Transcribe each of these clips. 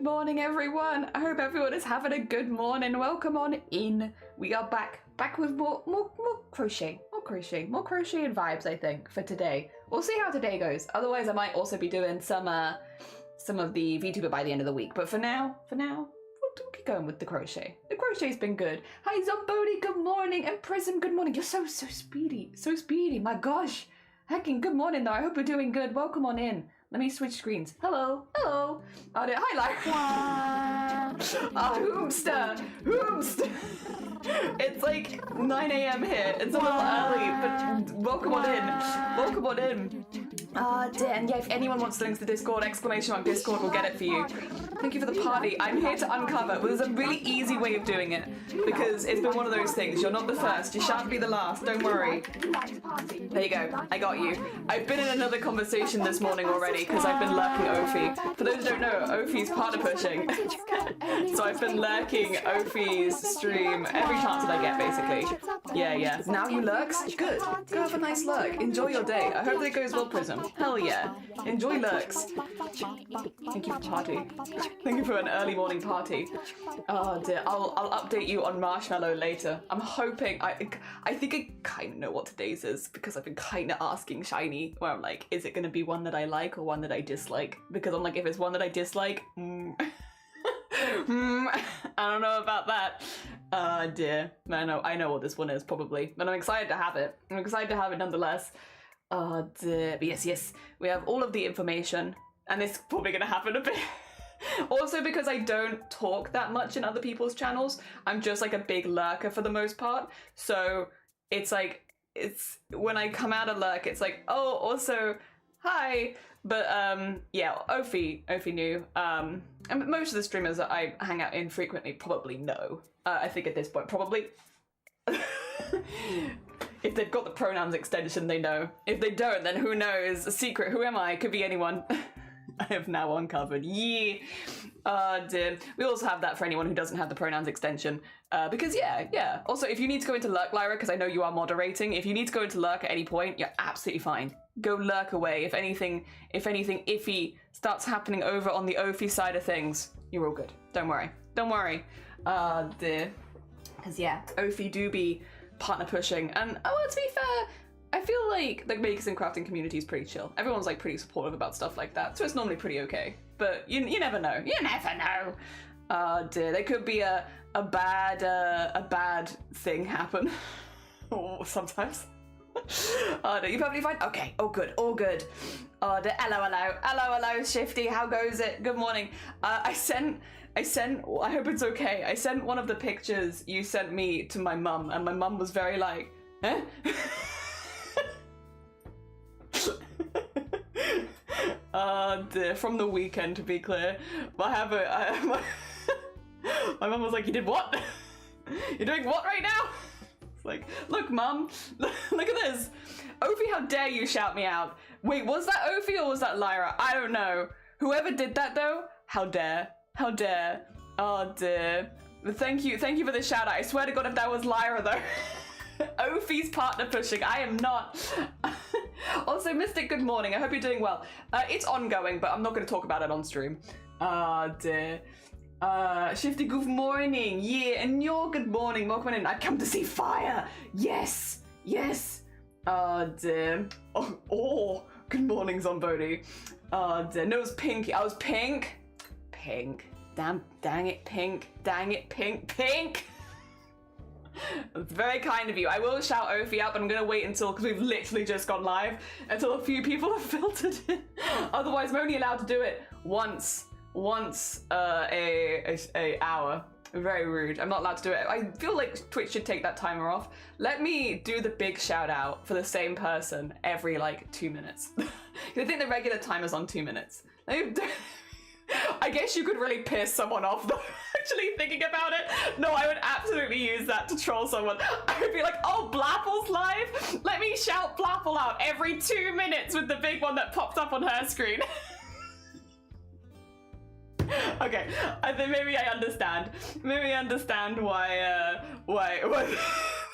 morning, everyone. I hope everyone is having a good morning. Welcome on in. We are back with more crochet and vibes, I think, for today. We'll see how today goes. Otherwise, I might also be doing some of the VTuber by the end of the week. But for now, we'll keep going with the crochet. The crochet's been good. Hi, Zombody, good morning. And Prism, good morning. You're so speedy. So speedy. My gosh. Hecking, good morning, though. I hope you're doing good. Welcome on in. Let me switch screens. Hello. Oh, hi, Lyra. Hoomster. It's like 9 a.m. here. It's a little early, but welcome on in. Dan, yeah, if anyone wants links to Discord, exclamation mark Discord will get it for you. Thank you for the party. I'm here to uncover. Well, there's a really easy way of doing it because it's been one of those things. You're not the first. You shan't be the last. Don't worry. There you go. I got you. I've been in another conversation this morning already because I've been lurking Ophi. For those who don't know, Ophi's partner pushing. So I've been lurking Ophi's stream every chance that I get, basically. Yeah. Now you lurks? Good. Go have a nice lurk. Enjoy your day. I hope that it goes well, Prism. Hell yeah. Enjoy lurks. Thank you for party. Thank you for an early morning party. Oh dear. I'll update you on Marshmallow later. I'm hoping, I think I kind of know what today's is because I've been kind of asking Shiny where I'm like, is it going to be one that I like or one that I dislike? Because I'm like, if it's one that I dislike, I don't know about that. Dear. I know what this one is probably, but I'm excited to have it. I'm excited to have it nonetheless. Dear. But yes, we have all of the information, and it's probably going to happen a bit. Also because I don't talk that much in other people's channels, I'm just like a big lurker for the most part. So it's like, when I come out of lurk, it's like, oh, also, hi. But yeah, Ophi knew. And most of the streamers that I hang out in frequently probably know. I think at this point, probably. If they've got the pronouns extension, they know. If they don't, then who knows? A secret. Who am I? Could be anyone. I have now uncovered. Yeah. Dear. We also have that for anyone who doesn't have the pronouns extension. Because yeah. Also, if you need to go into lurk, Lyra, because I know you are moderating, if you need to go into lurk at any point, you're absolutely fine. Go lurk away. If anything iffy starts happening over on the Ophi side of things, you're all good. Don't worry. Dear. Because yeah, Ophi do be partner pushing, and well, to be fair, I feel like the makers and crafting community is pretty chill. Everyone's like pretty supportive about stuff like that, so it's normally pretty okay. But you never know. You never know. Dear, there could be a bad thing happen. Sometimes. No, you probably fine. Okay. All good. Hello, Shifty. How goes it? Good morning. I sent. I hope it's okay. I sent one of the pictures you sent me to my mum, and my mum was very like, eh? Dear, from the weekend, to be clear. My mum was like, you did what? You're doing what right now? It's like, look, mum, look at this. Ophi, how dare you shout me out? Wait, was that Ophi or was that Lyra? I don't know. Whoever did that though, how dare. Oh dear. Thank you for the shout out. I swear to God, if that was Lyra though. Ophi's partner pushing. I am not. Also, Mystic, good morning. I hope you're doing well. It's ongoing, but I'm not going to talk about it on stream. Dear. Shifty, good morning. Yeah, and your good morning. Welcome in. I've come to see fire. Yes. Dear. Oh, good morning, Zombody. Dear. No, it was pink. I was pink. Dang it, pink. That's very kind of you. I will shout Ophi out, but I'm gonna wait until, because we've literally just gone live, until a few people have filtered in. Otherwise, I'm only allowed to do it once a hour. Very rude. I'm not allowed to do it. I feel like Twitch should take that timer off. Let me do the big shout out for the same person every like 2 minutes. I think the regular timer's on 2 minutes. I guess you could really piss someone off though, actually thinking about it. No, I would absolutely use that to troll someone. I would be like, oh, Blapple's live? Let me shout Blapple out every 2 minutes with the big one that pops up on her screen. Okay, I think maybe I understand. Maybe I understand why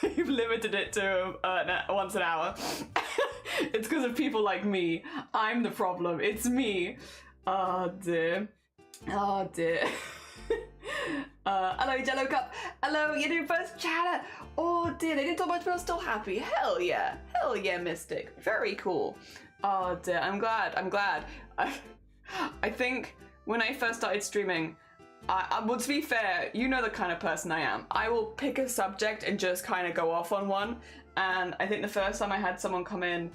you've limited it to once an hour. It's because of people like me. I'm the problem. It's me. Oh dear. Oh dear. Hello Jello Cup. Hello, you new first chatter. Oh dear, they didn't talk much, but I'm still happy. Hell yeah, Mystic. Very cool. Oh dear, I'm glad. I think when I first started streaming, well, to be fair, you know the kind of person I am. I will pick a subject and just kind of go off on one. And I think the first time I had someone come in,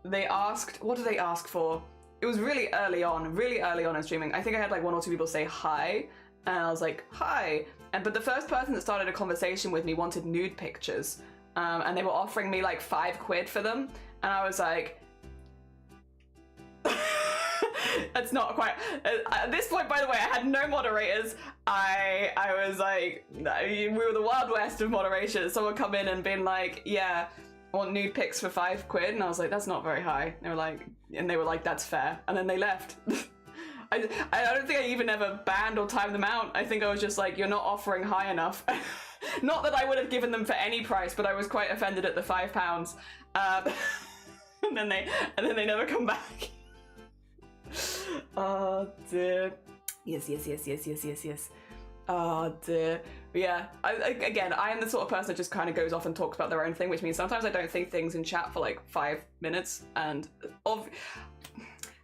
they asked, what did they ask for? It was really early on in streaming. I think I had like 1 or 2 people say hi, and I was like, hi. But the first person that started a conversation with me wanted nude pictures, and they were offering me like £5 for them. And I was like, that's not quite, at this point, by the way, I had no moderators. I was like, we were the Wild West of moderation. Someone come in and been like, yeah, I want nude pics for £5. And I was like, that's not very high. They were like, that's fair. And then they left. I don't think I even ever banned or timed them out. I think I was just like, you're not offering high enough. Not that I would have given them for any price, but I was quite offended at the £5. And then they never come back. Oh dear. Yes. Oh dear. But yeah, I am the sort of person that just kind of goes off and talks about their own thing, which means sometimes I don't think things in chat for like 5 minutes. And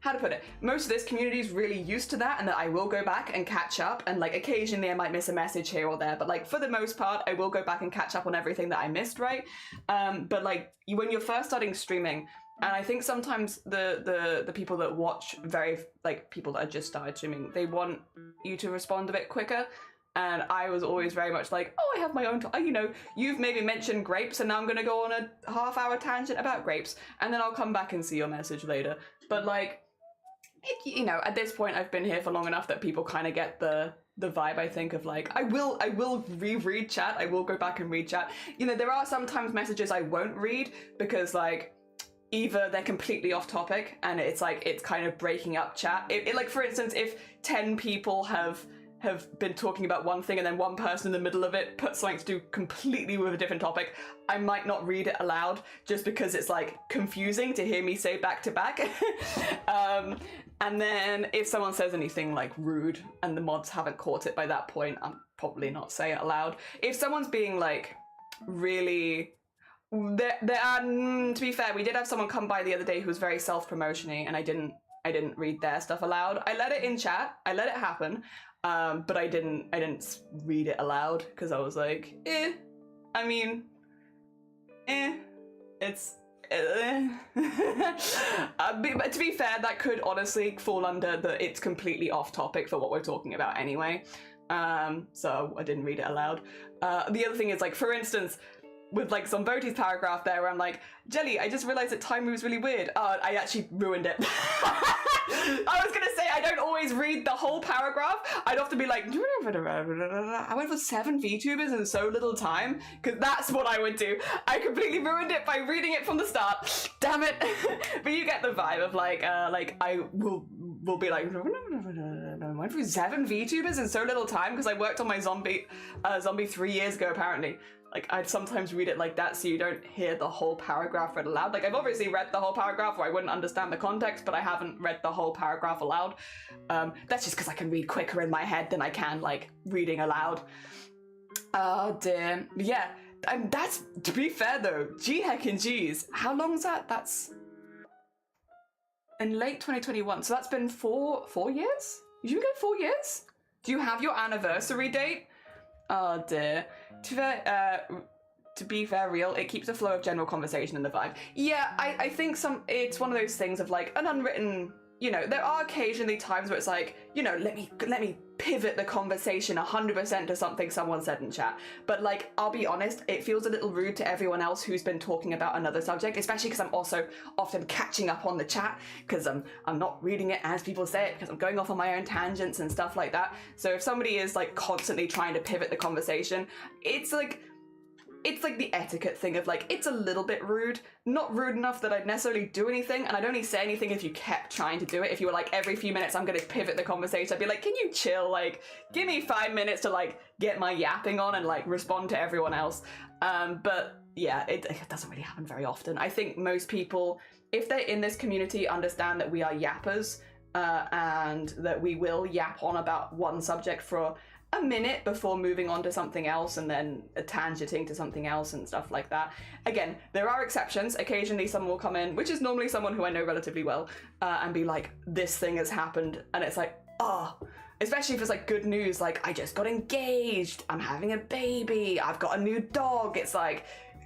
how to put it, most of this community is really used to that, and that I will go back and catch up, and like occasionally I might miss a message here or there, but like for the most part I will go back and catch up on everything that I missed, right? But like when you're first starting streaming, and I think sometimes the people that watch people that are just started streaming, they want you to respond a bit quicker. And I was always very much like, oh, I have my own, you've maybe mentioned grapes and now I'm going to go on a half-hour tangent about grapes. And then I'll come back and see your message later. But like, at this point I've been here for long enough that people kind of get the vibe, I think, of like, I will reread chat. I will go back and read chat. There are sometimes messages I won't read because like, either they're completely off topic and it's like, it's kind of breaking up chat. Like, for instance, if 10 people have been talking about one thing and then one person in the middle of it puts something to do completely with a different topic, I might not read it aloud just because it's like confusing to hear me say back to back. And then if someone says anything like rude and the mods haven't caught it by that point, I'll probably not say it aloud. If someone's being like really... There are, to be fair, we did have someone come by the other day who was very self-promotion-y, and I didn't read their stuff aloud. I let it in chat, I let it happen, but I didn't read it aloud because I was like, it's but to be fair, that could honestly fall under it's completely off topic for what we're talking about anyway. So I didn't read it aloud. The other thing is, like, for instance, with like Zomboti's paragraph there where I'm like, Jelly, I just realized that time moves really weird. I actually ruined it. I was gonna say I don't always read the whole paragraph. I'd often be like, I went for 7 VTubers in so little time, because that's what I would do. I completely ruined it by reading it from the start. Damn it. But you get the vibe of like I will be like, I went through 7 VTubers in so little time because I worked on my zombie 3 years ago apparently. Like, I'd sometimes read it like that so you don't hear the whole paragraph read aloud. Like, I've obviously read the whole paragraph or I wouldn't understand the context, but I haven't read the whole paragraph aloud. That's just because I can read quicker in my head than I can, like, reading aloud. Oh, dear. Yeah, that's, to be fair, though, G-heckin' G's. How long's that? That's in late 2021. So that's been 4 years? You go 4 years? Do you have your anniversary date? Oh dear. To be fair, real, it keeps the flow of general conversation and the vibe. Yeah, I think it's one of those things of like an unwritten, there are occasionally times where it's like, let me pivot the conversation 100% to something someone said in chat. But like, I'll be honest, it feels a little rude to everyone else who's been talking about another subject, especially because I'm also often catching up on the chat because I'm not reading it as people say it because I'm going off on my own tangents and stuff like that. So if somebody is like constantly trying to pivot the conversation, it's like the etiquette thing of like, it's a little bit rude, not rude enough that I'd necessarily do anything, and I'd only say anything if you kept trying to do it. If you were like, every few minutes I'm going to pivot the conversation, I'd be like, can you chill? Like, give me 5 minutes to like get my yapping on and like respond to everyone else. But yeah, it doesn't really happen very often. I think most people, if they're in this community, understand that we are yappers, and that we will yap on about one subject for a minute before moving on to something else and then tangenting to something else and stuff like that. Again, there are exceptions. Occasionally someone will come in, which is normally someone who I know relatively well, and be like, this thing has happened, and it's like, oh, especially if it's like good news, like I just got engaged, I'm having a baby, I've got a new dog. It's like,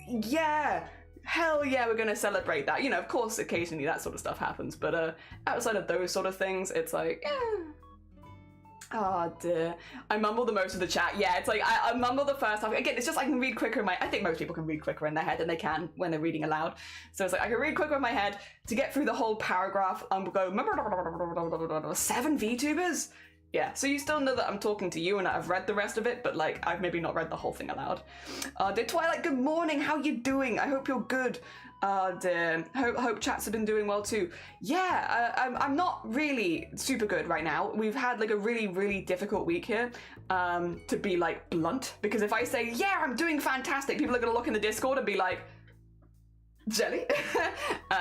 yeah, hell yeah, we're gonna celebrate that. You know, of course, occasionally that sort of stuff happens, but outside of those sort of things, it's like, yeah. Oh dear. I mumble the most of the chat. Yeah, it's like I mumble the first half. Again, it's just I can read quicker in my... I think most people can read quicker in their head than they can when they're reading aloud. So it's like I can read quicker in my head to get through the whole paragraph and go 7 VTubers? Yeah, so you still know that I'm talking to you and I've read the rest of it, but like I've maybe not read the whole thing aloud. Dear Twilight, good morning. How you doing? I hope you're good. Dear. Hope chats have been doing well too. Yeah, I'm not really super good right now. We've had like a really difficult week here, to be like blunt, because if I say, yeah, I'm doing fantastic, people are gonna look in the Discord and be like, jelly?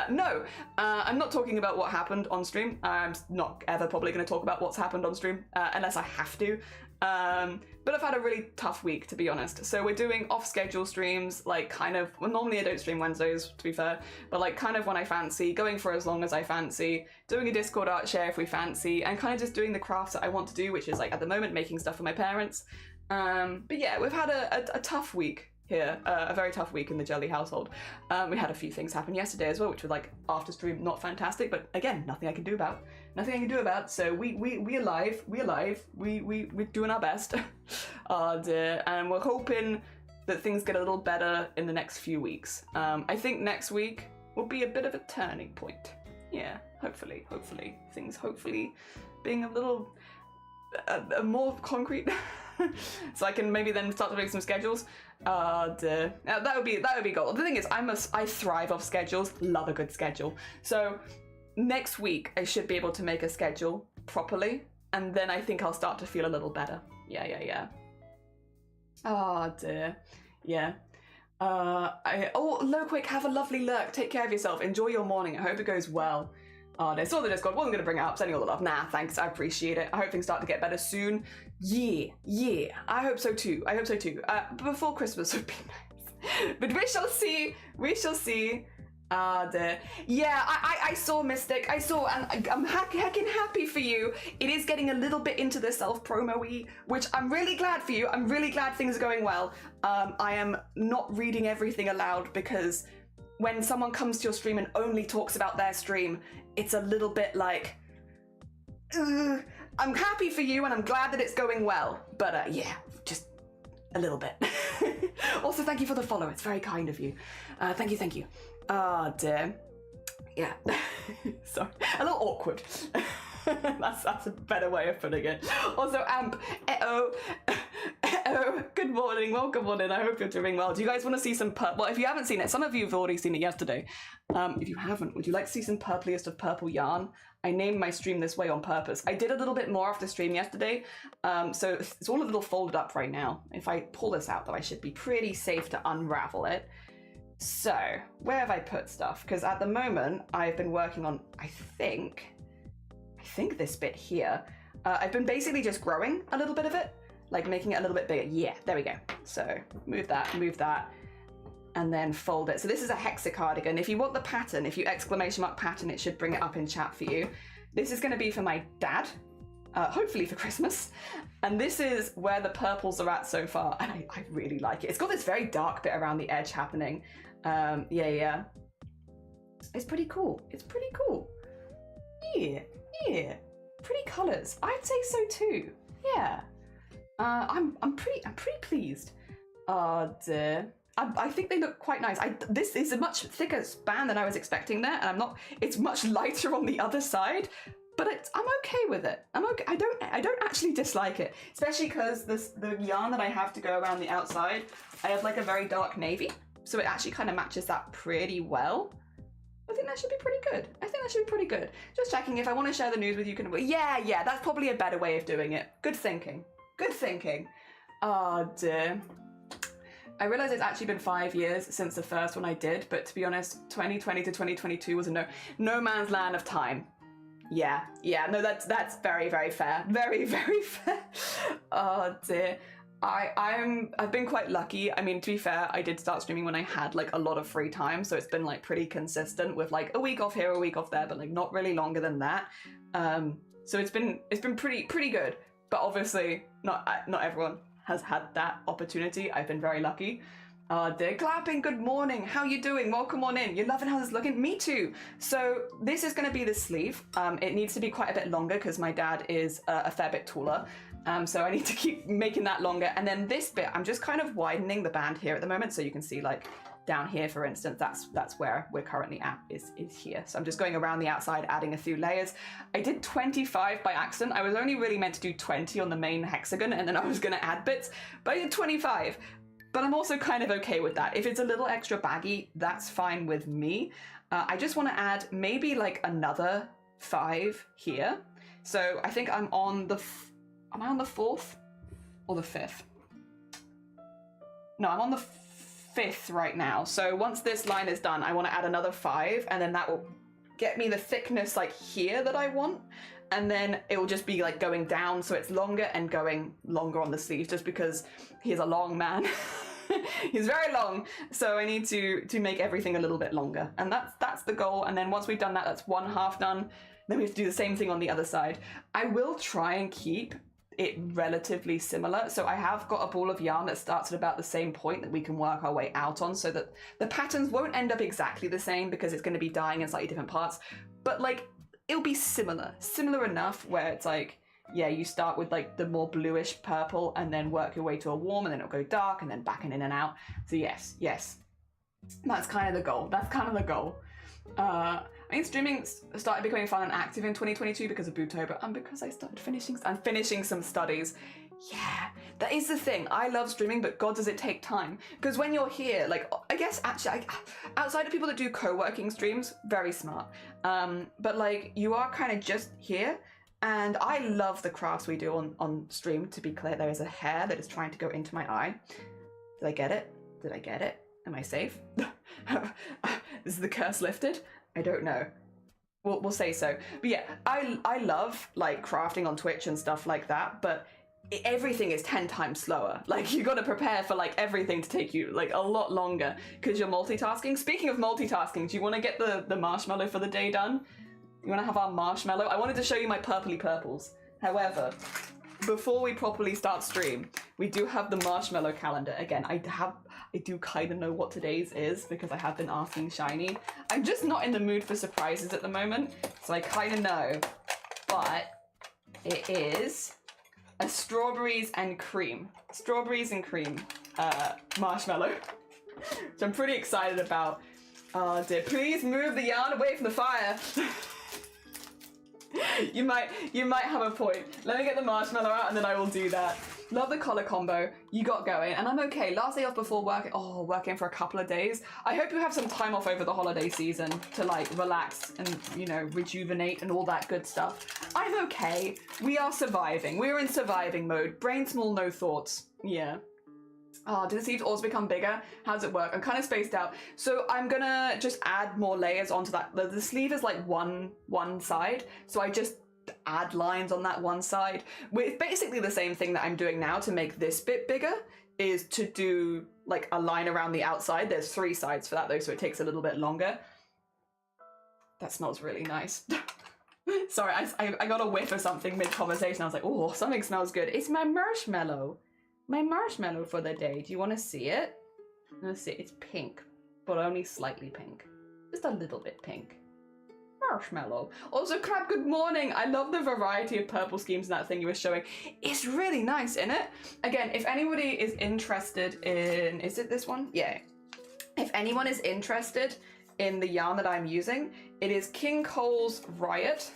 No, I'm not talking about what happened on stream. I'm not ever probably going to talk about what's happened on stream, unless I have to. But I've had a really tough week, to be honest. So we're doing off-schedule streams, like kind of, well, normally I don't stream Wednesdays, to be fair, but like kind of when I fancy, going for as long as I fancy, doing a Discord art share if we fancy, and kind of just doing the crafts that I want to do, which is like at the moment making stuff for my parents. But yeah, we've had a tough week here, a very tough week in the Jelly household. We had a few things happen yesterday as well, which were like after stream not fantastic, but again, nothing I can do about. So we're alive, we're doing our best. Oh dear. And we're hoping that things get a little better in the next few weeks. I think next week will be a bit of a turning point. Yeah, hopefully things hopefully being a little more concrete. So I can maybe then start to make some schedules. Dear. That would be gold. The thing is, I thrive off schedules, love a good schedule. So next week I should be able to make a schedule properly, and then I think I'll start to feel a little better. Yeah. Oh dear. Yeah. Loquick, have a lovely lurk. Take care of yourself. Enjoy your morning. I hope it goes well. I saw the Discord, wasn't going to bring it up, sending all the love. Nah, thanks, I appreciate it. I hope things start to get better soon. Yeah, I hope so too. Before Christmas would be nice. But we shall see. Yeah, I saw Mystic, and I'm heckin' happy for you. It is getting a little bit into the self-promo-y, which I'm really glad for you. I'm really glad things are going well. I am not reading everything aloud because when someone comes to your stream and only talks about their stream, it's a little bit like, I'm happy for you and I'm glad that it's going well, but yeah, just a little bit. Also, thank you for the follow, it's very kind of you. Thank you. Oh dear. Yeah, sorry, a little awkward. That's a better way of putting it. Also, Amp, good morning, welcome on in. I hope you're doing well. Do you guys want to see some well, if you haven't seen it, some of you have already seen it yesterday. If you haven't, would you like to see some Purpliest of purple yarn? I named my stream this way on purpose. I did a little bit more after stream yesterday, so it's all a little folded up right now. If I pull this out, though, I should be pretty safe to unravel it. So, where have I put stuff? Because at the moment, I've been working on, I think this bit here. I've been basically just growing a little bit of it, like making it a little bit bigger. Yeah, there we go. So move that, and then fold it. So this is a hexa cardigan. If you want the pattern, if you ! pattern, it should bring it up in chat for you. This is gonna be for my dad, hopefully for Christmas. And this is where the purples are at so far, and I really like it. It's got this very dark bit around the edge happening. Yeah. It's pretty cool. Yeah, pretty colours. I'd say so too. Yeah, I'm pretty pleased. Oh dear. I think they look quite nice. This is a much thicker span than I was expecting there, and it's much lighter on the other side, but I'm okay with it. I'm okay. I don't actually dislike it, especially because the yarn that I have to go around the outside, I have like a very dark navy, so it actually kind of matches that pretty well. I think that should be pretty good. Just checking if I want to share the news with you. Yeah, that's probably a better way of doing it. Good thinking. Oh dear. I realise it's actually been 5 years since the first one I did, but to be honest, 2020 to 2022 was a no man's land of time. Yeah, no, that's very, very fair. Very, very fair. Oh dear. I've been quite lucky. I mean, to be fair, I did start streaming when I had like a lot of free time, so it's been like pretty consistent with like a week off here, a week off there, but like not really longer than that. So it's been pretty good. But obviously, not everyone has had that opportunity. I've been very lucky. Dear Clapping, good morning. How you doing? Welcome on in. You're loving how this is looking? Me too. So this is going to be the sleeve. It needs to be quite a bit longer because my dad is a fair bit taller. So I need to keep making that longer. And then this bit, I'm just kind of widening the band here at the moment. So you can see like down here, for instance, that's where we're currently at, is here. So I'm just going around the outside, adding a few layers. I did 25 by accident. I was only really meant to do 20 on the main hexagon, and then I was going to add bits, but I did 25. But I'm also kind of okay with that. If it's a little extra baggy, that's fine with me. I just want to add maybe like another 5 here. So I think I'm on the, am I on the 4th or the 5th? No, I'm on the 5th right now. So once this line is done, I want to add another 5, and then that will get me the thickness like here that I want. And then it will just be like going down, so it's longer and going longer on the sleeves, just because he's a long man. He's very long, so I need to make everything a little bit longer, and that's the goal. And then once we've done that, that's one half done. Then we have to do the same thing on the other side. I will try and keep it relatively similar. So I have got a ball of yarn that starts at about the same point that we can work our way out on, so that the patterns won't end up exactly the same because it's going to be dyeing in slightly different parts, but like it'll be similar enough where it's like, yeah, you start with like the more bluish purple and then work your way to a warm, and then it'll go dark and then back in and out. So yes, that's kind of the goal. I mean, streaming started becoming fun and active in 2022 because of Bootober, and because I'm finishing some studies. Yeah, that is the thing. I love streaming, but God, does it take time? Because when you're here, like, I guess actually, outside of people that do co-working streams, very smart. But like, you are kind of just here, and I love the crafts we do on stream. To be clear, there is a hair that is trying to go into my eye. Did I get it? Am I safe? Is the curse lifted? I don't know. We'll say so. But yeah, I love like crafting on Twitch and stuff like that, but everything is 10 times slower. Like, you got to prepare for like everything to take you like a lot longer because you're multitasking. Speaking of multitasking, do you want to get the marshmallow for the day done? You want to have our marshmallow? I wanted to show you my purpley purples. However, before we properly start stream, we do have the marshmallow calendar. Again, I do kind of know what today's is because I have been asking Shiny. I'm just not in the mood for surprises at the moment, so I kind of know. But it is a strawberries and cream marshmallow, which I'm pretty excited about. Oh dear, please move the yarn away from the fire. You might have a point. Let me get the marshmallow out and then I will do that. Love the color combo. You got going, and I'm okay. Last day off before working. Oh, working for a couple of days. I hope you have some time off over the holiday season to like relax and, you know, rejuvenate and all that good stuff. I'm okay. We are surviving. We're in surviving mode. Brain small, no thoughts. Yeah. Oh, do the sleeves also become bigger? How does it work? I'm kind of spaced out. So I'm gonna just add more layers onto that. The sleeve is like one side, so I just add lines on that one side. It's basically the same thing that I'm doing now to make this bit bigger, is to do like a line around the outside. There's 3 sides for that though, so it takes a little bit longer. That smells really nice. Sorry, I got a whiff of something mid-conversation. I was like, oh, something smells good. It's my marshmallow. My marshmallow for the day. Do you want to see it? Let's see. It's pink, but only slightly pink. Just a little bit pink. Marshmallow. Also, Crab, good morning. I love the variety of purple schemes in that thing you were showing. It's really nice, isn't it? Again, if anybody is interested in... Is it this one? Yeah. If anyone is interested in the yarn that I'm using, it is King Cole's Riot.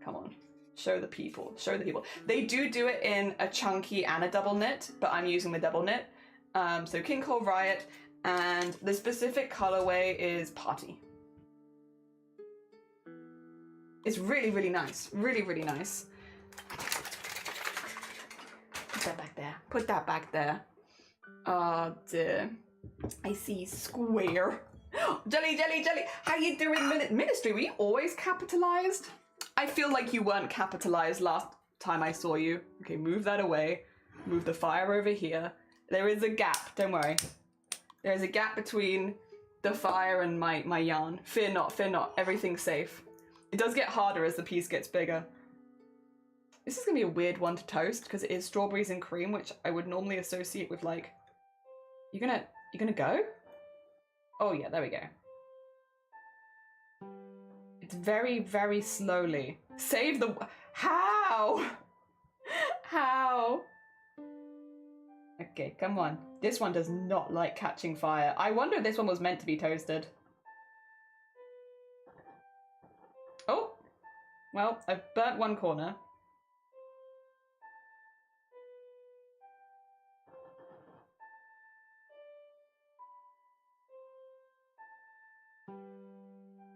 Come on. Show the people. Show the people. They do it in a chunky and a double knit, but I'm using the double knit. So King Cole Riot, and the specific colorway is Party. It's really, really nice. Really, really nice. Put that back there. Put that back there. Oh dear. I see square. Jelly. How you doing, Ministry? Were you always capitalized? I feel like you weren't capitalized last time I saw you. Okay, move that away. Move the fire over here. There is a gap, don't worry. There is a gap between the fire and my yarn. Fear not, everything's safe. It does get harder as the piece gets bigger. This is gonna be a weird one to toast because it is strawberries and cream, which I would normally associate with like, you're gonna go? Oh yeah, there we go. It's very, very slowly. Save the, how? How? Okay, come on. This one does not like catching fire. I wonder if this one was meant to be toasted. Oh, well, I've burnt one corner.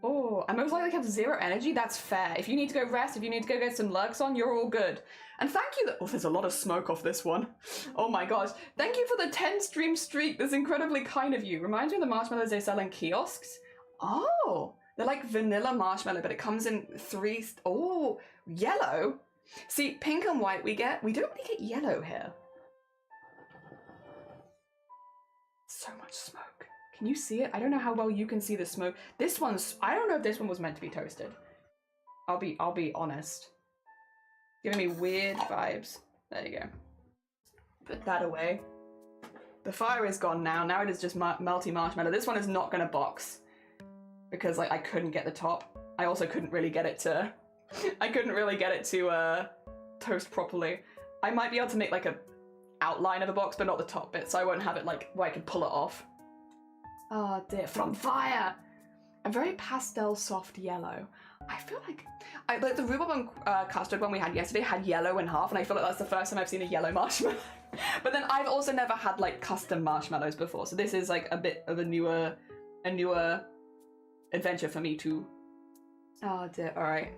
Oh, I most likely have 0 energy. That's fair. If you need to go rest, if you need to go get some lurks on, you're all good. And thank you. Oh, there's a lot of smoke off this one. Oh my gosh. Thank you for the 10 stream streak. That's incredibly kind of you. Reminds me of the marshmallows they sell in kiosks. Oh, they're like vanilla marshmallow, but it comes in 3. Oh, yellow. See, pink and white we don't really get yellow here. So much smoke. Can you see it? I don't know how well you can see the smoke. This one's, I don't know if this one was meant to be toasted. I'll be honest. Giving me weird vibes. There you go. Put that away. The fire is gone now. Now it is just melty marshmallow. This one is not gonna box because like I couldn't get the top. I also couldn't really get it to, toast properly. I might be able to make like a outline of the box, but not the top bit, so I won't have it like where I can pull it off. Oh dear, from fire! A very pastel soft yellow. I feel like, like the rhubarb and custard one we had yesterday had yellow in half, and I feel like that's the first time I've seen a yellow marshmallow. But then I've also never had like custom marshmallows before, so this is like a bit of a newer adventure for me too. Oh dear, alright.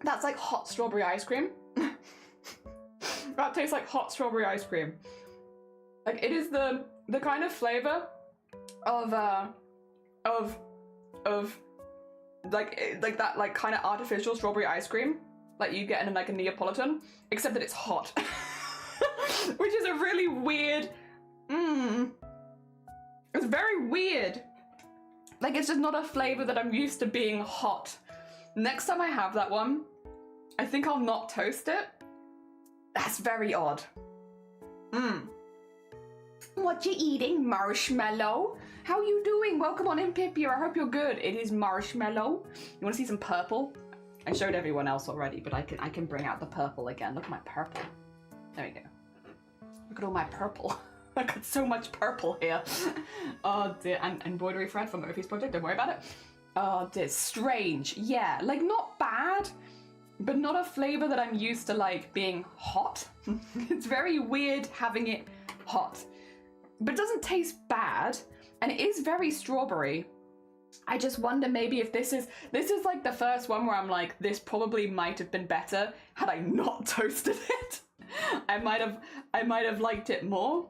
That's like hot strawberry ice cream. That tastes like hot strawberry ice cream. Like it is the kind of flavor of like that like kind of artificial strawberry ice cream like you get in like a Neapolitan, except that it's hot. Which is a really weird, it's very weird. Like it's just not a flavor that I'm used to being hot. Next time I have that one, I think I'll not toast it. That's very odd. What you eating? Marshmallow? How you doing? Welcome on in, Pippi. I hope you're good. It is marshmallow. You want to see some purple? I showed everyone else already, but I can bring out the purple again. Look at my purple. There we go. Look at all my purple. I got so much purple here. Oh dear, and embroidery thread from Murphy's project. Don't worry about it. Oh dear, strange. Yeah, like not bad, but not a flavor that I'm used to like being hot. It's very weird having it hot, but it doesn't taste bad, and it is very strawberry. I just wonder maybe if this is like the first one where I'm like, this probably might have been better had I not toasted it. I might have liked it more.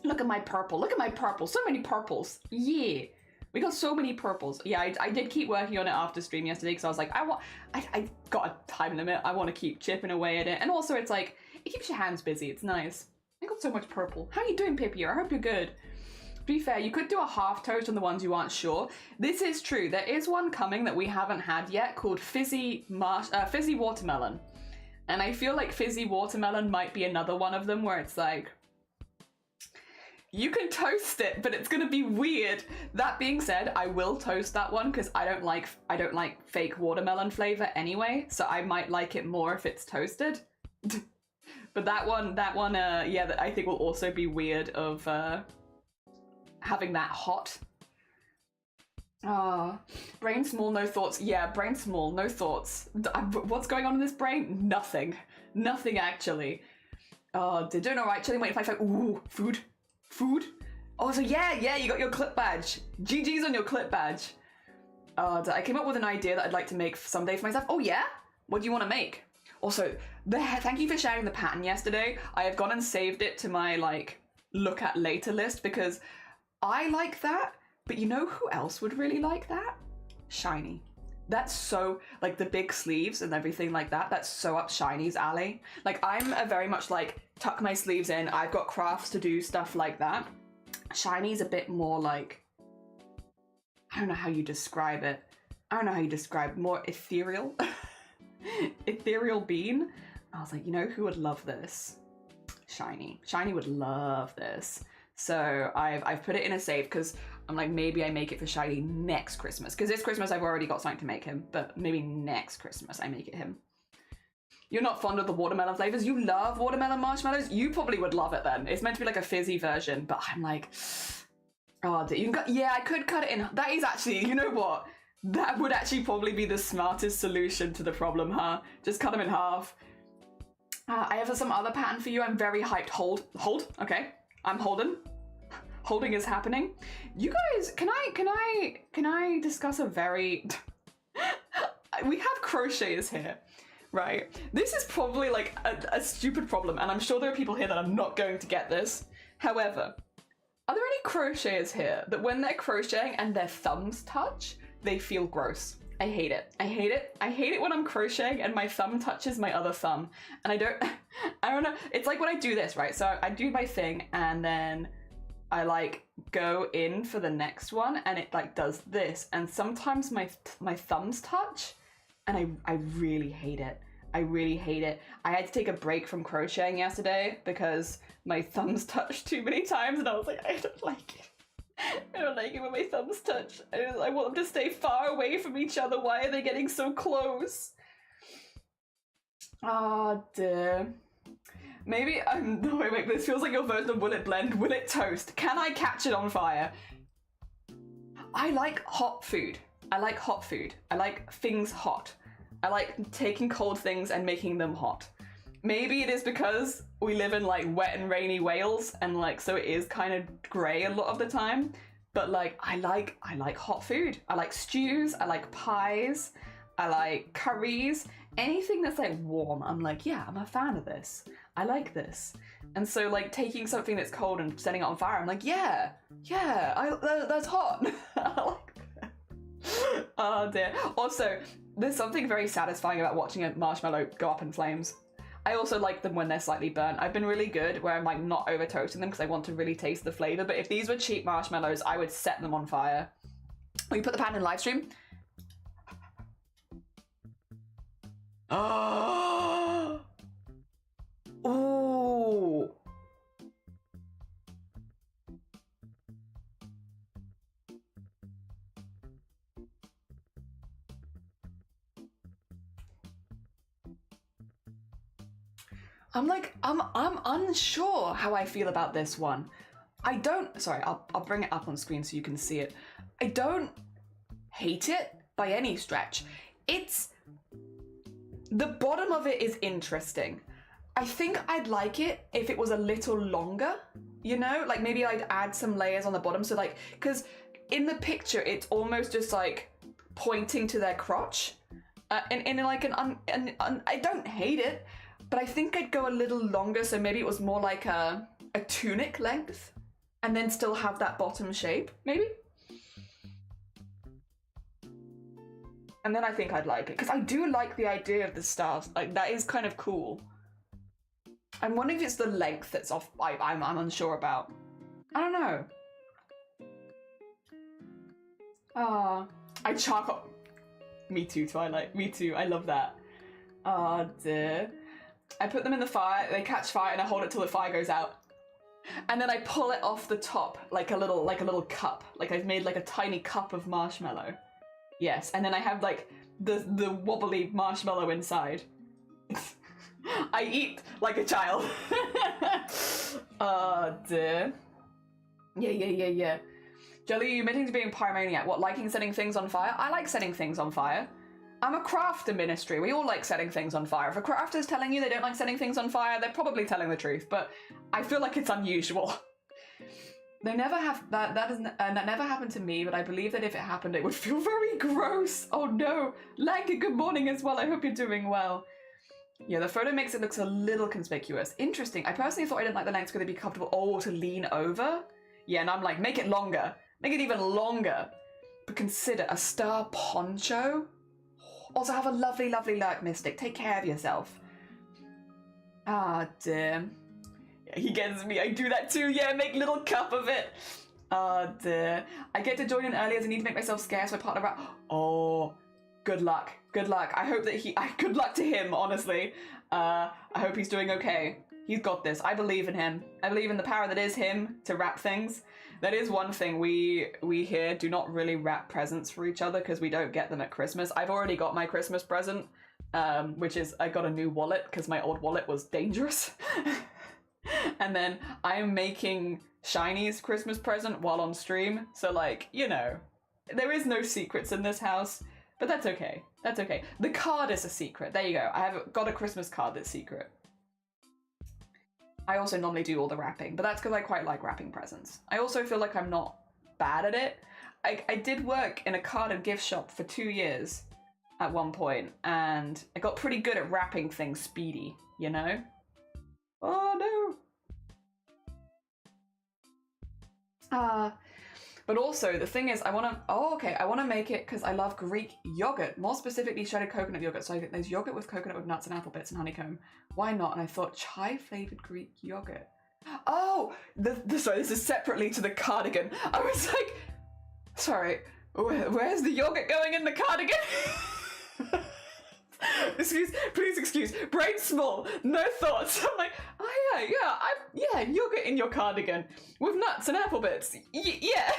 Look at my purple. Look at my purple. So many purples. Yeah. We got so many purples. Yeah, I did keep working on it after stream yesterday because I was like, I got a time limit. I want to keep chipping away at it. And also it's like, it keeps your hands busy. It's nice. I got so much purple. How are you doing, Pippi? I hope you're good. To be fair, you could do a half toast on the ones you aren't sure. This is true. There is one coming that we haven't had yet called fizzy watermelon. And I feel like fizzy watermelon might be another one of them where it's like, you can toast it, but it's gonna be weird. That being said, I will toast that one because I don't like fake watermelon flavor anyway, so I might like it more if it's toasted. But that one, yeah, I think will also be weird of having that hot. Brain small, no thoughts. Yeah, brain small, no thoughts. What's going on in this brain? Nothing. Nothing, actually. They're doing alright. Chilling, waiting 5 Ooh, food. Food. Oh, so yeah, you got your clip badge. GG's on your clip badge. I came up with an idea that I'd like to make someday for myself. Oh, yeah? What do you want to make? Also, thank you for sharing the pattern yesterday. I have gone and saved it to my, like, look at later list because I like that, but you know who else would really like that? Shiny. That's so, like, the big sleeves and everything like that, that's so up Shiny's alley. Like, I'm a very much, like, tuck my sleeves in, I've got crafts to do, stuff like that. Shiny's a bit more, like, I don't know how you describe it. More ethereal. Ethereal bean. I was like, you know who would love this? Shiny. Shiny would love this. So I've put it in a save because I'm like, maybe I make it for Shiny next Christmas. Because this Christmas I've already got something to make him, but maybe next Christmas I make it him. You're not fond of the watermelon flavors? You love watermelon marshmallows? You probably would love it then. It's meant to be like a fizzy version, but I'm like, oh, you can cut, yeah, I could cut it in. That is actually, you know what? That would actually probably be the smartest solution to the problem, huh? Just cut them in half. I have some other pattern for you. I'm very hyped. Hold, okay. I'm holding. Holding is happening. You guys, can I discuss a very, we have crocheters here, right? This is probably like a stupid problem, and I'm sure there are people here that are not going to get this. However, are there any crocheters here that when they're crocheting and their thumbs touch, they feel gross? I hate it. I hate it. I hate it when I'm crocheting and my thumb touches my other thumb. And I don't know. It's like when I do this, right? So I do my thing and then I like go in for the next one and it like does this. And sometimes my thumbs touch and I really hate it. I really hate it. I had to take a break from crocheting yesterday because my thumbs touched too many times and I was like, I don't like it. I don't like it when my thumbs touch. I want them to stay far away from each other. Why are they getting so close? Ah, dear. Maybe no, wait, this feels like your version of Will It Blend? Will It Toast? Can I catch it on fire? I like hot food. I like hot food. I like things hot. I like taking cold things and making them hot. Maybe it is because we live in like wet and rainy Wales and like so it is kind of grey a lot of the time, but like I like hot food. I like stews, I like pies, I like curries, anything that's like warm. I'm like, yeah, I'm a fan of this. I like this. And so like taking something that's cold and setting it on fire, I'm like, yeah, that's hot. I like that. Oh dear. Also, there's something very satisfying about watching a marshmallow go up in flames. I also like them when they're slightly burnt. I've been really good where I'm like not over toasting them because I want to really taste the flavor. But if these were cheap marshmallows, I would set them on fire. Will you put the pattern in live stream? Oh! Ooh! I'm unsure how I feel about this one. Sorry, I'll bring it up on screen so you can see it. I don't hate it by any stretch. The bottom of it is interesting. I think I'd like it if it was a little longer, you know? Like maybe I'd add some layers on the bottom so like, because in the picture it's almost just like pointing to their crotch. In like I don't hate it, but I think I'd go a little longer so maybe it was more like a tunic length and then still have that bottom shape, maybe? And then I think I'd like it, because I do like the idea of the stars. Like, that is kind of cool. I'm wondering if it's the length that's off. I'm unsure about. I don't know. I charcoal. Me too, Twilight. Me too. I love that. Oh dear. I put them in the fire. They catch fire, and I hold it till the fire goes out. And then I pull it off the top like a little cup. Like I've made like a tiny cup of marshmallow. Yes, and then I have like the wobbly marshmallow inside. I eat like a child. Oh dear. Yeah. Jelly, you admitting to being pyromaniac. What, liking setting things on fire? I like setting things on fire. I'm a crafter ministry. We all like setting things on fire. If a crafter's telling you they don't like setting things on fire, they're probably telling the truth, but I feel like it's unusual. They never have, that never happened to me, but I believe that if it happened, it would feel very gross. Oh no. Lanka, good morning as well. I hope you're doing well. Yeah, the photo makes it look a little conspicuous. Interesting. I personally thought I didn't like the length because they'd be comfortable. Oh, to lean over? Yeah, and I'm like, make it longer. Make it even longer. But consider a star poncho? Also have a lovely, lovely lurk, Mystic. Take care of yourself. Ah, dear. Yeah, he gets me. I do that too. Yeah, make little cup of it. Ah, dear. I get to join in early as I need to make myself scarce. My partner out. Oh, good luck. Good luck. I hope that good luck to him, honestly. I hope he's doing okay. He's got this. I believe in him. I believe in the power that is him to wrap things. That is one thing we here do not really wrap presents for each other because we don't get them at Christmas. I've already got my Christmas present, which is I got a new wallet because my old wallet was dangerous. And then I'm making Shiny's Christmas present while on stream. So like, you know, there is no secrets in this house, but that's okay. That's okay. The card is a secret. There you go. I have got a Christmas card that's secret. I also normally do all the wrapping, but that's because I quite like wrapping presents. I also feel like I'm not bad at it. I did work in a card and gift shop for 2 years at one point, and I got pretty good at wrapping things speedy, you know? Oh no! But also, the thing is, I want to make it because I love Greek yogurt, more specifically shredded coconut yogurt. So I think there's yogurt with coconut with nuts and apple bits and honeycomb. Why not? And I thought chai-flavored Greek yogurt. Oh, sorry, this is separately to the cardigan. I was like, sorry, where's the yogurt going in the cardigan? Please excuse, brain small, no thoughts. I'm like, oh yeah, yogurt in your cardigan with nuts and apple bits. Yeah.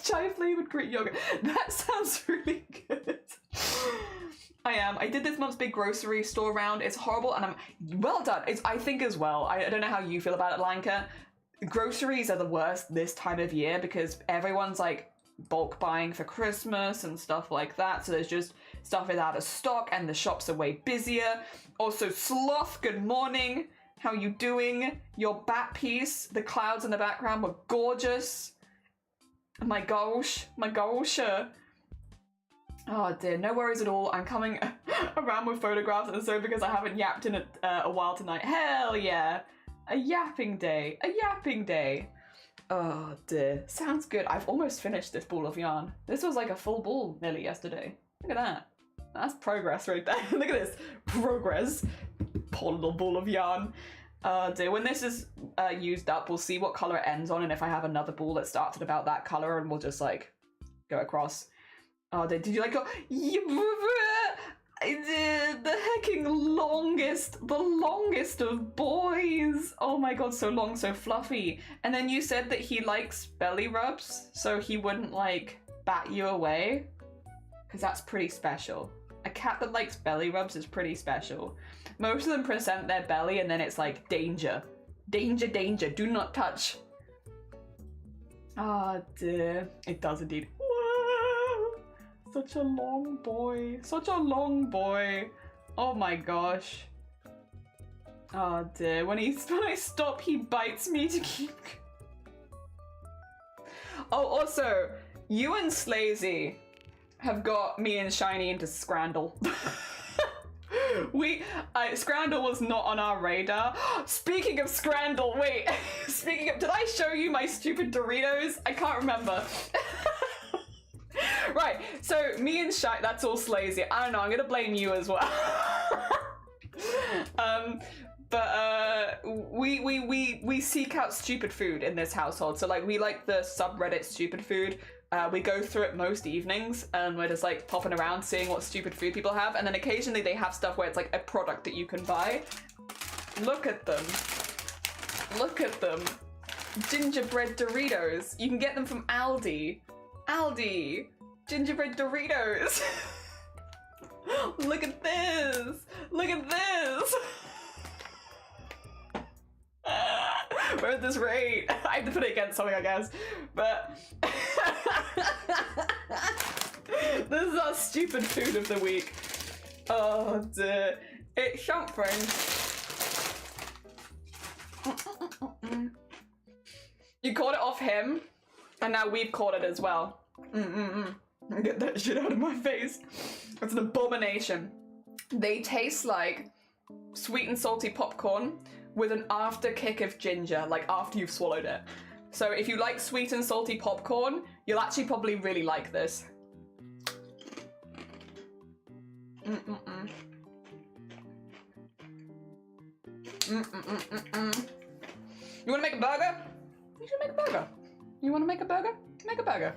Chai flavored Greek yogurt. That sounds really good. I did this month's big grocery store round. It's horrible and I'm well done. I think as well. I don't know how you feel about it, Lanka. Groceries are the worst this time of year because everyone's like bulk buying for Christmas and stuff like that, so there's just stuff is out of stock and the shops are way busier. Also, Sloth, good morning. How you doing? Your bat piece, the clouds in the background were gorgeous. My gosh. Oh dear, no worries at all. I'm coming around with photographs and so because I haven't yapped in a while tonight. Hell yeah, a yapping day. Oh dear, sounds good. I've almost finished this ball of yarn. This was like a full ball nearly yesterday. Look at that. That's progress right there. Look at this, progress. Poor little ball of yarn. Dear, when this is used up, we'll see what color it ends on and if I have another ball that starts at about that color and we'll just like go across. Oh dear, did you like go? I did the hecking the longest of boys. Oh my god, so long, so fluffy. And then you said that he likes belly rubs, so he wouldn't like bat you away, because that's pretty special. A cat that likes belly rubs is pretty special. Most of them present their belly and then it's like danger. Danger, danger, do not touch. Ah dear, it does indeed. Such a long boy. Such a long boy. Oh my gosh. Oh dear. When I stop, he bites me to keep... Oh, also, you and Slazy have got me and Shiny into Scrandle. Scrandle was not on our radar. Speaking of Scrandle, wait. Did I show you my stupid Doritos? I can't remember. Right, so me and Shai, that's all Slazy. I don't know, I'm gonna blame you as well. We seek out stupid food in this household. So like we like the subreddit stupid food. We go through it most evenings and we're just like popping around seeing what stupid food people have. And then occasionally they have stuff where it's like a product that you can buy. Look at them. Look at them. Gingerbread Doritos. You can get them from Aldi. Aldi, gingerbread Doritos. Look at this. Look at this. We're at this rate. I have to put it against something, I guess. But this is our stupid food of the week. Oh dear. It's something. You caught it off him, and now we've caught it as well. Get that shit out of my face. It's an abomination. They taste like sweet and salty popcorn with an after kick of ginger, like after you've swallowed it. So if you like sweet and salty popcorn, you'll actually probably really like this. You wanna make a burger? You should make a burger. You wanna make a burger? Make a burger.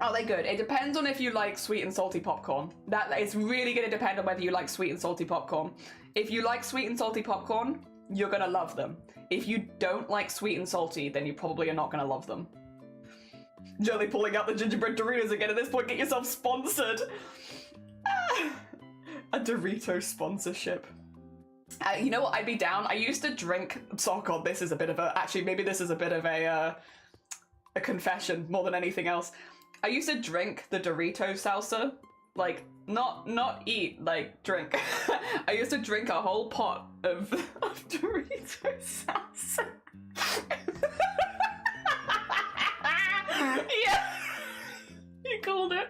Are they good? It depends on if you like sweet and salty popcorn. It's really gonna depend on whether you like sweet and salty popcorn. If you like sweet and salty popcorn, you're gonna love them. If you don't like sweet and salty, then you probably are not gonna love them. Jelly pulling out the gingerbread Doritos again. At this point, get yourself sponsored. A Dorito sponsorship. You know what? I'd be down. I used to drink. Oh god, this is a bit of a. Actually, maybe this is a bit of a confession more than anything else. I used to drink the Dorito salsa, like not eat, like drink. I used to drink a whole pot of Dorito salsa. Yeah, you called it.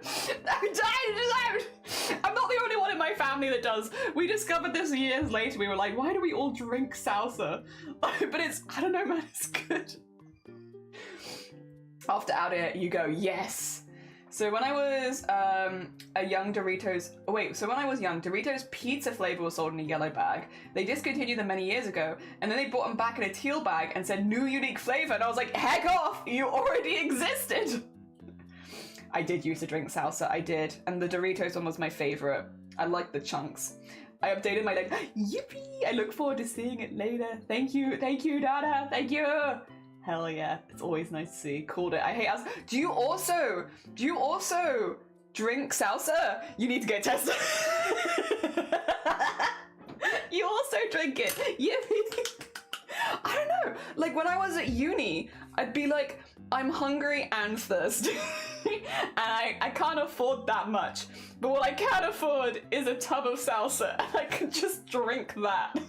I'm not the only one in my family that does. We discovered this years later. We were like, why do we all drink salsa? But it's, I don't know, man, it's good. After out it, you go, yes. So when I was a young Doritos, Doritos pizza flavor was sold in a yellow bag. They discontinued them many years ago, and then they brought them back in a teal bag and said new unique flavor, and I was like, heck off, you already existed. I did used to drink salsa, I did, and the Doritos one was my favorite. I like the chunks. I updated my, like, yippee, I look forward to seeing it later. Thank you, Dada, thank you. Hell yeah, it's always nice to see. Called it. I hate us. Do you also drink salsa? You need to get tested. You also drink it. Yeah. I don't know. Like when I was at uni, I'd be like, I'm hungry and thirsty. And I can't afford that much. But what I can afford is a tub of salsa. And I can just drink that.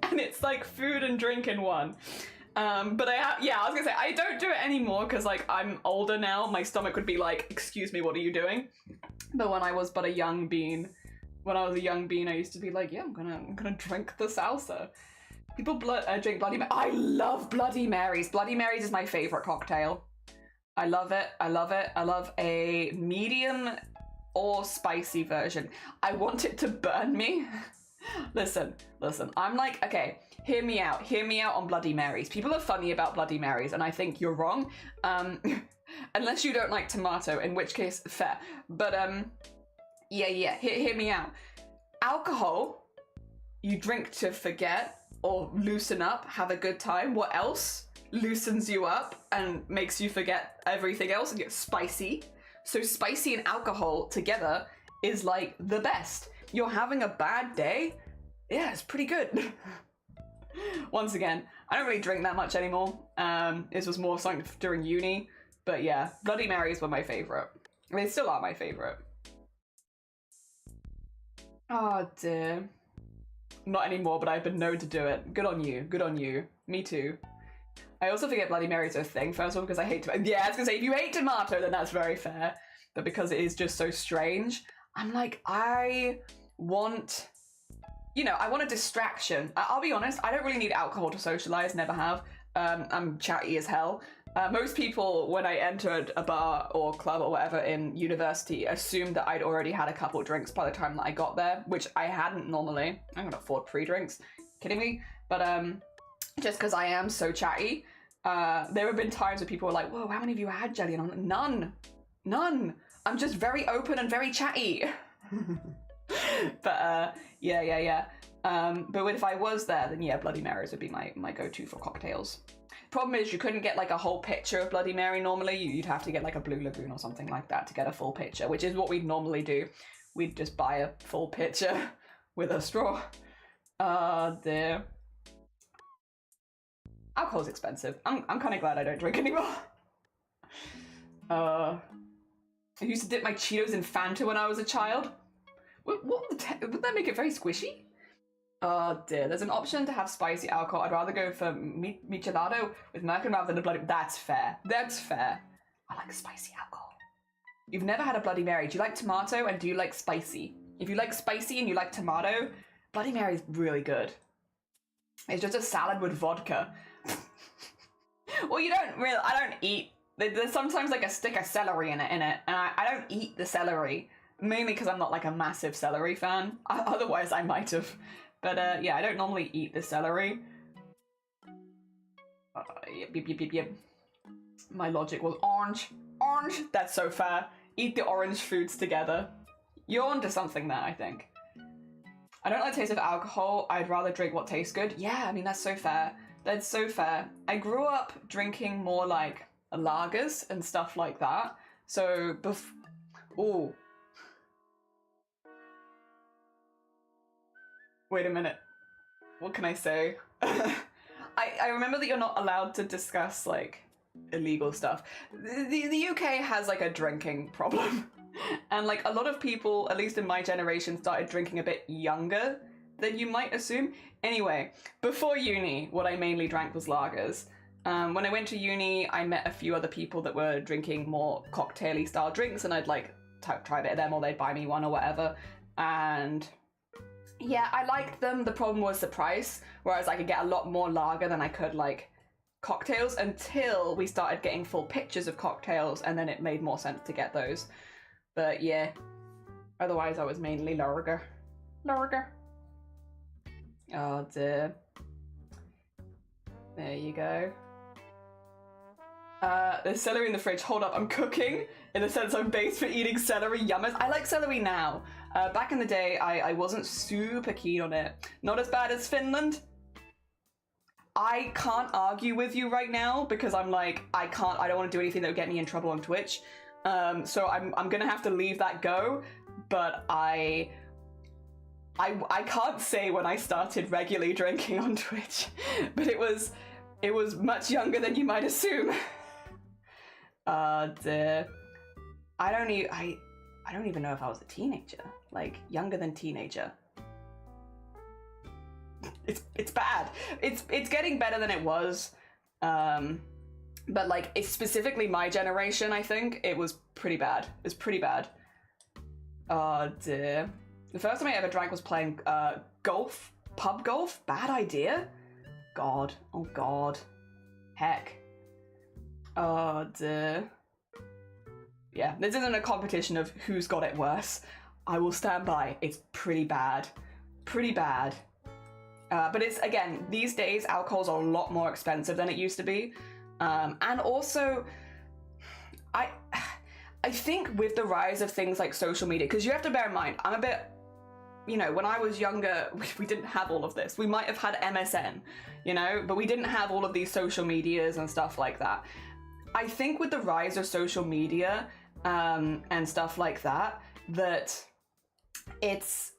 And it's like food and drink in one. But I was gonna say, I don't do it anymore because like I'm older now. My stomach would be like, excuse me, what are you doing? But when I was but a young bean, I used to be like, yeah, I'm gonna drink the salsa. People drink Bloody Mary. I love Bloody Marys. Bloody Marys is my favorite cocktail. I love it. I love it. I love a medium or spicy version. I want it to burn me. Listen. I'm like, okay, hear me out on Bloody Marys. People are funny about Bloody Marys, and I think you're wrong. Unless you don't like tomato, in which case, fair. But, hear me out. Alcohol, you drink to forget, or loosen up, have a good time. What else loosens you up and makes you forget everything else and get spicy? So spicy and alcohol together is like the best. You're having a bad day? Yeah, it's pretty good. Once again, I don't really drink that much anymore. This was more something during uni. But yeah, Bloody Marys were my favorite. They still are my favorite. Oh dear. Not anymore, but I've been known to do it. Good on you. Good on you. Me too. I also forget Bloody Marys are a thing, first of all, because I hate tomato. Yeah, I was gonna say, if you hate tomato, then that's very fair. But because it is just so strange, I'm like, I want a distraction. I'll be honest, I don't really need alcohol to socialize, never have. I'm chatty as hell. Most people, when I entered a bar or club or whatever in university, assumed that I'd already had a couple drinks by the time that I got there, which I hadn't normally. I'm gonna afford pre-drinks. Kidding me? But just because I am so chatty, there have been times where people were like, whoa, how many of you had jelly? And I'm like, none. I'm just very open and very chatty. But yeah. But if I was there, then yeah, Bloody Marys would be my go-to for cocktails. Problem is, you couldn't get like a whole pitcher of Bloody Mary normally. You'd have to get like a Blue Lagoon or something like that to get a full pitcher, which is what we'd normally do. We'd just buy a full pitcher with a straw. Dear. Alcohol's expensive. I'm kind of glad I don't drink anymore. I used to dip my Cheetos in Fanta when I was a child. What would that make it very squishy? Oh dear, there's an option to have spicy alcohol. I'd rather go for michelado with merkin rather than a bloody... That's fair. That's fair. I like spicy alcohol. You've never had a Bloody Mary. Do you like tomato and do you like spicy? If you like spicy and you like tomato, Bloody Mary is really good. It's just a salad with vodka. Well, you don't really... I don't eat... There's sometimes like a stick of celery in it, and I don't eat the celery. Mainly because I'm not like a massive celery fan. Otherwise, I might have. But yeah, I don't normally eat the celery. Yep. My logic was orange. Orange! That's so fair. Eat the orange foods together. You're onto something there, I think. I don't like the taste of alcohol. I'd rather drink what tastes good. Yeah, I mean, that's so fair. That's so fair. I grew up drinking more like lagers and stuff like that. So, ooh. Wait a minute. What can I say? I remember that you're not allowed to discuss, like, illegal stuff. The UK has, like, a drinking problem. And, like, a lot of people, at least in my generation, started drinking a bit younger than you might assume. Anyway, before uni, what I mainly drank was lagers. When I went to uni, I met a few other people that were drinking more cocktail-y style drinks, and I'd, like, try a bit of them, or they'd buy me one or whatever. And... yeah, I liked them. The problem was the price, whereas I could get a lot more lager than I could, like, cocktails, until we started getting full pictures of cocktails, and then it made more sense to get those. But yeah, otherwise I was mainly lager. Lager. Oh dear. There you go. There's celery in the fridge. Hold up, I'm cooking. In the sense I'm based for eating celery. Yummers. I like celery now. Back in the day, I wasn't super keen on it. Not as bad as Finland. I can't argue with you right now because I'm like, I don't want to do anything that would get me in trouble on Twitch. So I'm gonna have to leave that go. But I can't say when I started regularly drinking on Twitch, but it was much younger than you might assume. Dear. I don't even know if I was a teenager. Like, younger than teenager. It's bad. It's getting better than it was. But like, it's specifically my generation, I think, it was pretty bad. It was pretty bad. Oh dear. The first time I ever drank was playing golf. Pub golf? Bad idea? God. Oh god. Heck. Oh dear. Yeah, this isn't a competition of who's got it worse. I will stand by. It's pretty bad. Pretty bad. But it's, again, these days, alcohol's a lot more expensive than it used to be. And also, I think with the rise of things like social media, because you have to bear in mind, I'm a bit, you know, when I was younger, we didn't have all of this. We might have had MSN, you know, but we didn't have all of these social medias and stuff like that. I think with the rise of social media and stuff like that, that it's...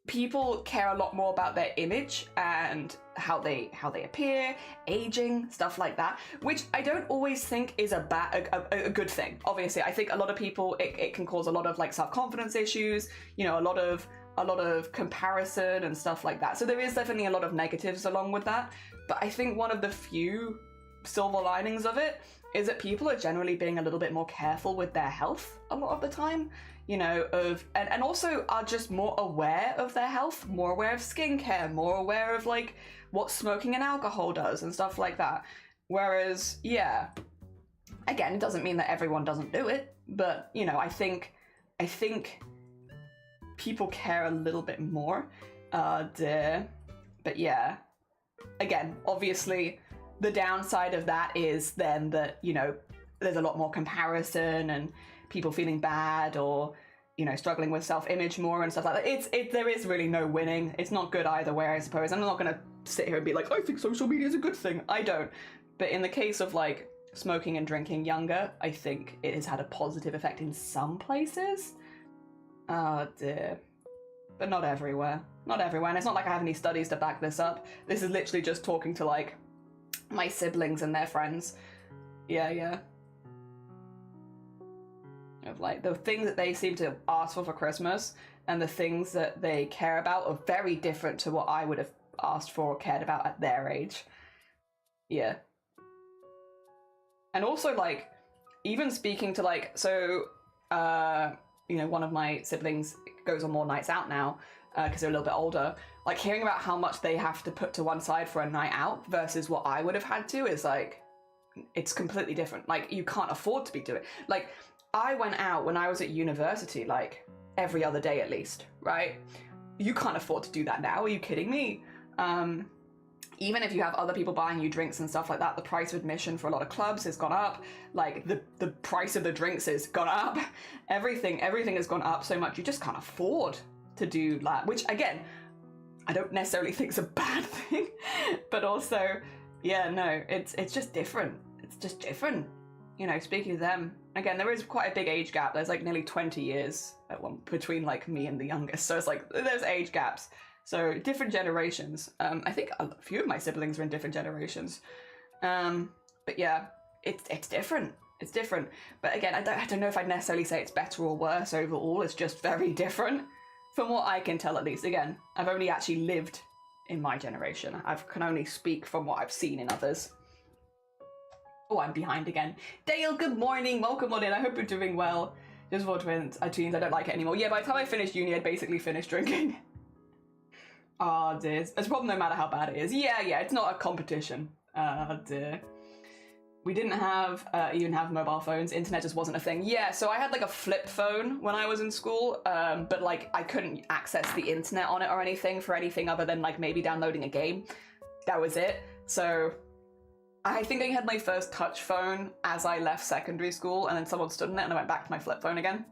people care a lot more about their image and how they appear, aging, stuff like that, which I don't always think is a good thing. Obviously, I think a lot of people, it can cause a lot of like self-confidence issues, you know, a lot of comparison and stuff like that. So there is definitely a lot of negatives along with that. But I think one of the few silver linings of it is that people are generally being a little bit more careful with their health a lot of the time. You know, and also are just more aware of their health, more aware of skincare, more aware of like what smoking and alcohol does and stuff like that. Whereas, yeah, again, it doesn't mean that everyone doesn't do it, but you know, I think people care a little bit more. But yeah, again, obviously the downside of that is then that, you know, there's a lot more comparison and people feeling bad or, you know, struggling with self-image more and stuff like that. There is really no winning. It's not good either way, I suppose. I'm not going to sit here and be like, I think social media is a good thing. I don't. But in the case of like smoking and drinking younger, I think it has had a positive effect in some places. Oh dear. but not everywhere. Not everywhere, and it's not like I have any studies to back this up. This is literally just talking to, like, my siblings and their friends. Yeah. Of, like, the things that they seem to ask for Christmas and the things that they care about are very different to what I would have asked for or cared about at their age. Yeah. And also, like, even speaking to, like, so, you know, one of my siblings goes on more nights out now because they're a little bit older. Like, hearing about how much they have to put to one side for a night out versus what I would have had to is, like, it's completely different. Like, you can't afford to be doing... Like, I went out when I was at university, like, every other day at least, right? You can't afford to do that now. Are you kidding me? Even if you have other people buying you drinks and stuff like that, the price of admission for a lot of clubs has gone up. Like, the price of the drinks has gone up. Everything has gone up so much, you just can't afford to do that. Which, again, I don't necessarily think is a bad thing. But also, yeah, no, it's just different. It's just different. You know, speaking of them, again, there is quite a big age gap. There's like nearly 20 years between like me and the youngest. So it's like, there's age gaps. So different generations. I think a few of my siblings are in different generations. But yeah, it's different. It's different. But again, I don't know if I'd necessarily say it's better or worse overall. It's just very different from what I can tell, at least. Again, I've only actually lived in my generation. I can only speak from what I've seen in others. Oh, I'm behind again. Dale, good morning. Welcome on in. I hope you're doing well. Just for tweens, I don't like it anymore. Yeah, by the time I finished uni, I'd basically finished drinking. Oh dear. It's a problem no matter how bad it is. Yeah, it's not a competition. Oh dear. We didn't even have mobile phones. Internet just wasn't a thing. Yeah, so I had like a flip phone when I was in school, but like I couldn't access the internet on it or anything for anything other than like maybe downloading a game. That was it. So I think I had my first touch phone as I left secondary school, and then someone stood in it and I went back to my flip phone again.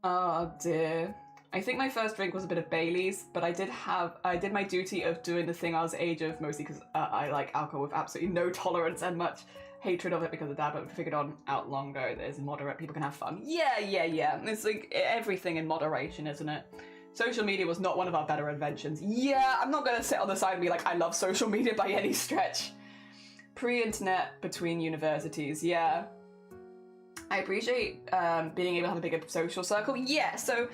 Oh dear. I think my first drink was a bit of Bailey's, but I did my duty of doing the thing I was age of, mostly because I like alcohol with absolutely no tolerance and much hatred of it because of that, but figured out long ago that it's moderate, people can have fun. Yeah. It's like everything in moderation, isn't it? Social media was not one of our better inventions. Yeah, I'm not going to sit on the side and be like, I love social media by any stretch. Pre-internet between universities, yeah. I appreciate being able to have a bigger social circle. Yeah, so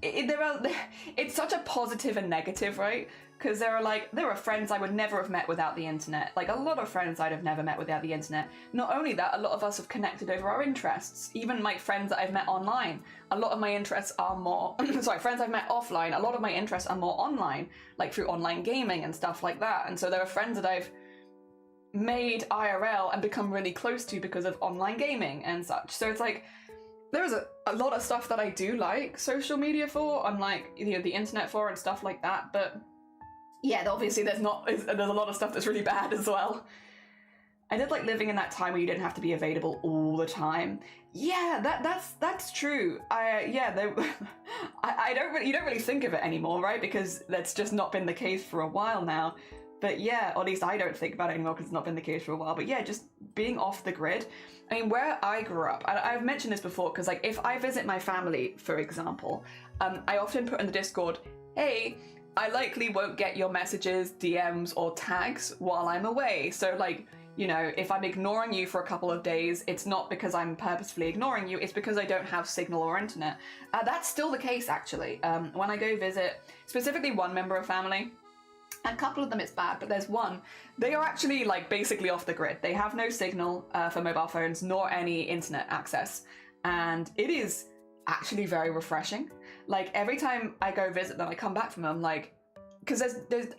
it's such a positive and negative, right? Because there are friends I would never have met without the internet. Like, a lot of friends I'd have never met without the internet. Not only that, a lot of us have connected over our interests. Even like friends that I've met online. A lot of my interests are more... sorry, friends I've met offline. A lot of my interests are more online. Like through online gaming and stuff like that. And so there are friends that I've made IRL and become really close to because of online gaming and such. So it's like... There's a lot of stuff that I do like social media for, unlike, you know, the internet for and stuff like that, but... Yeah, obviously there's a lot of stuff that's really bad as well. I did like living in that time where you didn't have to be available all the time. Yeah, that's true. You don't really think of it anymore, right? Because that's just not been the case for a while now. But yeah, or at least I don't think about it anymore because it's not been the case for a while. But yeah, just being off the grid. I mean, where I grew up, I've mentioned this before, because like if I visit my family, for example, I often put in the Discord, hey, I likely won't get your messages, DMs, or tags while I'm away. So like, you know, if I'm ignoring you for a couple of days, it's not because I'm purposefully ignoring you, it's because I don't have signal or internet. That's still the case, actually. When I go visit, specifically one member of family, a couple of them it's bad, but there's one, they are actually like basically off the grid. They have no signal for mobile phones, nor any internet access. And it is actually very refreshing. Like every time I go visit them, I come back from them, like, because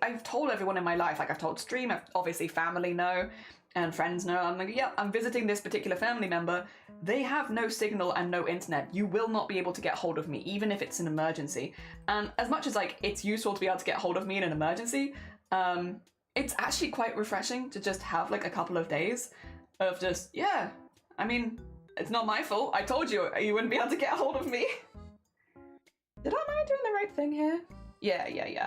I've told everyone in my life, like I've told Stream, obviously family know, and friends know. I'm like, yeah, I'm visiting this particular family member. They have no signal and no internet. You will not be able to get hold of me, even if it's an emergency. And as much as like it's useful to be able to get hold of me in an emergency, it's actually quite refreshing to just have like a couple of days of just, yeah, I mean, it's not my fault. I told you you wouldn't be able to get hold of me. Am I doing the right thing here? Yeah,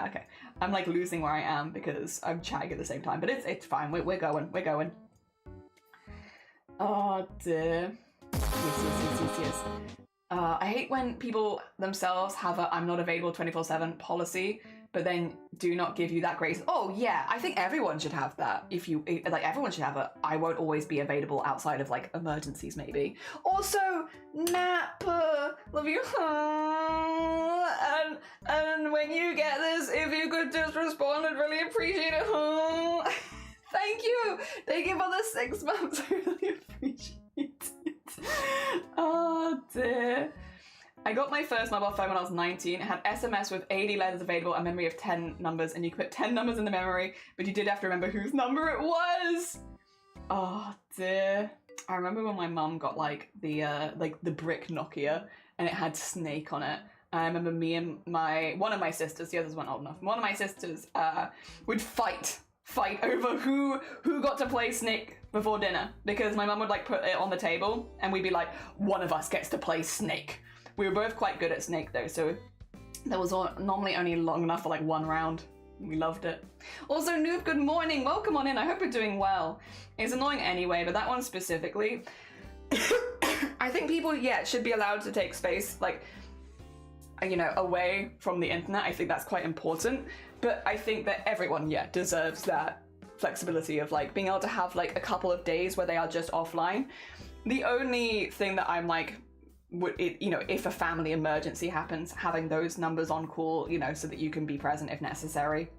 okay. I'm like losing where I am because I'm chatting at the same time, but it's fine. We're going. Oh dear. Yes. I hate when people themselves have a I'm not available 24/7 policy, but then do not give you that grace. Oh yeah, I think everyone should have that. If you like, everyone should have a I won't always be available outside of like emergencies maybe. Also, nap, love you. And when you get this, if you could just respond, I'd really appreciate it. Thank you for the 6 months. I really appreciate it. Oh dear. I got my first mobile phone when I was 19. It had SMS with 80 letters available, a memory of 10 numbers, and you could put 10 numbers in the memory, but you did have to remember whose number it was. Oh dear. I remember when my mum got like the brick Nokia, and it had Snake on it. I remember me and one of my sisters, the others weren't old enough, one of my sisters would fight over who got to play Snake before dinner, because my mum would like put it on the table and we'd be like, one of us gets to play Snake. We were both quite good at Snake though, so that was normally only long enough for like 1 round. We loved it. Also, Noob, good morning, welcome on in. I hope you're doing well. It's annoying anyway, but that one specifically, I think people, should be allowed to take space, like, you know, away from the internet. I think that's quite important, but I think that everyone, deserves that flexibility of like being able to have like a couple of days where they are just offline. The only thing that I'm like, if a family emergency happens, having those numbers on call, you know, so that you can be present if necessary.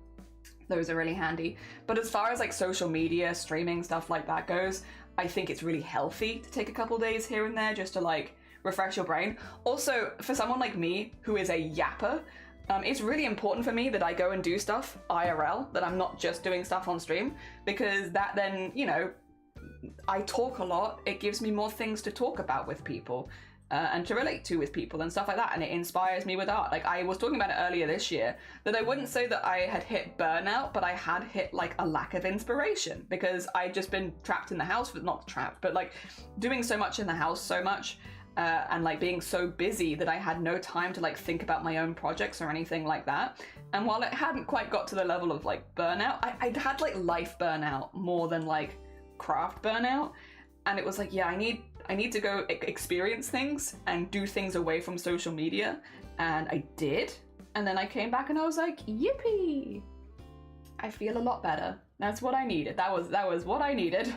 Those are really handy. But as far as like social media, streaming, stuff like that goes, I think it's really healthy to take a couple days here and there just to like refresh your brain. Also, for someone like me who is a yapper, it's really important for me that I go and do stuff IRL, that I'm not just doing stuff on stream, because that then, you know, I talk a lot. It gives me more things to talk about with people. And to relate to with people and stuff like that, and it inspires me with art. Like I was talking about it earlier this year, that I wouldn't say that I had hit burnout, but I had hit like a lack of inspiration, because I'd just been trapped in the house, not trapped, but like doing so much in the house so much, and like being so busy that I had no time to like think about my own projects or anything like that. And while it hadn't quite got to the level of like burnout, I'd had like life burnout more than like craft burnout. And it was like, I need to go experience things and do things away from social media, and I did. And then I came back and I was like, yippee! I feel a lot better. That's what I needed. That was what I needed.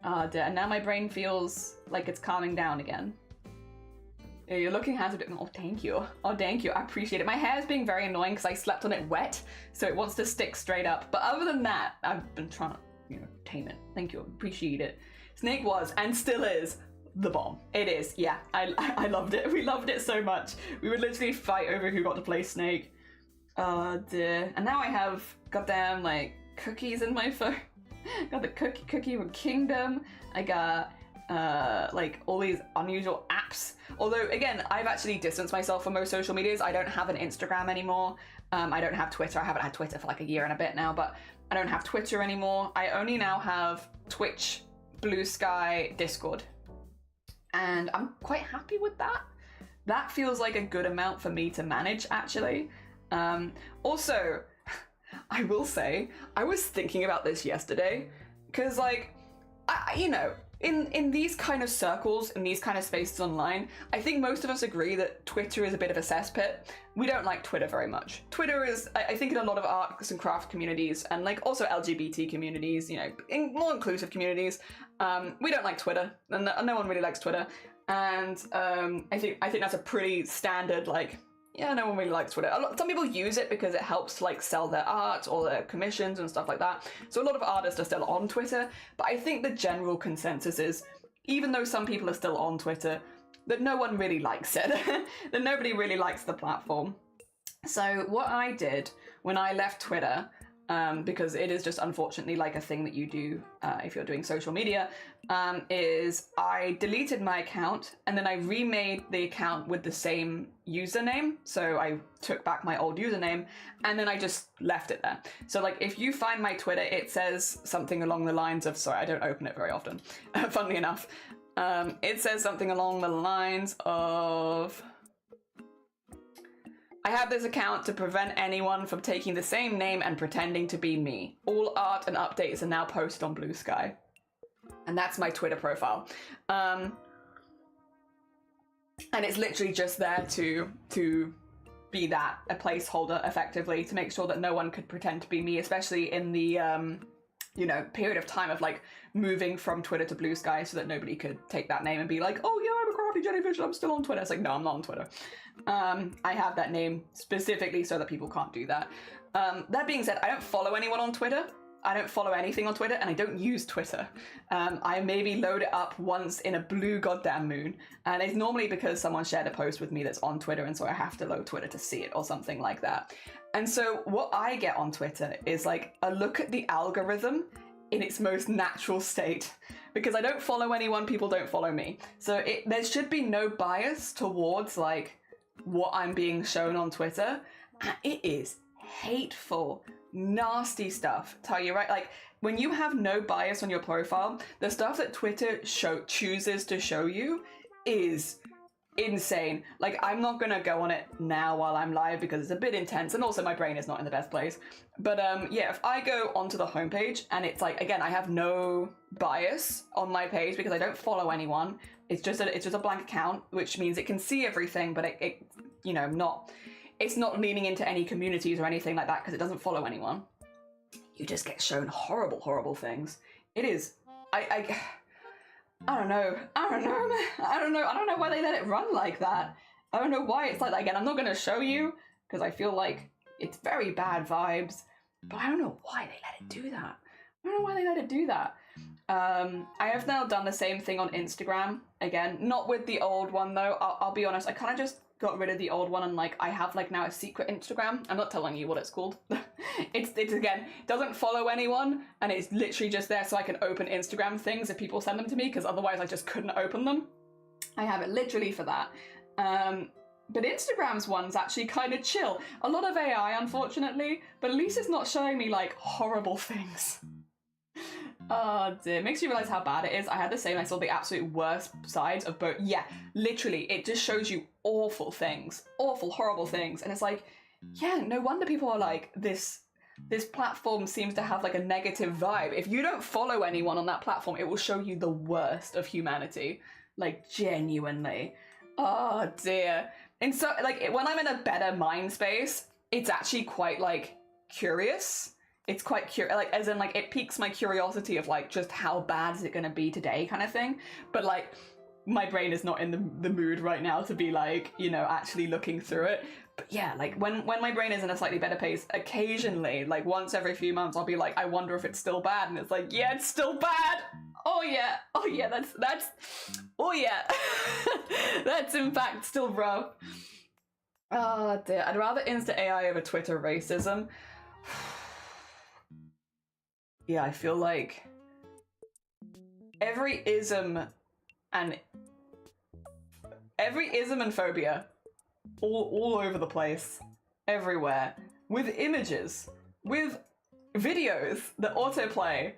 And now my brain feels like it's calming down again. You're looking handsome. Oh, thank you. Oh, thank you. I appreciate it. My hair is being very annoying because I slept on it wet, so it wants to stick straight up. But other than that, I've been trying to, tame it. Thank you. Appreciate it. Snake was, and still is, the bomb. It is, I loved it. We loved it so much. We would literally fight over who got to play Snake. Oh dear. And now I have goddamn like cookies in my phone. Got the cookie from Kingdom. I got like all these unusual apps. Although again, I've actually distanced myself from most social medias. I don't have an Instagram anymore. I don't have Twitter. I haven't had Twitter for like a year and a bit now, but I don't have Twitter anymore. I only now have Twitch, Blue Sky, Discord. And I'm quite happy with that. That feels like a good amount for me to manage, actually. Also, I will say, I was thinking about this yesterday, because like, in these kind of circles, in these kind of spaces online, I think most of us agree that Twitter is a bit of a cesspit. We don't like Twitter very much. Twitter is, I think in a lot of arts and craft communities, and like also LGBT communities, in more inclusive communities, we don't like Twitter, and no one really likes Twitter. And I think that's a pretty standard, like, no one really likes Twitter. Some people use it because it helps to like sell their art or their commissions and stuff like that. So a lot of artists are still on Twitter, but I think the general consensus is, even though some people are still on Twitter, that no one really likes it, that nobody really likes the platform. So what I did when I left Twitter, because it is just unfortunately like a thing that you do if you're doing social media, is I deleted my account and then I remade the account with the same username. So I took back my old username and then I just left it there. So like if you find my Twitter, it says something along the lines of, sorry, I don't open it very often, funnily enough. It says something along the lines of, I have this account to prevent anyone from taking the same name and pretending to be me. All art and updates are now posted on Blue Sky. And that's my Twitter profile. And it's literally just there to be that, a placeholder effectively, to make sure that no one could pretend to be me, especially in the you know, period of time of like moving from Twitter to Blue Sky, so that nobody could take that name and be like, oh yeah, I'm a crafty jellyfish, I'm still on Twitter. It's like, no, I'm not on Twitter. I have that name specifically so that people can't do that. That being said, I don't follow anyone on Twitter. I don't follow anything on Twitter, and I don't use Twitter. I maybe load it up once in a blue goddamn moon, and it's normally because someone shared a post with me that's on Twitter, and so I have to load Twitter to see it or something like that. And so what I get on Twitter is like a look at the algorithm in its most natural state. Because I don't follow anyone, people don't follow me. So there should be no bias towards like what I'm being shown on Twitter. And it is hateful, nasty stuff, tell you, right? Like when you have no bias on your profile, the stuff that Twitter chooses to show you is insane. Like I'm not gonna go on it now while I'm live because it's a bit intense, and also my brain is not in the best place. But yeah, if I go onto the homepage and it's like, again, I have no bias on my page because I don't follow anyone. It's just a blank account, which means it can see everything, but it you know, it's not leaning into any communities or anything like that because it doesn't follow anyone. You just get shown horrible, horrible things. It is, I don't know. I don't know why they let it run like that. I don't know why it's like that. Again, I'm not going to show you because I feel like it's very bad vibes, but I don't know why they let it do that. I don't know why they let it do that. I have now done the same thing on Instagram. Again, not with the old one though. I'll be honest, I kind of just got rid of the old one, and like I have like now a secret Instagram. I'm not telling you what it's called. it's again, doesn't follow anyone, and it's literally just there so I can open Instagram things if people send them to me, because otherwise I just couldn't open them. I have it literally for that. But Instagram's one's actually kind of chill. A lot of AI, unfortunately, but at least it's not showing me like horrible things. Oh dear, it makes you realize how bad it is. I had the same, I saw the absolute worst sides of both. Yeah, literally, it just shows you awful things, awful, horrible things. And it's like, yeah, no wonder people are like, this platform seems to have like a negative vibe. If you don't follow anyone on that platform, it will show you the worst of humanity. Like, genuinely. Oh dear. And so, like, when I'm in a better mind space, it's actually quite, like, curious. It's quite curious, like, as in, like, it piques my curiosity of, like, just how bad is it going to be today kind of thing. But, like, my brain is not in the mood right now to be, like, you know, actually looking through it. But, yeah, like, when my brain is in a slightly better pace, occasionally, like, once every few months, I'll be like, I wonder if it's still bad. And it's like, yeah, it's still bad. Oh, yeah. Oh, yeah, that's, oh, yeah. That's, in fact, still rough. Oh, dear. I'd rather Insta AI over Twitter racism. Yeah, I feel like every ism and phobia all over the place, everywhere, with images, with videos that autoplay.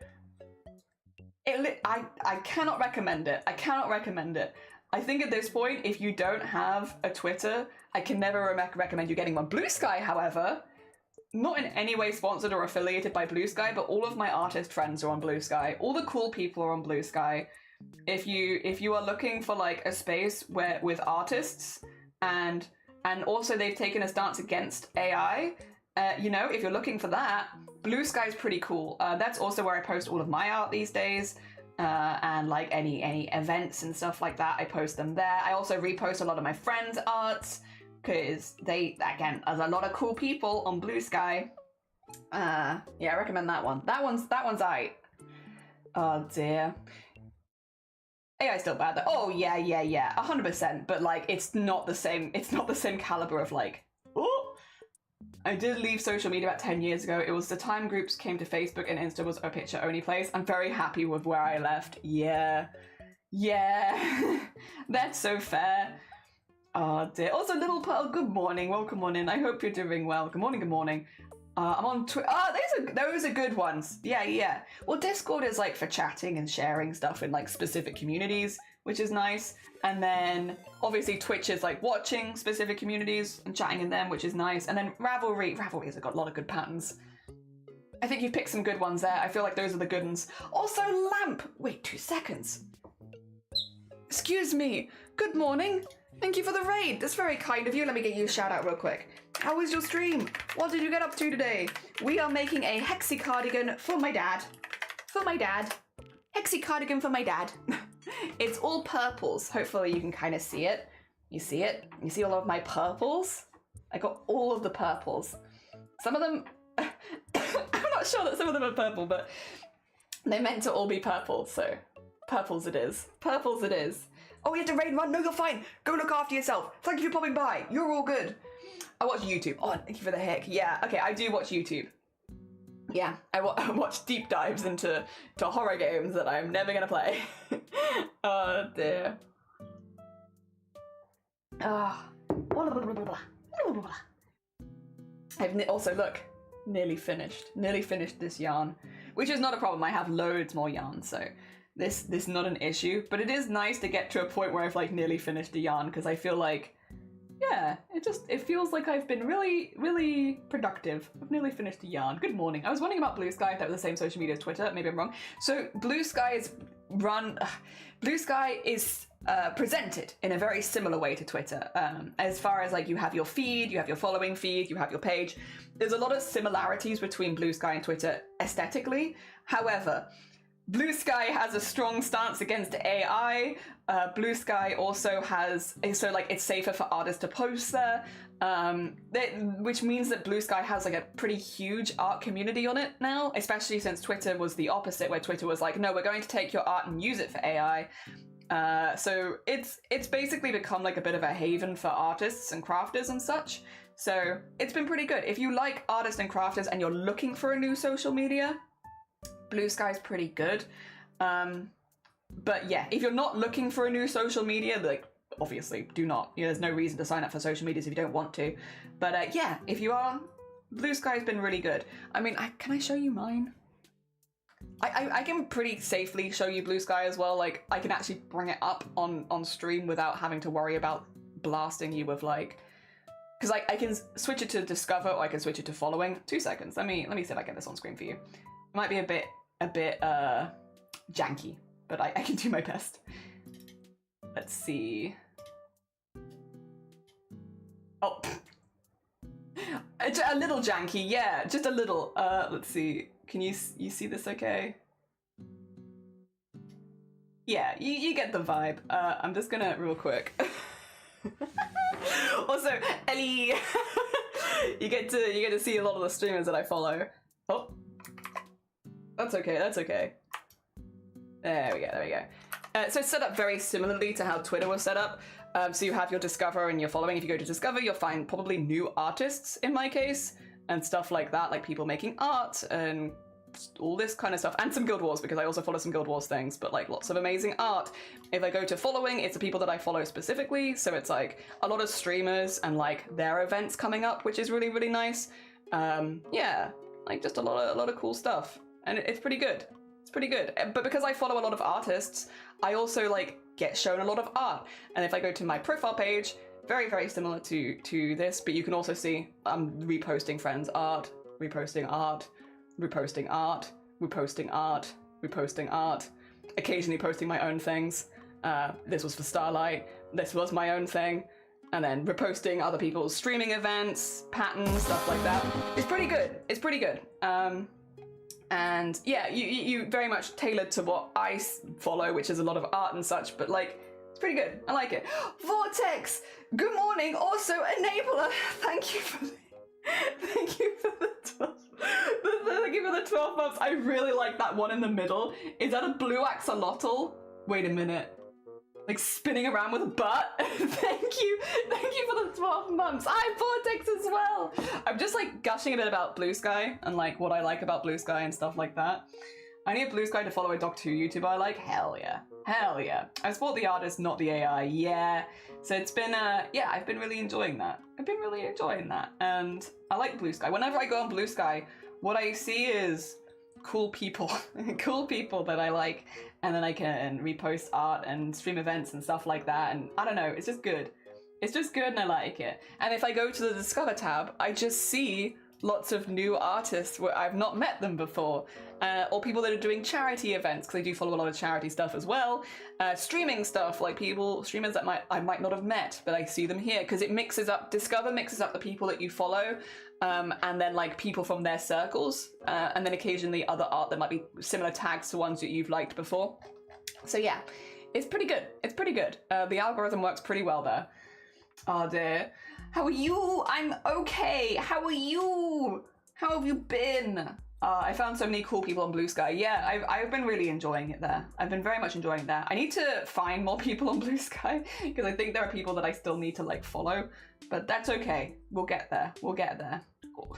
I cannot recommend it. I cannot recommend it. I think at this point, if you don't have a Twitter, I can never recommend you getting one. Blue Sky, however, not in any way sponsored or affiliated by Blue Sky, but all of my artist friends are on Blue Sky. All the cool people are on Blue Sky. If you are looking for like a space where with artists, and also they've taken a stance against AI, you know, if you're looking for that, Blue Sky is pretty cool. That's also where I post all of my art these days, and like any events and stuff like that, I post them there. I also repost a lot of my friends' arts, because they, again, there's a lot of cool people on Blue Sky. Yeah, I recommend that one. That one's aight. Oh dear. AI's still bad though. Oh yeah, 100%. But like, it's not the same caliber of like, oh. I did leave social media about 10 years ago. It was the time groups came to Facebook and Insta was a picture only place. I'm very happy with where I left. Yeah. That's so fair. Oh dear. Also, Little Pearl, good morning. Welcome on in. I hope you're doing well. Good morning, good morning. I'm on Twitter. Those are good ones. Yeah. Well, Discord is like for chatting and sharing stuff in like specific communities, which is nice. And then obviously Twitch is like watching specific communities and chatting in them, which is nice. And then Ravelry has got a lot of good patterns. I think you've picked some good ones there. I feel like those are the good ones. Also, Lamp. Wait, 2 seconds. Excuse me. Good morning. Thank you for the raid. That's very kind of you. Let me get you a shout out real quick. How was your stream? What did you get up to today? We are making a hexy cardigan for my dad. For my dad. Hexy cardigan for my dad. It's all purples. Hopefully you can kind of see it. You see it? You see all of my purples? I got all of the purples. Some of them, I'm not sure that some of them are purple, but they're meant to all be purple, so purples it is. Purples it is. Oh, you have to raid run? No, you're fine. Go look after yourself. Thank you for popping by. You're all good. I watch YouTube. Oh, thank you for the heck. Yeah, okay, I do watch YouTube. Yeah, I watch deep dives into horror games that I'm never gonna play. Oh dear. Ah. I've also, look, nearly finished this yarn, which is not a problem. I have loads more yarn, so this is not an issue. But it is nice to get to a point where I've like nearly finished the yarn, because I feel like, yeah, it feels like I've been really productive. I've nearly finished the yarn. Good morning. I was wondering about Blue Sky, if that was the same social media as Twitter. Maybe I'm wrong. So Blue Sky is presented in a very similar way to Twitter. As far as like you have your feed, you have your following feed, you have your page. There's a lot of similarities between Blue Sky and Twitter aesthetically. However, Blue Sky has a strong stance against AI. Blue Sky also has, so like it's safer for artists to post there, which means that Blue Sky has like a pretty huge art community on it now, especially since Twitter was the opposite, where Twitter was like, no, we're going to take your art and use it for AI. So it's basically become like a bit of a haven for artists and crafters and such. So it's been pretty good. If you like artists and crafters and you're looking for a new social media, Blue Sky's pretty good. But yeah, if you're not looking for a new social media, like obviously do not. You know, there's no reason to sign up for social medias if you don't want to. But yeah, if you are, Blue Sky's been really good. I mean, can I show you mine? I can pretty safely show you Blue Sky as well. Like I can actually bring it up on stream without having to worry about blasting you with like, because I can switch it to discover or I can switch it to following. 2 seconds. Let me see if I get this on screen for you. It might be a bit janky, but I can do my best. Let's see. Oh, a little janky, yeah, just a little. Let's see. Can you see this okay? Yeah, you get the vibe. I'm just gonna real quick. Also, Ellie, you get to see a lot of the streamers that I follow. Oh, that's okay. That's okay. There we go. There we go. So it's set up very similarly to how Twitter was set up. So you have your Discover and your following. If you go to Discover, you'll find probably new artists in my case and stuff like that, like people making art and all this kind of stuff, and some Guild Wars, because I also follow some Guild Wars things, but like lots of amazing art. If I go to following, it's the people that I follow specifically, so it's like a lot of streamers and like their events coming up, which is really, really nice. Yeah, like just a lot of cool stuff, and it's pretty good. It's pretty good. But because I follow a lot of artists, I also like get shown a lot of art, and if I go to my profile page, very, very similar to this, but you can also see I'm reposting friends' art, reposting art, reposting art, reposting art, reposting art, occasionally posting my own things. This was for Starlight, this was my own thing, and then reposting other people's streaming events, patterns, stuff like that. It's pretty good. It's pretty good. And yeah, you very much tailored to what I follow, which is a lot of art and such, but like, it's pretty good. I like it. Vortex, good morning. Also, Enabler, thank you for the 12. Thank you for the 12 months. I really like that one in the middle. Is that a blue axolotl? Wait a minute. Like spinning around with a butt? Thank you for the 12 months. I'm Vortex as well. I'm just like gushing a bit about Blue Sky and like what I like about Blue Sky and stuff like that. I need Blue Sky to follow a Doctor Who YouTuber I like. Hell yeah. Hell yeah. I support the artist, not the AI. Yeah. So it's been, yeah, I've been really enjoying that. I've been really enjoying that. And I like Blue Sky. Whenever I go on Blue Sky, what I see is cool people. Cool people that I like. And then I can repost art and stream events and stuff like that. And I don't know, it's just good. It's just good and I like it. And if I go to the Discover tab, I just see lots of new artists where I've not met them before, or people that are doing charity events, because I do follow a lot of charity stuff as well, streaming stuff, like streamers that I might not have met, but I see them here, because it Discover mixes up the people that you follow, and then like people from their circles, and then occasionally other art that might be similar tags to ones that you've liked before. So yeah, it's pretty good. It's pretty good. The algorithm works pretty well there. Oh dear. How are you? I'm okay. How are you? How have you been? I found so many cool people on Blue Sky. Yeah, I've been really enjoying it there. I've been very much enjoying it there. I need to find more people on Blue Sky because I think there are people that I still need to like follow, but that's okay. We'll get there. We'll get there. Oh,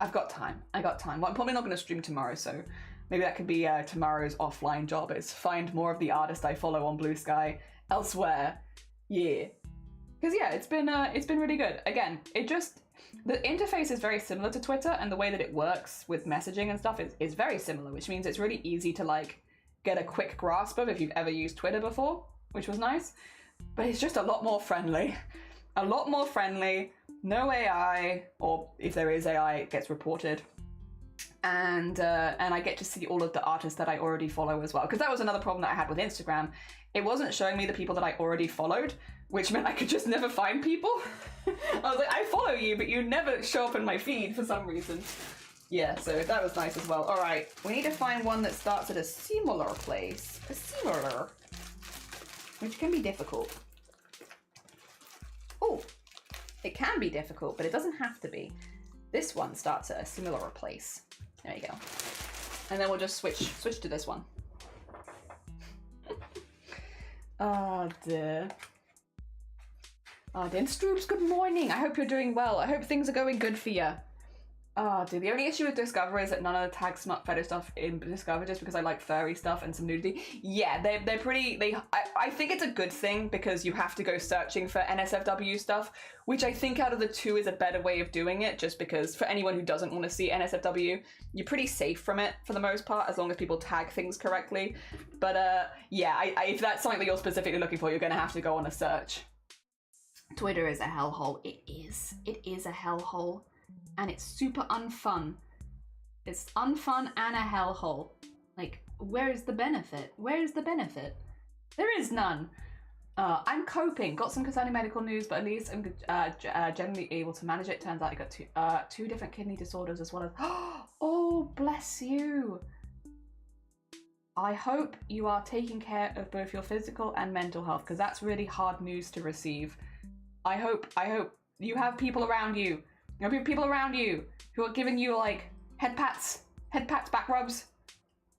I've got time. I got time. Well, I'm probably not going to stream tomorrow, so maybe that could be tomorrow's offline job, is find more of the artists I follow on Blue Sky elsewhere. Yeah. Because yeah, it's been really good. Again, the interface is very similar to Twitter, and the way that it works with messaging and stuff is very similar, which means it's really easy to like get a quick grasp of if you've ever used Twitter before, which was nice. But it's just a lot more friendly. A lot more friendly, no AI, or if there is AI, it gets reported. And I get to see all of the artists that I already follow as well. Because that was another problem that I had with Instagram. It wasn't showing me the people that I already followed, which meant I could just never find people. I was like, I follow you, but you never show up in my feed for some reason. Yeah, so that was nice as well. All right, we need to find one that starts at a similar place. A similar, which can be difficult. Oh, it can be difficult, but it doesn't have to be. This one starts at a similar place. There you go. And then we'll just switch to this one. Oh dear. Oh dear. And Stroops, good morning. I hope you're doing well. I hope things are going good for you. Oh dear. The only issue with Discover is that none of the tag smut fetish stuff in Discover, just because I like furry stuff and some nudity. Yeah, they're pretty. I think it's a good thing because you have to go searching for NSFW stuff, which I think out of the two is a better way of doing it, just because for anyone who doesn't want to see NSFW, you're pretty safe from it for the most part, as long as people tag things correctly. But yeah, if that's something that you're specifically looking for, you're going to have to go on a search. Twitter is a hellhole. It is. It is a hellhole. And it's super unfun. It's unfun and a hellhole. Like, where is the benefit? Where is the benefit? There is none. I'm coping. Got some concerning medical news, but at least I'm generally able to manage it. Turns out I got two different kidney disorders as well as... Oh, bless you. I hope you are taking care of both your physical and mental health, because that's really hard news to receive. I hope you have people around you. There'll be people around you who are giving you like head pats, back rubs,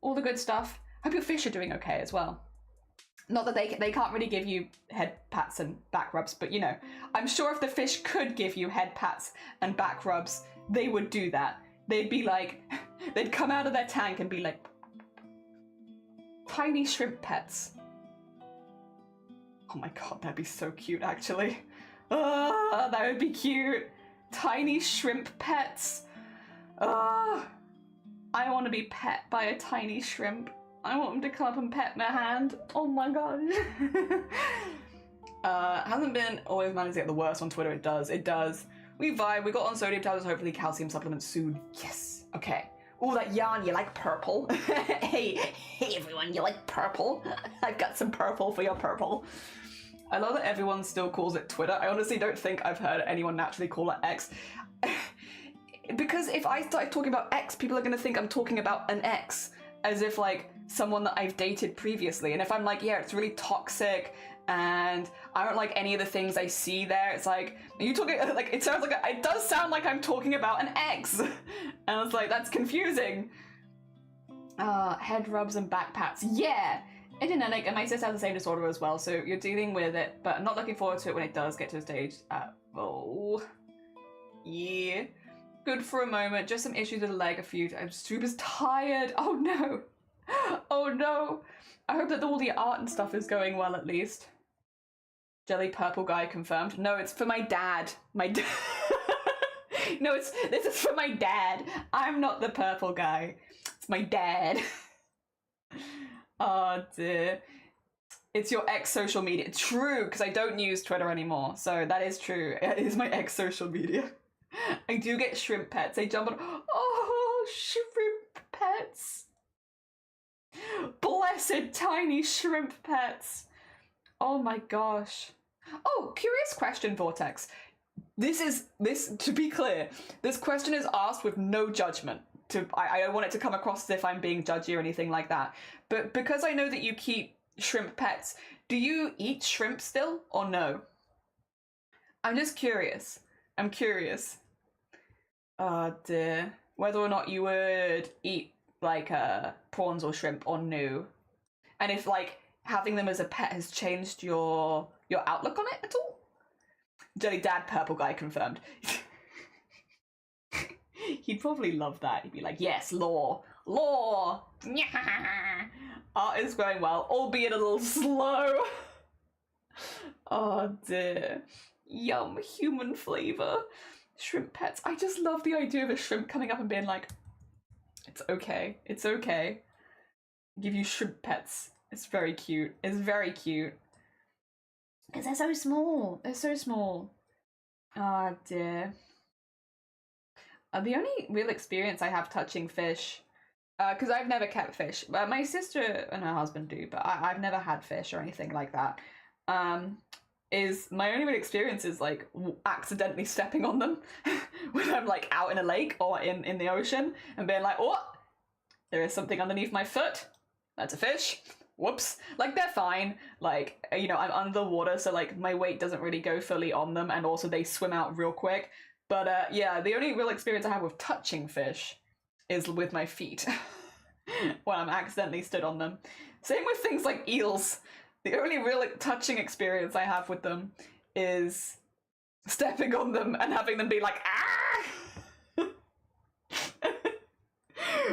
all the good stuff. Hope your fish are doing okay as well. Not that they can't really give you head pats and back rubs, but you know, I'm sure if the fish could give you head pats and back rubs, they would do that. They'd be like, they'd come out of their tank and be like, tiny shrimp pets. Oh my god, that'd be so cute actually. That would be cute. Tiny shrimp pets. I want to be pet by a tiny shrimp. I want him to come up and pet my hand. Oh my god. Hasn't been always managed to get the worst on Twitter. It does. It does. We vibe. We got on sodium tablets, hopefully calcium supplements soon. Yes. Okay. Oh, that yarn. You like purple? Hey everyone. You like purple? I've got some purple for your purple. I love that everyone still calls it Twitter. I honestly don't think I've heard anyone naturally call it X. Because if I start talking about X, people are going to think I'm talking about an ex, as if like someone that I've dated previously. And if I'm like, yeah, it's really toxic and I don't like any of the things I see there, it's like, are you talking, like, it sounds like, it does sound like I'm talking about an ex. And I was like, that's confusing. Head rubs and back pats. Yeah. Genetic, and my sister has the same disorder as well, so you're dealing with it, but I'm not looking forward to it when it does get to a stage. Oh, yeah. Good for a moment, just some issues with the leg, a few times. Super tired. Oh no. Oh no. I hope that all the art and stuff is going well at least. Jelly purple guy confirmed. No, it's for my dad. My dad. No, this is for my dad. I'm not the purple guy. It's my dad. Oh dear. It's your ex-social media. True, because I don't use Twitter anymore. So that is true. It is my ex-social media. I do get shrimp pets. They jump on. Oh, shrimp pets. Blessed tiny shrimp pets. Oh my gosh. Oh, curious question, Vortex. This, to be clear, this question is asked with no judgment. I don't want it to come across as if I'm being judgy or anything like that. But because I know that you keep shrimp pets, do you eat shrimp still or no? I'm just curious. I'm curious. Oh dear. Whether or not you would eat like prawns or shrimp or no. And if like having them as a pet has changed your outlook on it at all? Jelly Dad Purple Guy confirmed. He'd probably love that. He'd be like, yes, law. Art is going well, albeit a little slow. Oh dear. Yum, human flavor. Shrimp pets. I just love the idea of a shrimp coming up and being like, it's okay. It's okay. Give you shrimp pets. It's very cute. It's very cute. Because they're so small. They're so small. Oh dear. The only real experience I have touching fish, because I've never kept fish. My sister and her husband do, but I've never had fish or anything like that. Is my only real experience is like accidentally stepping on them when I'm like out in a lake or in the ocean and being like, oh, there is something underneath my foot. That's a fish. Whoops. Like, they're fine. Like, you know, I'm under the water, so like my weight doesn't really go fully on them, and also they swim out real quick. But yeah, the only real experience I have with touching fish is with my feet when I'm accidentally stood on them. Same with things like eels. The only real touching experience I have with them is stepping on them and having them be like, ah!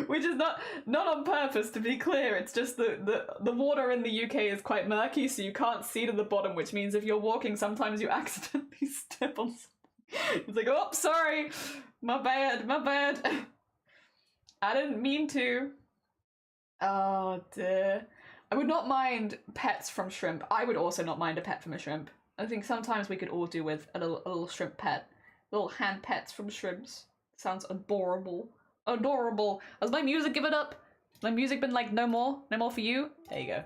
Which is not on purpose, to be clear. It's just the water in the UK is quite murky, so you can't see to the bottom, which means if you're walking, sometimes you accidentally step on something. It's like, oh, sorry, my bad. I didn't mean to. Oh dear. I would not mind pets from shrimp. I would also not mind a pet from a shrimp. I think sometimes we could all do with a little shrimp pet. Little hand pets from shrimps. Sounds adorable. Adorable. Has my music given up? Has my music been like, no more? No more for you? There you go.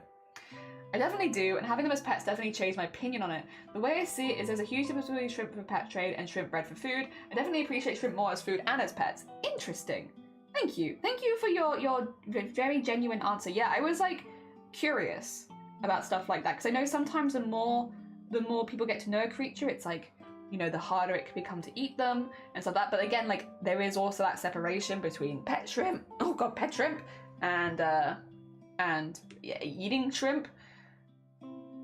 I definitely do, and having them as pets definitely changed my opinion on it. The way I see it is there's a huge difference between shrimp for pet trade and shrimp bred for food. I definitely appreciate shrimp more as food and as pets. Interesting. Thank you. Thank you for your very genuine answer. Yeah, I was like curious about stuff like that, because I know sometimes the more people get to know a creature, it's like, you know, the harder it can become to eat them and stuff like that. But again, like, there is also that separation between pet shrimp, oh god, pet shrimp, and yeah, eating shrimp.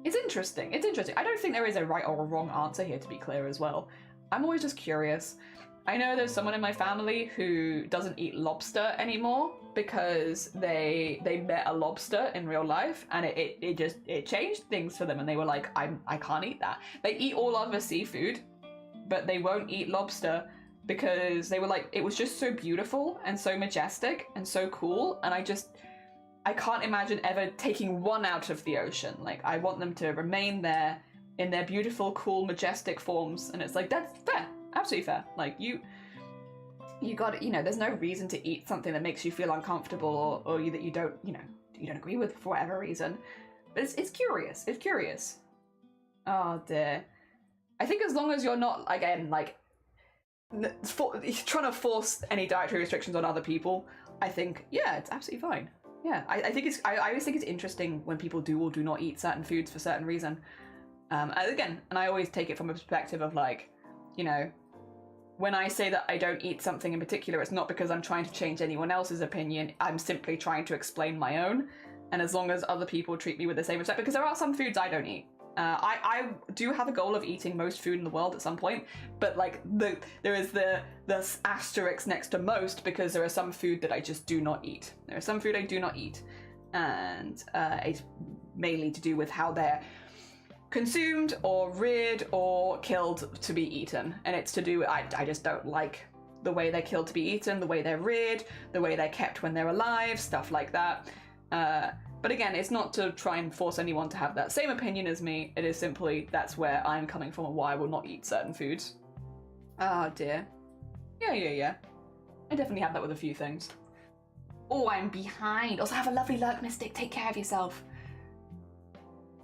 It's interesting. It's interesting. I don't think there is a right or a wrong answer here, to be clear as well. I'm always just curious. I know there's someone in my family who doesn't eat lobster anymore because they met a lobster in real life, and it changed things for them, and they were like, I can't eat that. They eat all other seafood, but they won't eat lobster because they were like, it was just so beautiful and so majestic and so cool, and I can't imagine ever taking one out of the ocean. Like, I want them to remain there in their beautiful, cool, majestic forms, and it's like, that's fair. Absolutely fair. Like, you got it, you know, there's no reason to eat something that makes you feel uncomfortable or that you don't, you know, you don't agree with for whatever reason. But it's curious. It's curious. Oh dear. I think as long as you're not, again, like, trying to force any dietary restrictions on other people, I think, yeah, it's absolutely fine. Yeah, I think I always think it's interesting when people do or do not eat certain foods for certain reason. Again, and I always take it from a perspective of like, you know, when I say that I don't eat something in particular, it's not because I'm trying to change anyone else's opinion. I'm simply trying to explain my own. And as long as other people treat me with the same respect, because there are some foods I don't eat. I do have a goal of eating most food in the world at some point, but like there is the asterisk next to most, because there are some food that I just do not eat. There are some food I do not eat, and it's mainly to do with how they're consumed or reared or killed to be eaten, and it's to do with, I just don't like the way they're killed to be eaten, the way they're reared, the way they're kept when they're alive, stuff like that. But again, it's not to try and force anyone to have that same opinion as me. It is simply, that's where I'm coming from and why I will not eat certain foods. Oh dear. Yeah. I definitely have that with a few things. Oh, I'm behind. Also, have a lovely lurk, Mystic. Take care of yourself.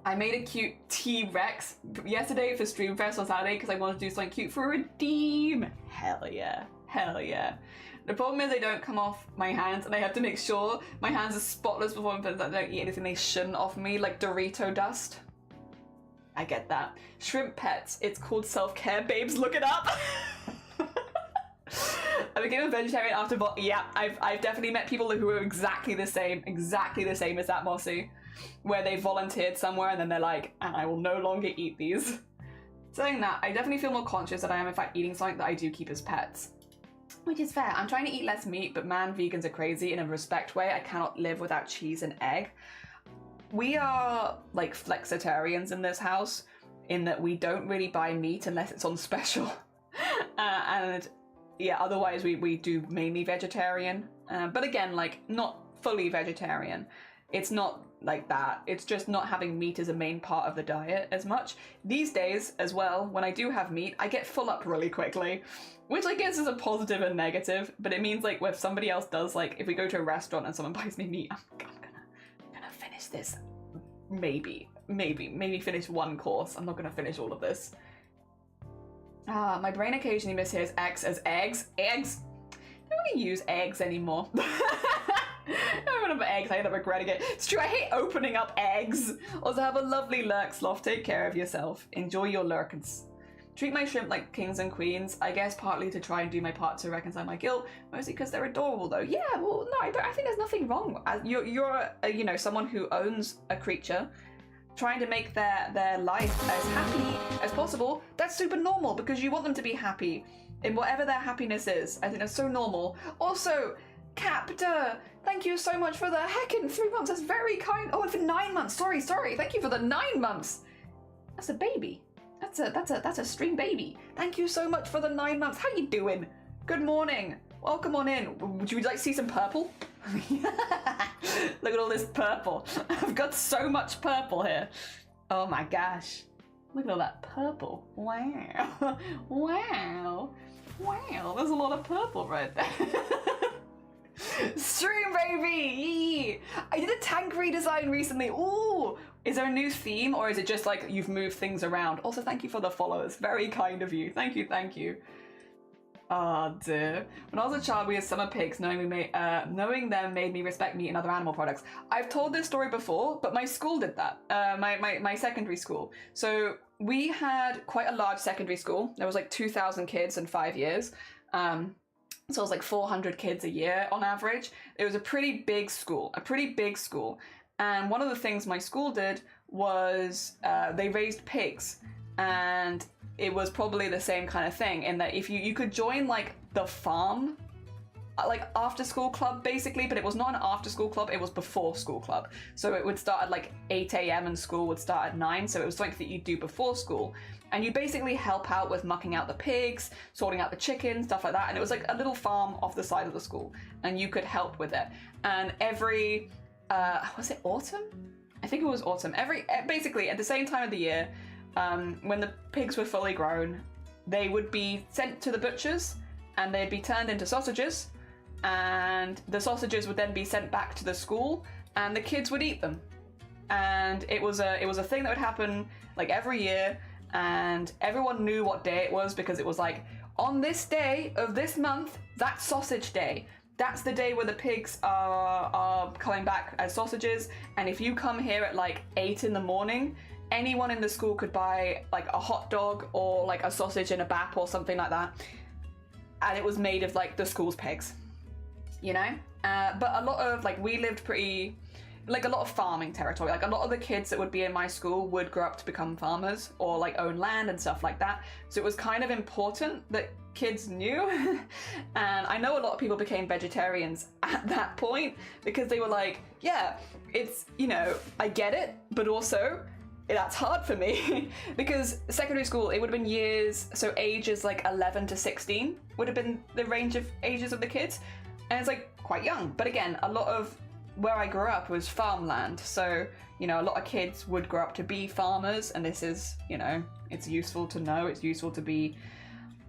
I made a cute T-Rex yesterday for Streamfest on Saturday because I wanted to do something cute for Redeem. Hell yeah. The problem is they don't come off my hands, and I have to make sure my hands are spotless before I don't eat anything they shouldn't off me, like Dorito dust. I get that. Shrimp pets. It's called self-care, babes. Look it up. I became a vegetarian after, yeah, I've definitely met people who are exactly the same as that, Mossy, where they volunteered somewhere and then they're like, and I will no longer eat these. Saying that, I definitely feel more conscious than I am if I'm eating something that I do keep as pets. Which is fair. I'm trying to eat less meat, but man, vegans are crazy in a respect way. I cannot live without cheese and egg. We are like flexitarians in this house, in that we don't really buy meat unless it's on special. And yeah, otherwise we do mainly vegetarian. But again, like not fully vegetarian. It's not like that. It's just not having meat as a main part of the diet as much. These days as well, when I do have meat, I get full up really quickly, which I guess is a positive and negative, but it means like if somebody else does, like if we go to a restaurant and someone buys me meat, I'm gonna finish this. Maybe finish one course. I'm not gonna finish all of this. My brain occasionally mishears X as eggs. Eggs? I don't really use eggs anymore. I remember eggs, I end up regretting it. It's true, I hate opening up eggs. Also, have a lovely lurk, Sloth. Take care of yourself. Enjoy your lurkins. Treat my shrimp like kings and queens. I guess partly to try and do my part to reconcile my guilt, mostly because they're adorable though. Yeah, well, no, I think there's nothing wrong. You're you know, someone who owns a creature, trying to make their life as happy as possible. That's super normal because you want them to be happy in whatever their happiness is. I think that's so normal. Also, Captor, thank you so much for the heckin' 3 months. That's very kind. Oh, and for 9 months. Sorry. Thank you for the 9 months. That's a baby. That's a stream baby. Thank you so much for the 9 months. How you doing? Good morning. Welcome on in. Would you like to see some purple? Look at all this purple. I've got so much purple here. Oh my gosh. Look at all that purple. Wow. Wow. There's a lot of purple right there. Stream baby! Yee. I did a tank redesign recently. Ooh! Is there a new theme or is it just like you've moved things around? Also, thank you for the followers. Very kind of you. Thank you. Oh dear. When I was a child, we had summer pigs. Knowing them made me respect meat and other animal products. I've told this story before, but my school did that. My secondary school. So we had quite a large secondary school. There was like 2,000 kids in 5 years. So it was like 400 kids a year on average. It was a pretty big school. And one of the things my school did was they raised pigs, and it was probably the same kind of thing in that if you could join like the farm, like after school club basically, but it was not an after school club, it was before school club. So it would start at like 8 a.m. and school would start at 9. So it was something that you do before school. And you basically help out with mucking out the pigs, sorting out the chickens, stuff like that. And it was like a little farm off the side of the school, and you could help with it. And every, was it autumn? I think it was autumn. Basically at the same time of the year, when the pigs were fully grown, they would be sent to the butchers and they'd be turned into sausages, and the sausages would then be sent back to the school and the kids would eat them. And it was a thing that would happen like every year. And everyone knew what day it was because it was like, on this day of this month, that's sausage day. That's the day where the pigs are coming back as sausages. And if you come here at like 8 in the morning, anyone in the school could buy like a hot dog or like a sausage in a bap or something like that. And it was made of like the school's pigs, you know? But a lot of like, we lived pretty... like a lot of farming territory. Like a lot of the kids that would be in my school would grow up to become farmers or like own land and stuff like that. So it was kind of important that kids knew. And I know a lot of people became vegetarians at that point because they were like, yeah, it's, you know, I get it, but also that's hard for me because secondary school, it would have been years, so ages like 11 to 16 would have been the range of ages of the kids. And it's like quite young. But again, a lot of where I grew up was farmland, so you know a lot of kids would grow up to be farmers, and this is, you know, it's useful to know, it's useful to be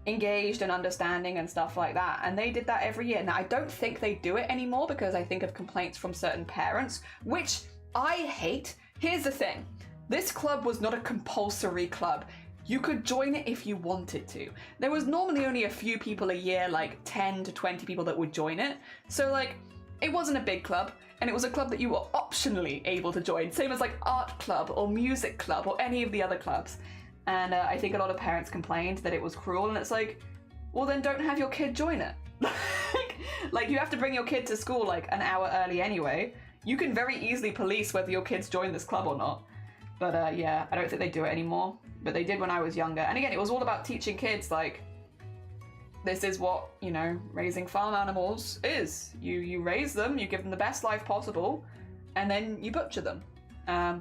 engaged and understanding and stuff like that. And they did that every year. Now, I don't think they do it anymore because I think of complaints from certain parents, which I hate. Here's the thing. This club was not a compulsory club. You could join it if you wanted to. There was normally only a few people a year, like 10 to 20 people that would join it. So like, it wasn't a big club, and it was a club that you were optionally able to join. Same as like art club or music club or any of the other clubs. And I think a lot of parents complained that it was cruel, and it's like, well then don't have your kid join it. Like you have to bring your kid to school like an hour early anyway. You can very easily police whether your kids join this club or not. But yeah, I don't think they do it anymore. But they did when I was younger. And again, it was all about teaching kids like, this is what, you know, raising farm animals is. You raise them, you give them the best life possible, and then you butcher them.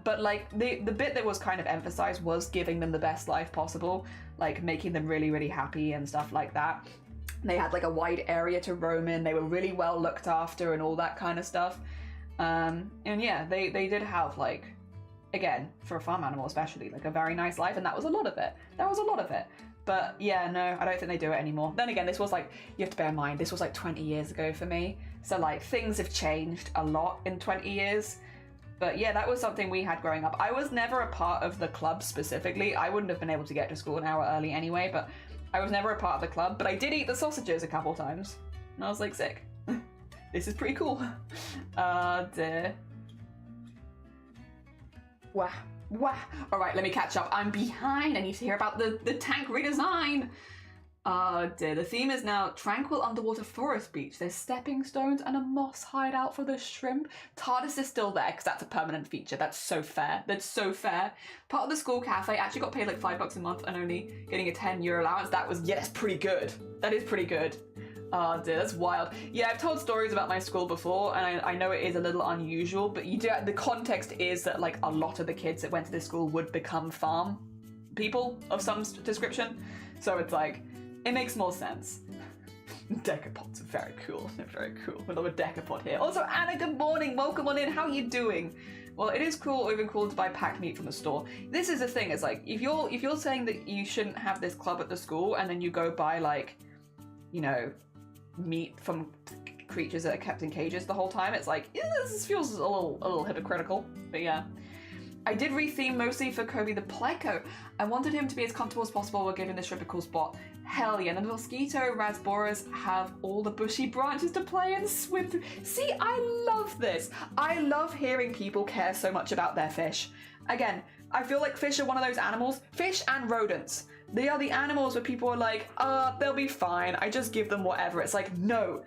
But like the bit that was kind of emphasized was giving them the best life possible, like making them really, really happy and stuff like that. They had like a wide area to roam in. They were really well looked after and all that kind of stuff. And yeah, they did have like, again, for a farm animal especially, like a very nice life, and that was a lot of it. That was a lot of it. But yeah, no, I don't think they do it anymore. Then again, this was like, you have to bear in mind, this was like 20 years ago for me. So like things have changed a lot in 20 years. But yeah, that was something we had growing up. I was never a part of the club specifically. I wouldn't have been able to get to school an hour early anyway, but I was never a part of the club. But I did eat the sausages a couple times. And I was like, sick. This is pretty cool. Dear. Wow. Wow. All right, let me catch up. I'm behind. I need to hear about the tank redesign. Dear. The theme is now tranquil underwater forest beach. There's stepping stones and a moss hideout for the shrimp. TARDIS is still there because that's a permanent feature. That's so fair. That's so fair. Part of the school cafe. Actually got paid like $5 a month and only getting a €10 allowance. That was, yeah, that's pretty good. That is pretty good. Oh dear, that's wild. Yeah, I've told stories about my school before, and I know it is a little unusual, but you do. The context is that like a lot of the kids that went to this school would become farm people of some description, so it's like, it makes more sense. Decapods are very cool. They're very cool. We love a decapod here. Also, Anna, good morning. Welcome on in. How are you doing? Well, it is cool or even cool to buy packed meat from the store. This is the thing. It's like if you're saying that you shouldn't have this club at the school, and then you go buy like, you know, meat from creatures that are kept in cages the whole time, it's like, yeah, this feels a little hypocritical. But yeah, I did retheme mostly for Kobe the Pleco. I wanted him to be as comfortable as possible while giving the shrimp a cool spot. Hell yeah, and the mosquito rasboras have all the bushy branches to play and swim through. See, I love this. I love hearing people care so much about their fish. Again, I feel like fish are one of those animals, fish and rodents. They are the animals where people are like, they'll be fine, I just give them whatever. It's like, no,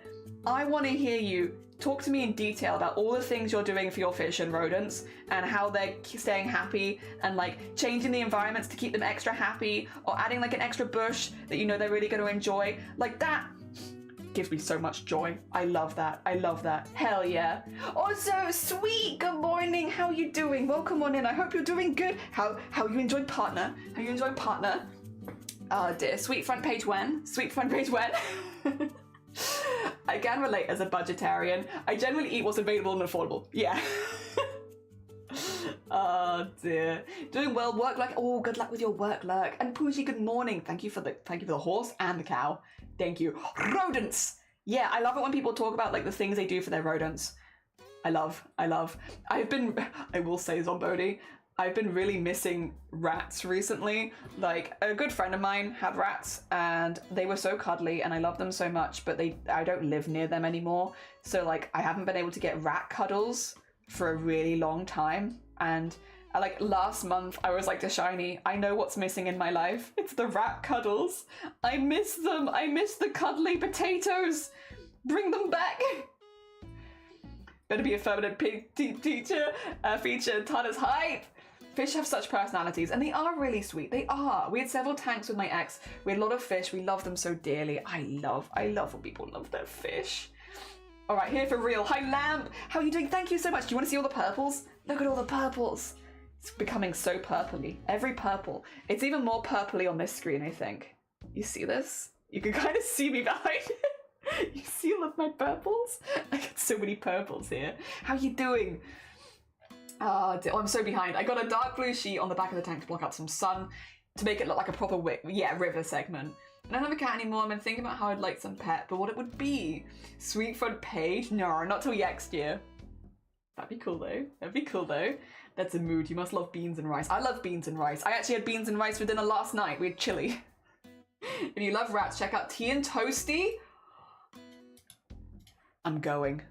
I want to hear you talk to me in detail about all the things you're doing for your fish and rodents and how they're staying happy and like changing the environments to keep them extra happy or adding like an extra bush that you know they're really going to enjoy. Like that gives me so much joy. I love that. I love that. Hell yeah. Also, sweet, good morning. How are you doing? Welcome on in. I hope you're doing good. How you enjoyed Partner? How you enjoyed Partner? Oh dear, sweet front page when? Sweet front page when? I can relate as a budgetarian. I generally eat what's available and affordable. Yeah. Oh dear. Doing well, work lurk. Oh, good luck with your work lurk. And Pooji, good morning. Thank you for the horse and the cow. Thank you. Rodents. Yeah, I love it when people talk about like the things they do for their rodents. I love. I will say, Zombody, I've been really missing rats recently. Like, a good friend of mine had rats and they were so cuddly and I love them so much, but I don't live near them anymore. So like, I haven't been able to get rat cuddles for a really long time. And like last month I was like to Shiny, I know what's missing in my life. It's the rat cuddles. I miss them. I miss the cuddly potatoes. Bring them back. Better be affirmative teacher feature Tana's hype. Fish have such personalities, and they are really sweet. They are. We had several tanks with my ex. We had a lot of fish. We love them so dearly. I love when people love their fish. All right, here for real. Hi, Lamp. How are you doing? Thank you so much. Do you want to see all the purples? Look at all the purples. It's becoming so purpley. Every purple. It's even more purpley on this screen, I think. You see this? You can kind of see me behind it. You see all of my purples? I got so many purples here. How are you doing? Oh, I'm so behind. I got a dark blue sheet on the back of the tank to block out some sun to make it look like a proper river segment. I don't have a cat anymore. I've been thinking about how I'd like some pet, but what it would be. Sweet front page? No, not till next year. That'd be cool though. That'd be cool though. That's a mood. You must love beans and rice. I love beans and rice. I actually had beans and rice for dinner last night. We had chili. If you love rats, check out Tea and Toasty. I'm going.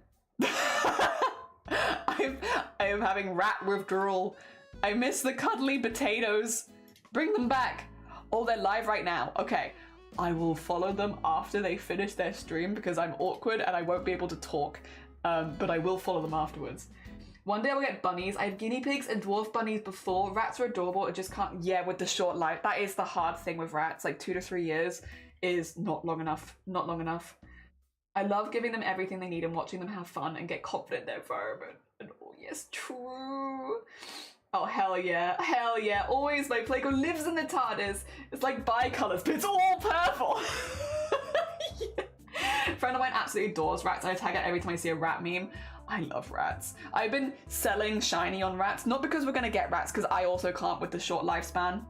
I am having rat withdrawal. I miss the cuddly potatoes. Bring them back. Oh, they're live right now. Okay. I will follow them after they finish their stream because I'm awkward and I won't be able to talk. But I will follow them afterwards. One day I'll get bunnies. I had guinea pigs and dwarf bunnies before. Rats are adorable. It just can't, yeah, with the short life. That is the hard thing with rats. Like 2 to 3 years is not long enough. Not long enough. I love giving them everything they need and watching them have fun and get confident in their environment. And oh yes, true. Oh hell yeah, hell yeah. Always my Playgo lives in the TARDIS. It's like bi-colours, but it's all purple. Yeah. A friend of mine absolutely adores rats. I tag it every time I see a rat meme. I love rats. I've been selling shiny on rats, not because we're gonna get rats, because I also can't with the short lifespan.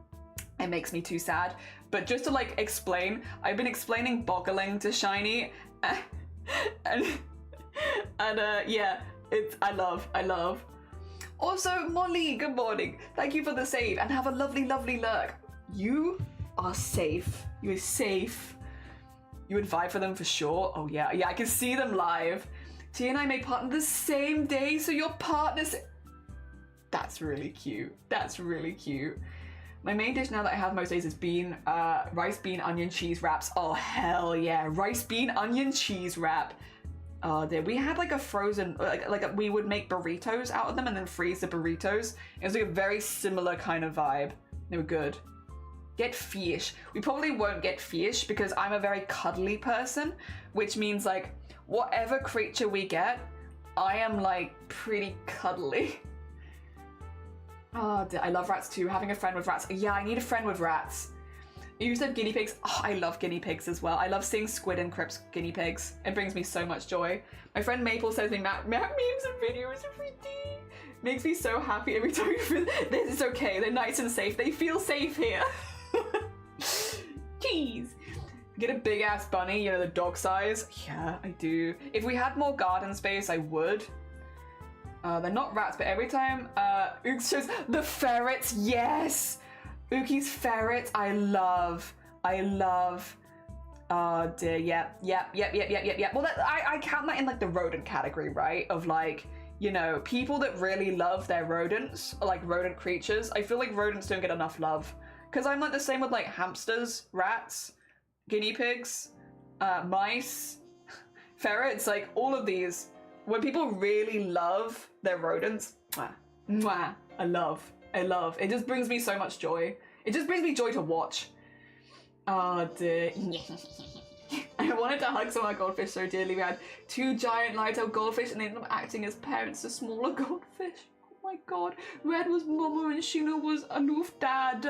It makes me too sad. But just to like explain, I've been explaining boggling to shiny, and yeah, it's I love. Also, Molly, good morning. Thank you for the save and have a lovely, lovely lurk. You are safe. You are safe. You would vibe for them for sure. Oh yeah, yeah, I can see them live. T and I may partner the same day, so your partners. That's really cute. That's really cute. My main dish now that I have most days is rice, bean, onion, cheese wraps. Oh hell yeah, rice, bean, onion, cheese wrap. We had like a frozen, like we would make burritos out of them and then freeze the burritos. It was like a very similar kind of vibe. They were good. Get fish. We probably won't get fish because I'm a very cuddly person, which means like whatever creature we get, I am like pretty cuddly. Oh, I love rats too. Having a friend with rats. Yeah, I need a friend with rats. You used to have guinea pigs. Oh, I love guinea pigs as well. I love seeing Squid and Crips guinea pigs. It brings me so much joy. My friend Maple sends me memes and videos every day. Makes me so happy every time. It's okay. They're nice and safe. They feel safe here. Jeez. Get a big ass bunny, you know, the dog size. Yeah, I do. If we had more garden space, I would. They're not rats, but every time Ooks shows the ferrets, yes! Uki's ferrets, I love. Oh dear, yep. Well, I count that in like the rodent category, right? Of like, you know, people that really love their rodents, like rodent creatures. I feel like rodents don't get enough love. Because I'm like the same with like hamsters, rats, guinea pigs, mice, ferrets, like all of these. When people really love their rodents, mwah, I love. It just brings me so much joy. It just brings me joy to watch. Oh dear. I wanted to hug some of our goldfish so dearly. We had 2 giant light-tailed goldfish and they ended up acting as parents to smaller goldfish. Oh my god. Red was mama and Sheena was aloof dad.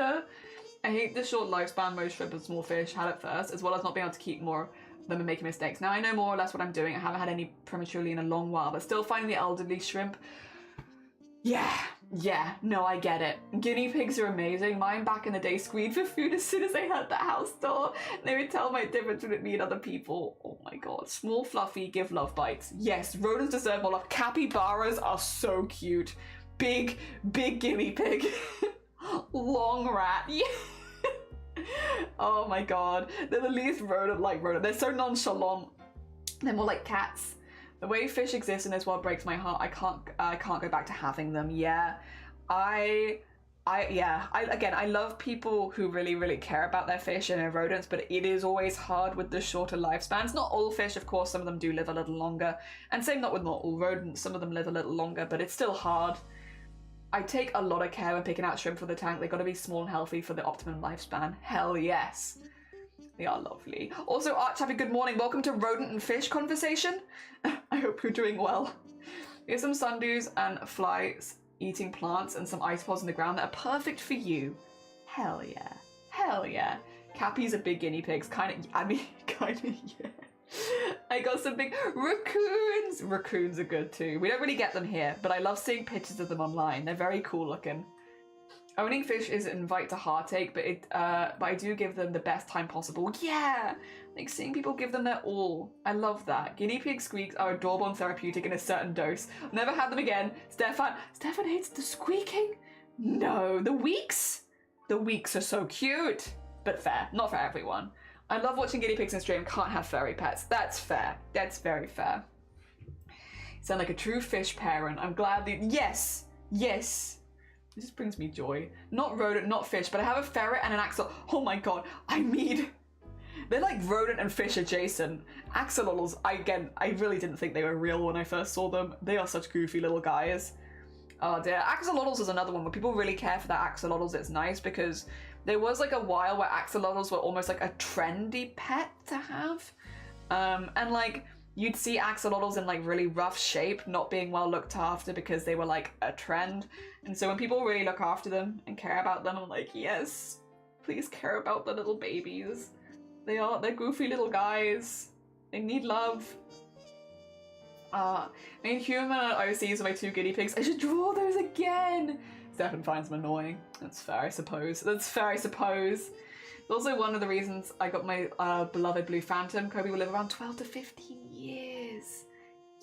I hate the short lifespan most shrimp and small fish had at first, as well as not being able to keep more of them and making mistakes. Now I know more or less what I'm doing. I haven't had any prematurely in a long while, but still finding the elderly shrimp. Yeah, no, I get it. Guinea pigs are amazing. Mine back in the day squealed for food as soon as they heard the house door. They would tell my difference between me and other people. Oh my god. Small, fluffy, give love bites. Yes, rodents deserve more love. Capybaras are so cute. Big guinea pig. Long rat. Yeah. Oh my god. They're the least rodent-like rodent. They're so nonchalant. They're more like cats. The way fish exist in this world breaks my heart. I can't go back to having them. Yeah. I love people who really care about their fish and their rodents, but it is always hard with the shorter lifespans. Not all fish, of course, some of them do live a little longer. And same not with not all rodents, some of them live a little longer, but it's still hard. I take a lot of care when picking out shrimp for the tank. They gotta be small and healthy for the optimum lifespan. Hell yes. They are lovely. Also, Arch, have a good morning. Welcome to Rodent and Fish Conversation. I hope you're doing well. Here's some sundews and flies eating plants and some ice pods in the ground that are perfect for you. Hell yeah. Hell yeah. Cappies are big guinea pigs. Kinda, yeah. I got some big raccoons. Raccoons are good too. We don't really get them here, but I love seeing pictures of them online. They're very cool looking. Owning fish is an invite to heartache, but I do give them the best time possible. Yeah! Like seeing people give them their all. I love that. Guinea pig squeaks are adorable and therapeutic in a certain dose. Never had them again. Stefan hates the squeaking? No, the weeks? The weeks are so cute. But fair, not for everyone. I love watching guinea pigs in stream, can't have furry pets. That's fair, that's very fair. You sound like a true fish parent. I'm glad that, yes, yes. This just brings me joy. Not rodent, not fish, but I have a ferret and an axolotl. Oh my god, they're like rodent and fish adjacent. Axolotls, I really didn't think they were real when I first saw them. They are such goofy little guys. Oh dear, axolotls is another one where people really care for their axolotls. It's nice because there was like a while where axolotls were almost like a trendy pet to have. And like, you'd see axolotls in like really rough shape, not being well looked after because they were like a trend. And so when people really look after them and care about them, I'm like, yes, please care about the little babies. They're goofy little guys. They need love. Main human OCs are my 2 guinea pigs. I should draw those again. Stefan finds them annoying. That's fair, I suppose. That's fair, I suppose. Also one of the reasons I got my beloved blue phantom. Kobe will live around 12 to 15 years.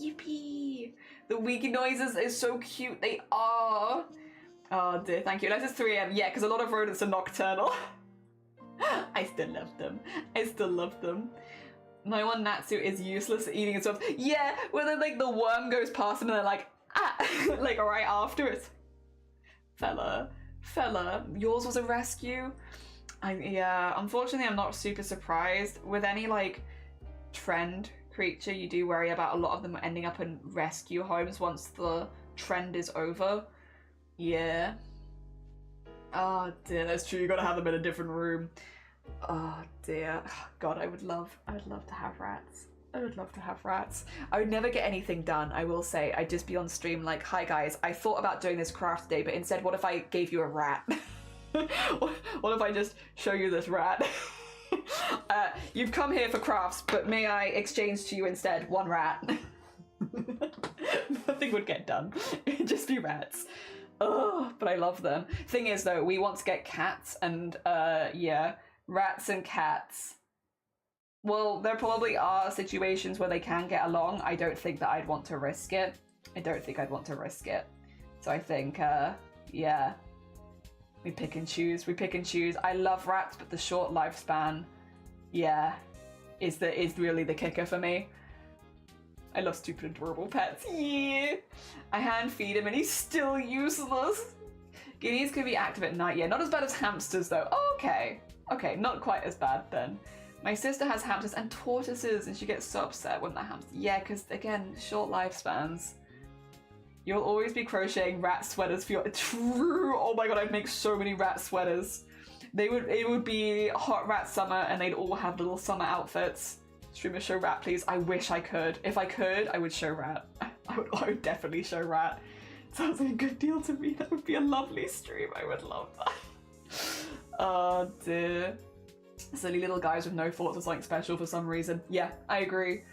Yippee! The wheeky noises is so cute, they are. Oh dear, thank you. Unless it's 3 AM. Yeah, because a lot of rodents are nocturnal. I still love them. I still love them. My one Natsu is useless at eating and stuff. Yeah, where then like the worm goes past them and they're like, ah, like right after it. Fella, yours was a rescue. Yeah, unfortunately I'm not super surprised. With any like trend creature, you do worry about a lot of them ending up in rescue homes once the trend is over. Yeah. Oh dear, that's true, you gotta have them in a different room. Oh dear, God, I would love to have rats. I would love to have rats. I would never get anything done, I will say. I'd just be on stream like, hi guys, I thought about doing this craft today, but instead what if I gave you a rat? What if I just show you this rat? You've come here for crafts, but may I exchange to you instead 1 rat? Nothing would get done. It'd just be rats. Oh, but I love them. Thing is though, we want to get cats and yeah, rats and cats. Well, there probably are situations where they can get along. I don't think that I'd want to risk it. So I think, yeah. We pick and choose. I love rats, but the short lifespan, yeah, is really the kicker for me. I love stupid adorable pets. Yeah. I hand feed him and he's still useless. Guineas can be active at night. Yeah, not as bad as hamsters though. Oh, okay. Okay, not quite as bad then. My sister has hamsters and tortoises and she gets so upset when the hamsters. Yeah, because again, short lifespans. You'll always be crocheting rat sweaters for your true. Oh my god, I'd make so many rat sweaters. It would be hot rat summer and they'd all have little summer outfits. Streamer, show rat please. I wish I could. If I could, I would show rat. I would definitely show rat. Sounds like a good deal to me. That would be a lovely stream. I would love that. Oh dear. Silly little guys with no thoughts or something special for some reason. Yeah, I agree.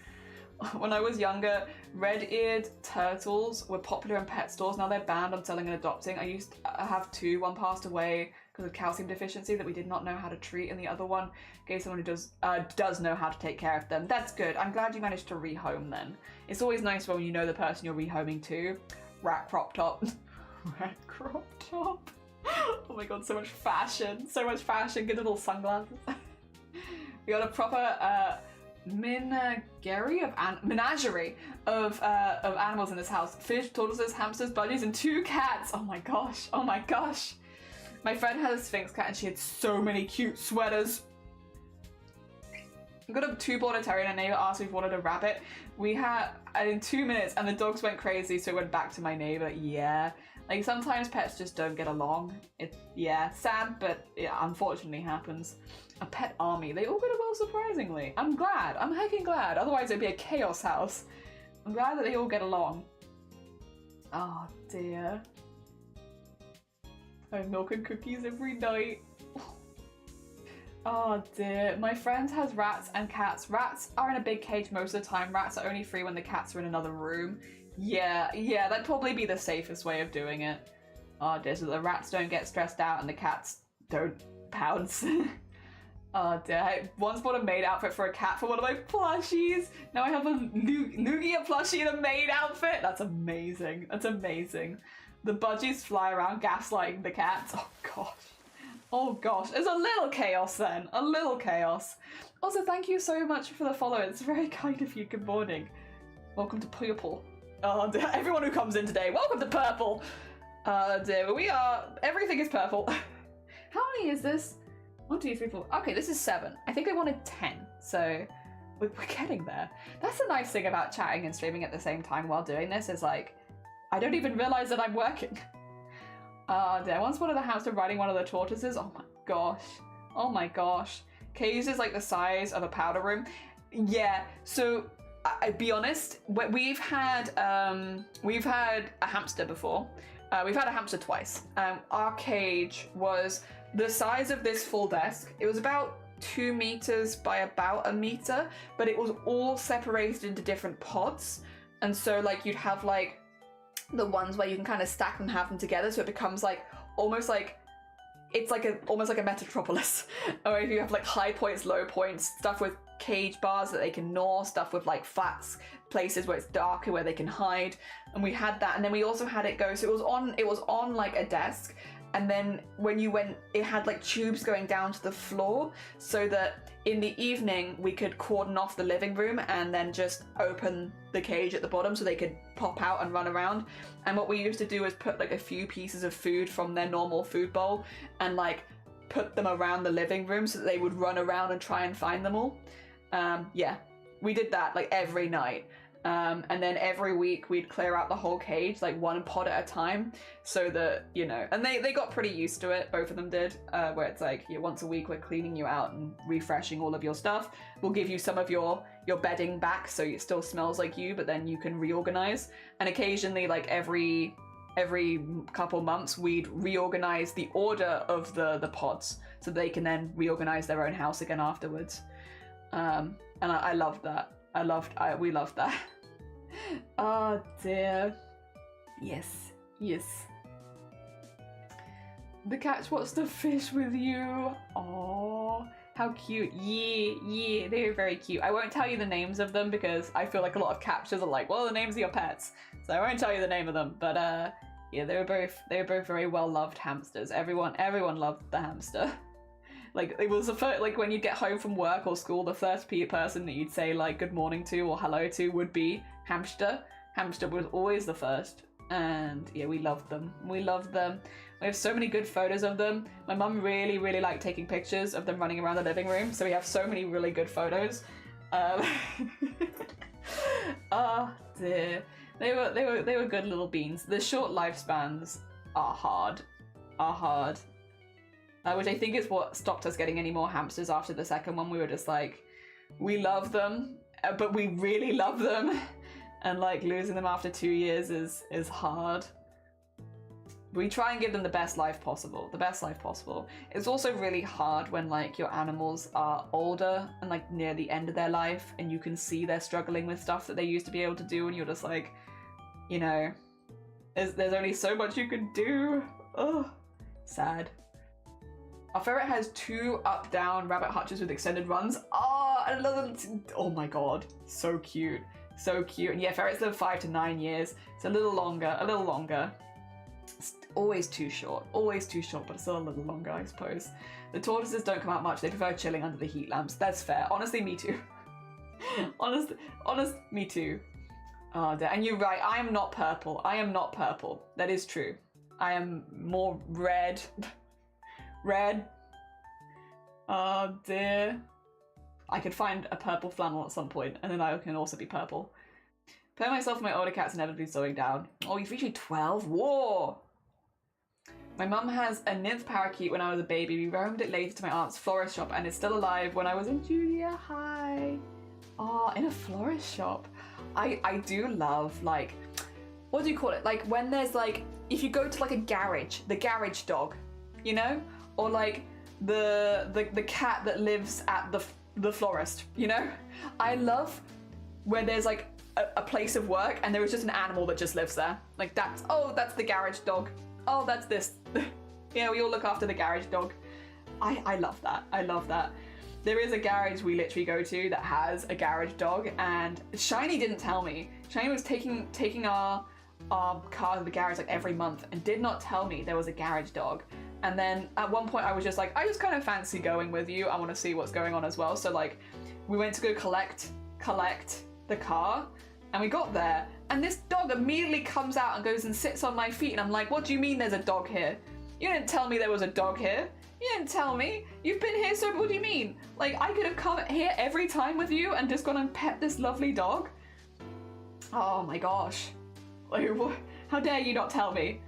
When I was younger, red-eared turtles were popular in pet stores. Now they're banned on selling and adopting. I used to have 2. One passed away because of calcium deficiency that we did not know how to treat, and the other one gave someone who does know how to take care of them. That's good. I'm glad you managed to rehome then. It's always nice when you know the person you're rehoming to. Rat crop top. Rat crop top. Oh my god, so much fashion. So much fashion. Good little sunglasses. We got a proper menagerie of animals in this house. Fish, tortoises, hamsters, budgies, and 2 cats. Oh my gosh. Oh my gosh. My friend had a Sphinx cat and she had so many cute sweaters. I got a 2-border terrier and a neighbor asked if we wanted a rabbit. We had in 2 minutes and the dogs went crazy, so it went back to my neighbor. Yeah. Like sometimes pets just don't get along. Yeah, sad, but it unfortunately happens. A pet army. They all get along surprisingly. I'm glad. I'm heckin' glad. Otherwise it'd be a chaos house. I'm glad that they all get along. Oh dear. I have milk and cookies every night. Oh dear. My friend has rats and cats. Rats are in a big cage most of the time. Rats are only free when the cats are in another room. Yeah, that'd probably be the safest way of doing it. Oh dear, so the rats don't get stressed out and the cats don't pounce. Oh dear, I once bought a maid outfit for a cat for one of my plushies. Now I have a Nugia plushie in a maid outfit. That's amazing. That's amazing. The budgies fly around gaslighting the cats. Oh gosh. Oh gosh. There's a little chaos then. A little chaos. Also, thank you so much for the follow. It's very kind of you. Good morning. Welcome to Purple. Oh dear. Everyone who comes in today, welcome to Purple. Dear, we are, everything is purple. How many is this? 1, 2, 3, 4. Okay, this is 7. I think I wanted 10, so we're getting there. That's the nice thing about chatting and streaming at the same time while doing this is like, I don't even realize that I'm working. Dear, I once wanted a hamster riding one of the tortoises. Oh my gosh. Oh my gosh. Caves is like the size of a powder room. Yeah, so I'd be honest, we've had a hamster before. We've had a hamster twice. Our cage was the size of this full desk. It was about 2 meters by about 1 meter, but it was all separated into different pods. And so like you'd have like the ones where you can kind of stack them and have them together, so it becomes like almost like it's like almost like a Metropolis. Or if you have like high points, low points, stuff with cage bars that they can gnaw, stuff with like flats, places where it's darker where they can hide. And we had that, and then we also had it go, so it was on like a desk, and then when you went, it had like tubes going down to the floor, so that in the evening we could cordon off the living room and then just open the cage at the bottom so they could pop out and run around. And what we used to do is put like a few pieces of food from their normal food bowl and like put them around the living room so that they would run around and try and find them all. Yeah, we did that like every night. And then every week we'd clear out the whole cage, like 1 pod at a time, so that, you know, and they got pretty used to it, both of them did, where it's like, yeah, once a week we're cleaning you out and refreshing all of your stuff. We'll give you some of your bedding back so it still smells like you, but then you can reorganize. And occasionally, like every couple months, we'd reorganize the order of the pods so they can then reorganize their own house again afterwards. And I loved that. We loved that. Oh dear. Yes, yes. The cats watched the fish with you. Oh, how cute. Yeah, they were very cute. I won't tell you the names of them because I feel like a lot of captures are like, well, the names of your pets. So I won't tell you the name of them, but yeah, they were both very well loved hamsters. Everyone loved the hamster. Like, it was the first, like, when you get home from work or school, the first person that you'd say, like, good morning to or hello to would be Hamster. Hamster was always the first. And, yeah, we loved them. We loved them. We have so many good photos of them. My mum really, really liked taking pictures of them running around the living room, so we have so many really good photos. Oh, dear. They were good little beans. The short lifespans are hard. Which I think is what stopped us getting any more hamsters after the second one. We were just like, we love them, but we really love them. And like losing them after 2 years is hard. We try and give them the best life possible. It's also really hard when like your animals are older and like near the end of their life and you can see they're struggling with stuff that they used to be able to do, and you're just like, you know, there's only so much you can do. Oh, sad. Our ferret has 2 up-down rabbit hutches with extended runs. Oh my god, so cute. And yeah, ferrets live 5 to 9 years. It's a little longer. It's always too short, but it's still a little longer, I suppose. The tortoises don't come out much. They prefer chilling under the heat lamps. That's fair. Honestly, me too. Me too. Oh, dear. And you're right, I am not purple. That is true. I am more red. Oh dear. I could find a purple flannel at some point, and then I can also be purple. Compare myself and my older cats inevitably slowing down. Oh, you've reached 12? Whoa! My mum has a nymph parakeet when I was a baby. We roamed it later to my aunt's florist shop, and it's still alive when I was in junior high. Oh, in a florist shop. I do love, like, what do you call it? Like, when there's, like, if you go to, like, a garage, the garage dog, you know? Or like the cat that lives at the florist, you know? I love where there's like a place of work and there is just an animal that just lives there. Like that's the garage dog. oh, that's this. Yeah, we all look after the garage dog. I love that. I love that. There is a garage we literally go to that has a garage dog, and Shiny didn't tell me. Shiny was taking our car to the garage like every month and did not tell me there was a garage dog. And then at one point I was just like, I just kind of fancy going with you. I want to see what's going on as well. So like we went to go collect the car, and we got there, and this dog immediately comes out and goes and sits on my feet, and I'm like, what do you mean there's a dog here? You didn't tell me there was a dog here. You didn't tell me. You've been here, so what do you mean? Like, I could have come here every time with you and just gone and pet this lovely dog? Oh my gosh. Like, how dare you not tell me?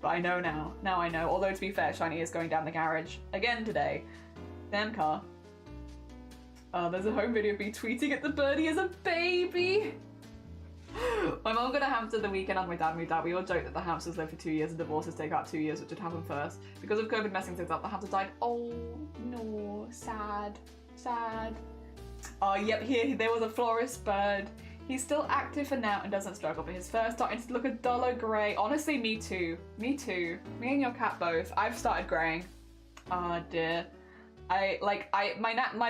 But I know now. Now I know. Although, to be fair, Shiny is going down the garage again today. Damn car. There's a home video of me tweeting at the birdie as a baby. My mom got a hamster the weekend and my dad moved out. We all joked that the hamsters lived for 2 years and divorces take out 2 years, which would happen first. Because of COVID messing things up, the hamster died. Oh no, sad, sad. Oh yep, here there was a florist bird. He's still active for now and doesn't struggle, but his fur starting to look a duller grey. Honestly, me too. Me too. Me and your cat both. I've started greying. Oh dear.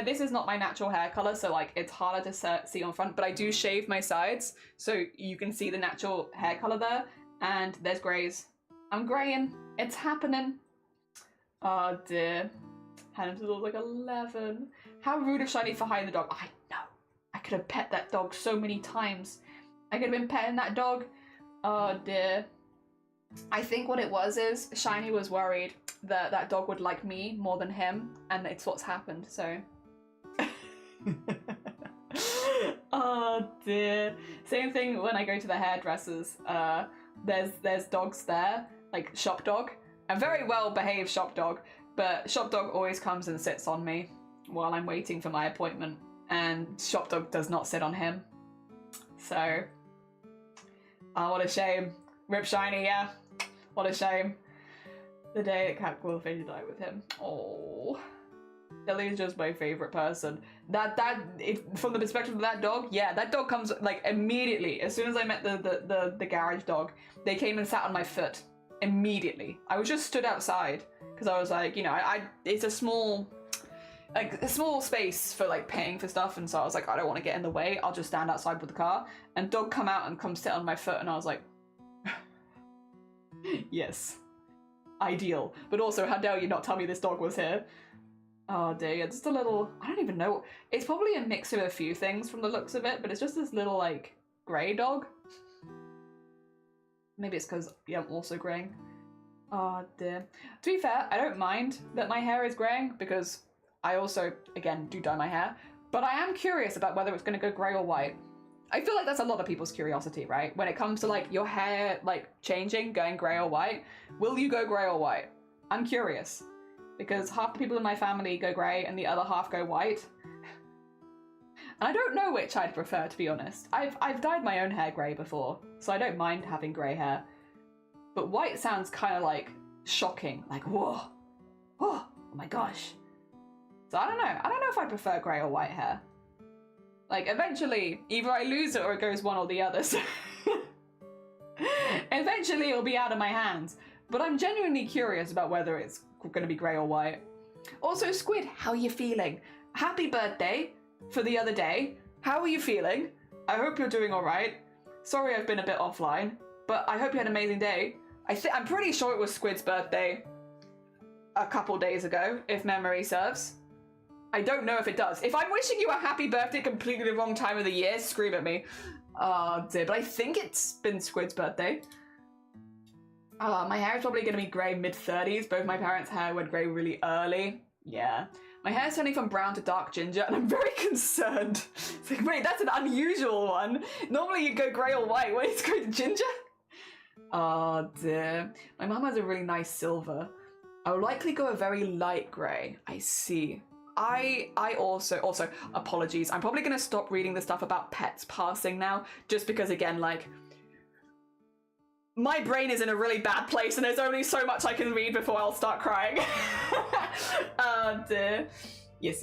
This is not my natural hair color, so like it's harder to see on front, but I do shave my sides so you can see the natural hair color there, and there's grays. I'm graying. It's happening. Oh dear. Hannah's was like 11. How rude of Shiny for hiding the dog. I know. I could have pet that dog so many times. I could have been petting that dog. Oh dear. I think what it was is Shiny was worried that that dog would like me more than him, and it's what's happened, so. Oh dear. Same thing when I go to the hairdressers. There's dogs there, like shop dog. A very well behaved shop dog, but shop dog always comes and sits on me while I'm waiting for my appointment, and shop dog does not sit on him. So, oh, what a shame. Rip Shiny, yeah. What a shame. The day that Cat qualified to die with him. Oh, Ellie is just my favorite person. From the perspective of that dog, yeah, that dog comes like immediately. As soon as I met the garage dog, they came and sat on my foot immediately. I was just stood outside because I was like, you know, it's a small space for like paying for stuff, and so I was like, I don't want to get in the way. I'll just stand outside with the car. And dog come out and come sit on my foot, and I was like, yes. Ideal. But also, how dare you not tell me this dog was here? Oh dear, just a little, I don't even know. It's probably a mix of a few things from the looks of it, but it's just this little like grey dog. Maybe it's because yeah, I'm also greying. Oh dear. To be fair, I don't mind that my hair is greying because I also, again, do dye my hair, but I am curious about whether it's going to go grey or white. I feel like that's a lot of people's curiosity, right? When it comes to like your hair like changing, going grey or white, will you go grey or white? I'm curious because half the people in my family go grey and the other half go white. And I don't know which I'd prefer, to be honest. I've dyed my own hair grey before, so I don't mind having grey hair. But white sounds kind of like shocking, like whoa, oh my gosh. So I don't know if I prefer grey or white hair. Like, eventually, either I lose it or it goes one or the other. So eventually, it'll be out of my hands. But I'm genuinely curious about whether it's going to be grey or white. Also, Squid, how are you feeling? Happy birthday for the other day. How are you feeling? I hope you're doing all right. Sorry I've been a bit offline, but I hope you had an amazing day. I'm pretty sure it was Squid's birthday a couple days ago, if memory serves. I don't know if it does. If I'm wishing you a happy birthday completely the wrong time of the year, scream at me. Oh dear, but I think it's been Squid's birthday. My hair is probably going to be grey mid-30s. Both my parents' hair went grey really early. Yeah. My hair's turning from brown to dark ginger, and I'm very concerned. It's like, wait, that's an unusual one. Normally you'd go grey or white. Wait, it's going to ginger? Oh dear. My mum has a really nice silver. I will likely go a very light grey. I see. I also, apologies, I'm probably going to stop reading the stuff about pets passing now, just because, again, like, my brain is in a really bad place and there's only so much I can read before I'll start crying. Oh dear. Yes.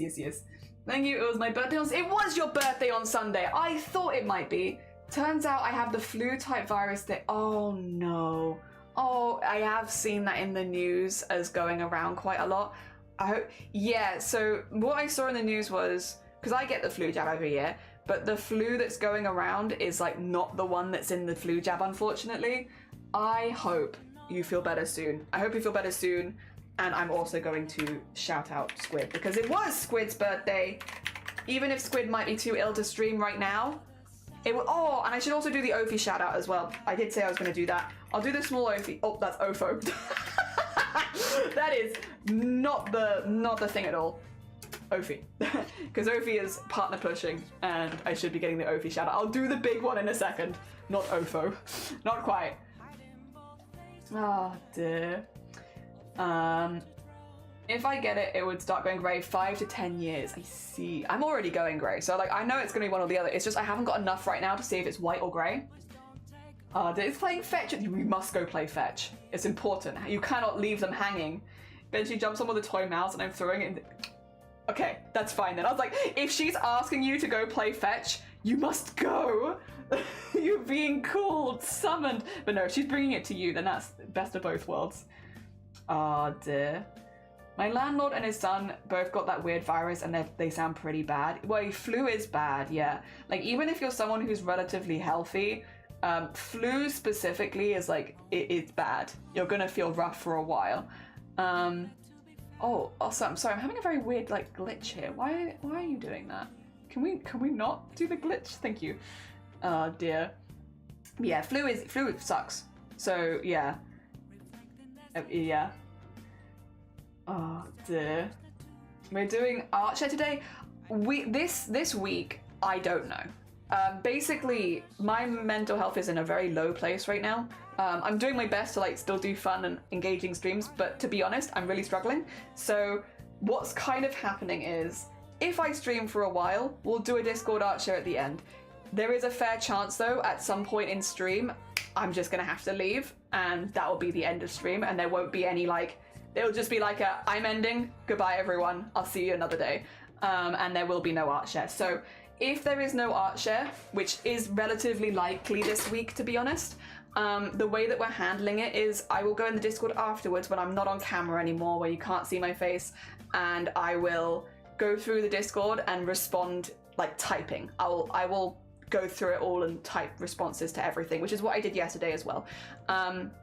Thank you, it was my birthday it was your birthday on Sunday. I thought it might be. Turns out I have the flu-type virus that, oh no. Oh, I have seen that in the news as going around quite a lot. I hope, yeah, so what I saw in the news was, because I get the flu jab every year, but the flu that's going around is like not the one that's in the flu jab, unfortunately. I hope you feel better soon. I hope you feel better soon. And I'm also going to shout out Squid because it was Squid's birthday. Even if Squid might be too ill to stream right now, it will. Oh, and I should also do the Ophi shout out as well. I did say I was going to do that. I'll do the small Ophi. Oh, that's Ofo. That is not the thing at all. Ophi, because Ophi is partner pushing, and I should be getting the Ophi shout out. I'll do the big one in a second. Not Ofo, not quite. Oh dear. If I get it, it would start going grey 5 to 10 years. I see. I'm already going grey, so like I know it's gonna be one or the other. It's just I haven't got enough right now to see if it's white or grey. It's playing fetch. We must go play fetch. It's important. You cannot leave them hanging. Then she jumps on with a toy mouse, and I'm throwing it in. Okay, that's fine then. I was like, if she's asking you to go play fetch, you must go. You're being called, summoned. But no, if she's bringing it to you, then that's best of both worlds. Oh dear. My landlord and his son both got that weird virus and they sound pretty bad. Well, flu is bad, yeah. Like even if you're someone who's relatively healthy, flu specifically is like, it's bad. You're gonna feel rough for a while. Oh, also, I'm sorry, I'm having a very weird like glitch here. Why are you doing that? Can we not do the glitch? Thank you. Oh dear. Yeah, flu sucks. So yeah. Yeah. Oh dear. We're doing art share today. This week, I don't know. Basically, my mental health is in a very low place right now. I'm doing my best to like still do fun and engaging streams, but to be honest, I'm really struggling. So what's kind of happening is, if I stream for a while, we'll do a Discord art share at the end. There is a fair chance though, at some point in stream, I'm just gonna have to leave, and that will be the end of stream, and there won't be any like, it'll just be like a, I'm ending, goodbye everyone, I'll see you another day. And there will be no art share. So if there is no art share, which is relatively likely this week to be honest, the way that we're handling it is I will go in the Discord afterwards when I'm not on camera anymore, where you can't see my face, and I will go through the Discord and respond like typing. I will go through it all and type responses to everything, which is what I did yesterday as well.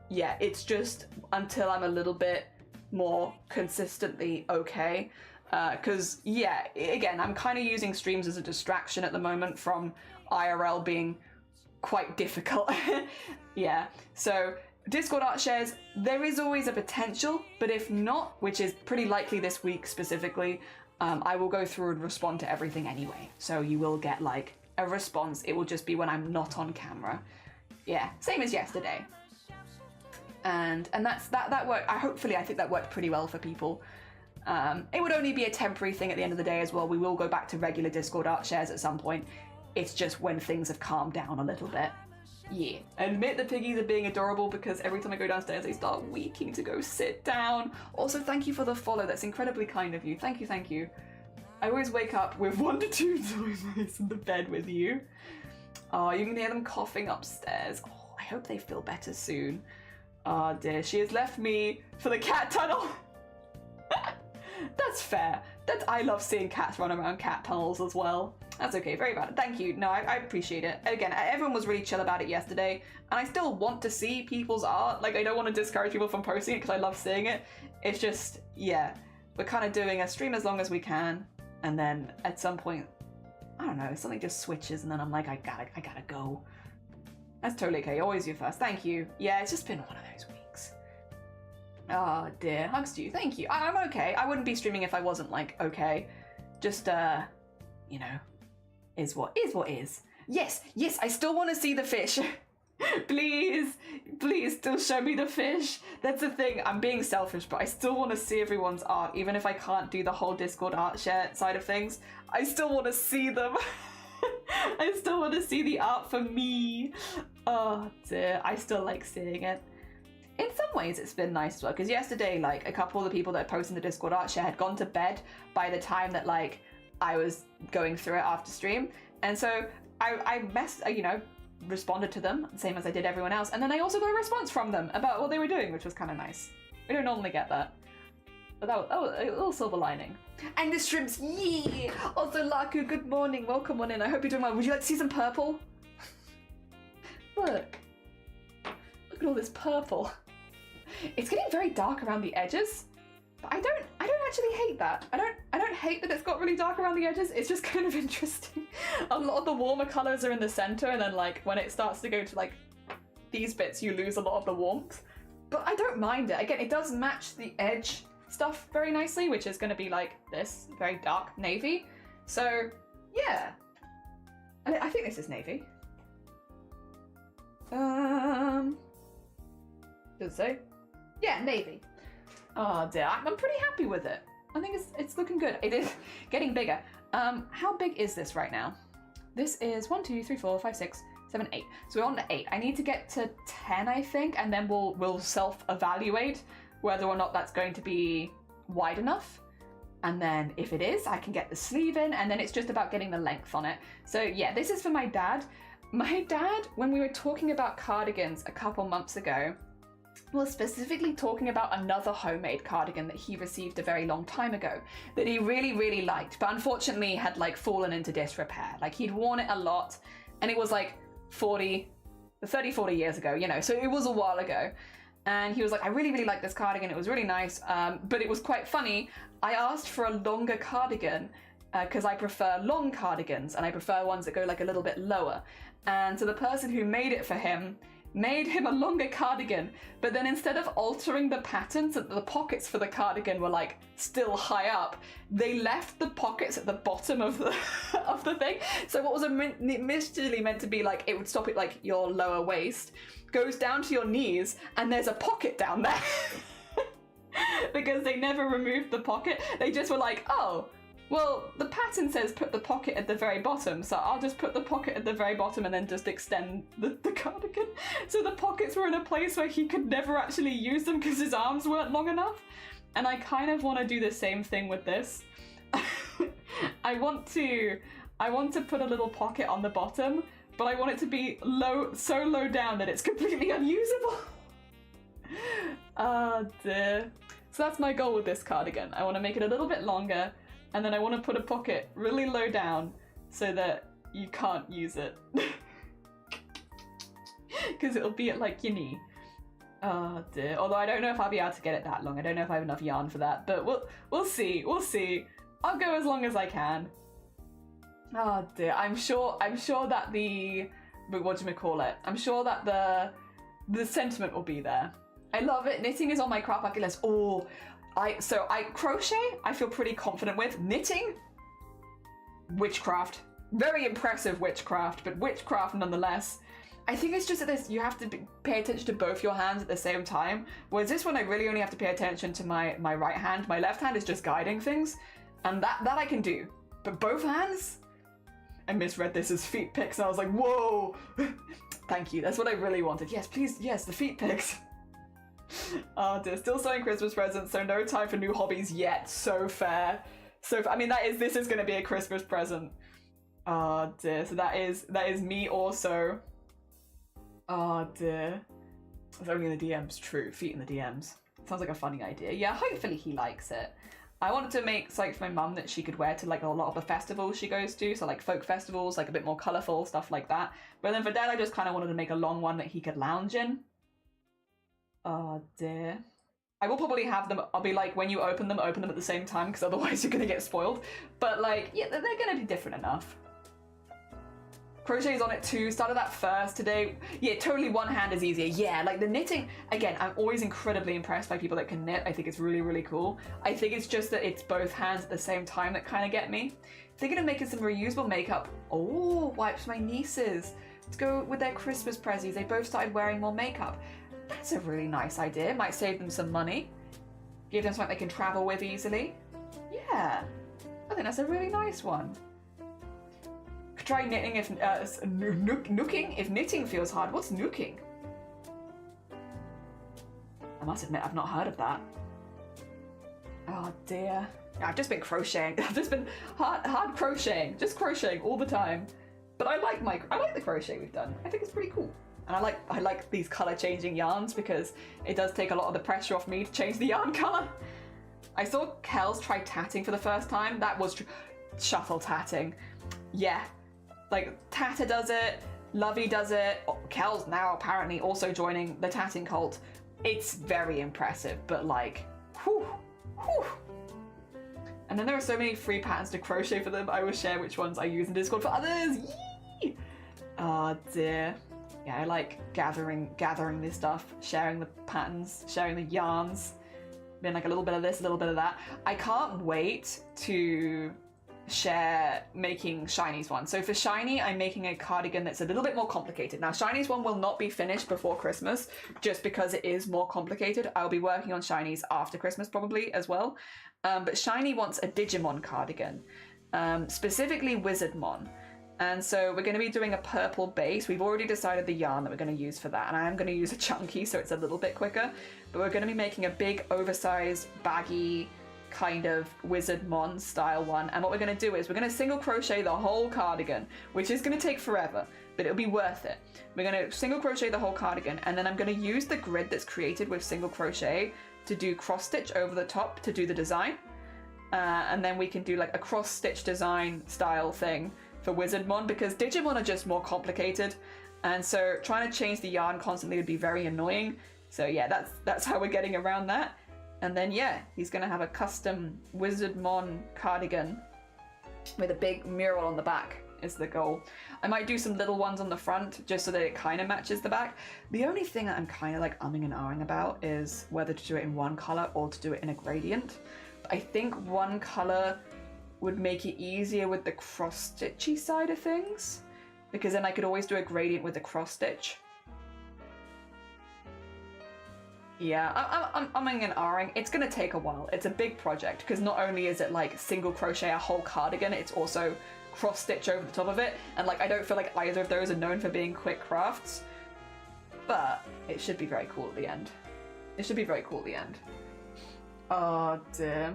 Yeah, it's just until I'm a little bit more consistently okay. Because yeah, again, I'm kind of using streams as a distraction at the moment from IRL being quite difficult. Yeah, so Discord art shares, there is always a potential, but if not, which is pretty likely this week specifically, I will go through and respond to everything anyway. So you will get like a response. It will just be when I'm not on camera. Yeah, same as yesterday. And that worked. I think that worked pretty well for people. It would only be a temporary thing at the end of the day as well. We will go back to regular Discord art shares at some point. It's just when things have calmed down a little bit. Yeah. I admit the piggies are being adorable because every time I go downstairs they start weaking to go sit down. Also, thank you for the follow. That's incredibly kind of you. Thank you, thank you. I always wake up with 1 to 2 toys in the bed with you. Oh, you can hear them coughing upstairs. Oh, I hope they feel better soon. Oh dear, she has left me for the cat tunnel. That's fair. I love seeing cats run around cat tunnels as well. That's okay, very valid. Thank you. No, I appreciate it. Again, everyone was really chill about it yesterday, and I still want to see people's art. Like, I don't want to discourage people from posting it because I love seeing it. It's just, yeah, we're kind of doing a stream as long as we can, and then at some point, I don't know, something just switches, and then I'm like, I gotta go. That's totally okay. Always you first. Thank you. Yeah, it's just been one of those weeks. Oh dear. Hugs to you. Thank you. I'm okay. I wouldn't be streaming if I wasn't like okay. Just you know, is what is. Yes, I still want to see the fish. Please still show me the fish. That's the thing. I'm being selfish, but I still want to see everyone's art, even if I can't do the whole Discord art share side of things. I still want to see them. I still want to see the art for me. Oh dear, I still like seeing it. In some ways it's been nice as well, because yesterday like a couple of the people that posted in the Discord art share had gone to bed by the time that like I was going through it after stream, and so I responded to them, same as I did everyone else. And then I also got a response from them about what they were doing, which was kind of nice. We don't normally get that. But that was a little silver lining. And the shrimps, yee! Also, Laku, good morning. Welcome on in. I hope you're doing well. Would you like to see some purple? Look. Look at all this purple. It's getting very dark around the edges. But I don't actually hate that. I don't hate that it's got really dark around the edges. It's just kind of interesting. A lot of the warmer colors are in the center, and then like when it starts to go to like these bits, you lose a lot of the warmth. But I don't mind it. Again, it does match the edge stuff very nicely, which is going to be like this very dark navy. So yeah, I think this is navy. Does it say? Yeah, navy. Oh dear, I'm pretty happy with it. I think it's looking good. It is getting bigger. How big is this right now? This is 1, 2, 3, 4, 5, 6, 7, 8. So we're on to 8. I need to get to 10, I think, and then we'll self-evaluate whether or not that's going to be wide enough. And then if it is, I can get the sleeve in, and then it's just about getting the length on it. So yeah, this is for my dad. My dad, when we were talking about cardigans a couple months ago, was specifically talking about another homemade cardigan that he received a very long time ago that he really, really liked, but unfortunately had like fallen into disrepair. Like he'd worn it a lot, and it was like 30, 40 years ago, you know, so it was a while ago. And he was like, I really, really like this cardigan. It was really nice, but it was quite funny. I asked for a longer cardigan because I prefer long cardigans and I prefer ones that go like a little bit lower. And so the person who made it for him made him a longer cardigan, but then instead of altering the pattern so that the pockets for the cardigan were like still high up, they left the pockets at the bottom of the of the thing. So what was initially meant to be like, it would stop at like your lower waist, goes down to your knees, and there's a pocket down there. Because they never removed the pocket. They just were like, oh, well, the pattern says put the pocket at the very bottom, so I'll just put the pocket at the very bottom and then just extend the cardigan. So the pockets were in a place where he could never actually use them because his arms weren't long enough. And I kind of want to do the same thing with this. I want to put a little pocket on the bottom, but I want it to be so low down that it's completely unusable. Oh dear. So that's my goal with this cardigan. I want to make it a little bit longer, and then I want to put a pocket really low down so that you can't use it. Because it'll be at like your knee. Oh dear. Although I don't know if I'll be able to get it that long. I don't know if I have enough yarn for that, but we'll see. We'll see. I'll go as long as I can. Oh dear. I'm sure that I'm sure that the sentiment will be there. I love it. Knitting is on my craft bucket list. Oh, I crochet, I feel pretty confident with. Knitting, witchcraft. Very impressive witchcraft, but witchcraft nonetheless. I think it's just that you have to pay attention to both your hands at the same time. Whereas this one, I really only have to pay attention to my right hand. My left hand is just guiding things, and that I can do. But both hands? I misread this as feet pics, and I was like, whoa! Thank you, that's what I really wanted. Yes, please, yes, the feet pics. Oh dear, still selling Christmas presents, so no time for new hobbies yet. So fair. I mean, this is going to be a Christmas present. Oh dear, so that is me also. Oh dear. It's only in the DMs, true. Feet in the DMs. Sounds like a funny idea. Yeah, hopefully he likes it. I wanted to make something for my mum that she could wear to like a lot of the festivals she goes to, so like folk festivals, like a bit more colourful, stuff like that. But then for Dad, I just kind of wanted to make a long one that he could lounge in. Oh dear. I will probably have them, I'll be like, when you open them at the same time, because otherwise you're going to get spoiled. But like, yeah, they're going to be different enough. Crochet is on it too, started that first today. Yeah, totally one hand is easier. Yeah, like the knitting, again, I'm always incredibly impressed by people that can knit. I think it's really, really cool. I think it's just that it's both hands at the same time that kind of get me. Thinking of making some reusable makeup. Oh, wipes my nieces to go with their Christmas prezzies. They both started wearing more makeup. That's a really nice idea. Might save them some money. Give them something they can travel with easily. Yeah, I think that's a really nice one. Could try knitting if nooking if knitting feels hard. What's nooking? I must admit I've not heard of that. Oh dear. Yeah, I've just been crocheting. I've just been hard crocheting. Just crocheting all the time. But I like the crochet we've done. I think it's pretty cool. And I like these color changing yarns because it does take a lot of the pressure off me to change the yarn color. I saw Kels try tatting for the first time. That was shuffle tatting. Yeah, like Tata does it, Lovey does it. Kels now apparently also joining the tatting cult. It's very impressive, but like, whew, whew. And then there are so many free patterns to crochet for them. I will share which ones I use in Discord for others. Yee! Oh dear. Yeah, I like gathering this stuff, sharing the patterns, sharing the yarns, being like a little bit of this, a little bit of that. I can't wait to share making Shiny's one. So for Shiny, I'm making a cardigan that's a little bit more complicated. Now, Shiny's one will not be finished before Christmas, just because it is more complicated. I'll be working on Shiny's after Christmas probably as well. But Shiny wants a Digimon cardigan, specifically Wizardmon. And so we're going to be doing a purple base. We've already decided the yarn that we're going to use for that. And I am going to use a chunky so it's a little bit quicker. But we're going to be making a big oversized baggy kind of Wizardmon style one. And what we're going to do is we're going to single crochet the whole cardigan, which is going to take forever, but it'll be worth it. We're going to single crochet the whole cardigan. And then I'm going to use the grid that's created with single crochet to do cross stitch over the top to do the design. And then we can do like a cross stitch design style thing for Wizardmon, because Digimon are just more complicated, and so trying to change the yarn constantly would be very annoying. So yeah, that's how we're getting around that. And then yeah, he's gonna have a custom Wizardmon cardigan with a big mural on the back is the goal. I might do some little ones on the front just so that it kind of matches the back. The only thing that I'm kind of like umming and ahhing about is whether to do it in one color or to do it in a gradient. But I think one color would make it easier with the cross-stitchy side of things, because then I could always do a gradient with the cross-stitch. Yeah, I'm umming and ahhing. It's gonna take a while. It's a big project, because not only is it like single crochet a whole cardigan, it's also cross-stitch over the top of it, and like I don't feel like either of those are known for being quick crafts, but it should be very cool at the end. It should be very cool at the end. Oh dear.